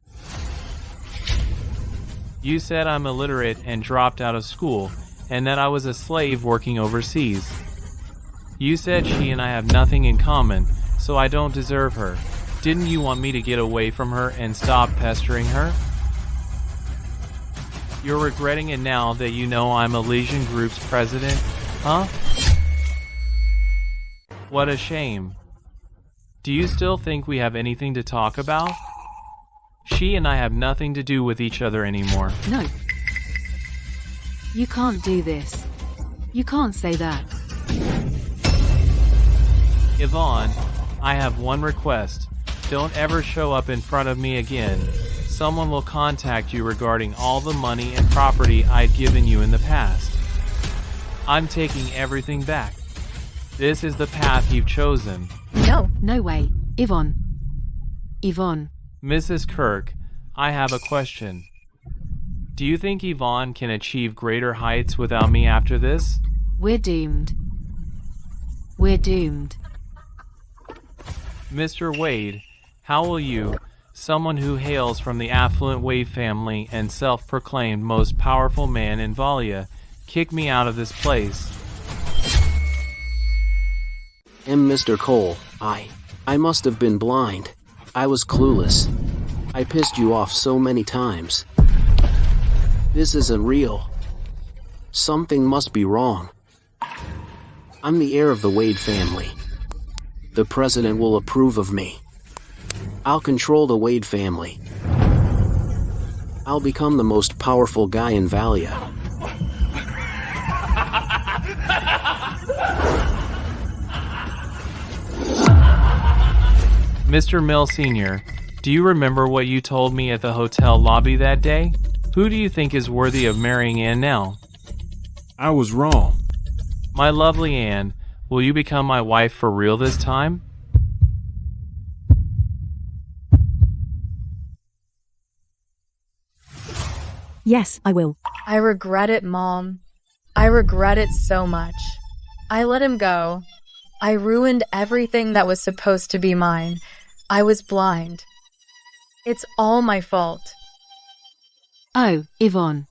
You said I'm illiterate and dropped out of school, and that I was a slave working overseas. You said she and I have nothing in common, so I don't deserve her. Didn't you want me to get away from her and stop pestering her? You're regretting it now that you know I'm Elysian Group's president, huh? What a shame. Do you still think we have anything to talk about? She and I have nothing to do with each other anymore. No. You can't do this. You can't say that. Yvonne, I have one request. Don't ever show up in front of me again. Someone will contact you regarding all the money and property I'd given you in the past. I'm taking everything back. This is the path you've chosen. No. No way. Yvonne. Yvonne. Mrs. Kirk, I have a question. Do you think Yvonne can achieve greater heights without me after this? We're doomed. We're doomed. Mr. Wade, how will you, someone who hails from the affluent Wade family and self-proclaimed most powerful man in Valia, kick me out of this place? Mr. Cole, I must have been blind. I was clueless. I pissed you off so many times. This isn't real. Something must be wrong. I'm the heir of the Wade family. The president will approve of me. I'll control the Wade family. I'll become the most powerful guy in Valia. Mr. Mill Sr., do you remember what you told me at the hotel lobby that day? Who do you think is worthy of marrying Anne now? I was wrong. My lovely Anne, will you become my wife for real this time? Yes, I will. I regret it, Mom. I regret it so much. I let him go. I ruined everything that was supposed to be mine. I was blind. It's all my fault. Oh, Yvonne.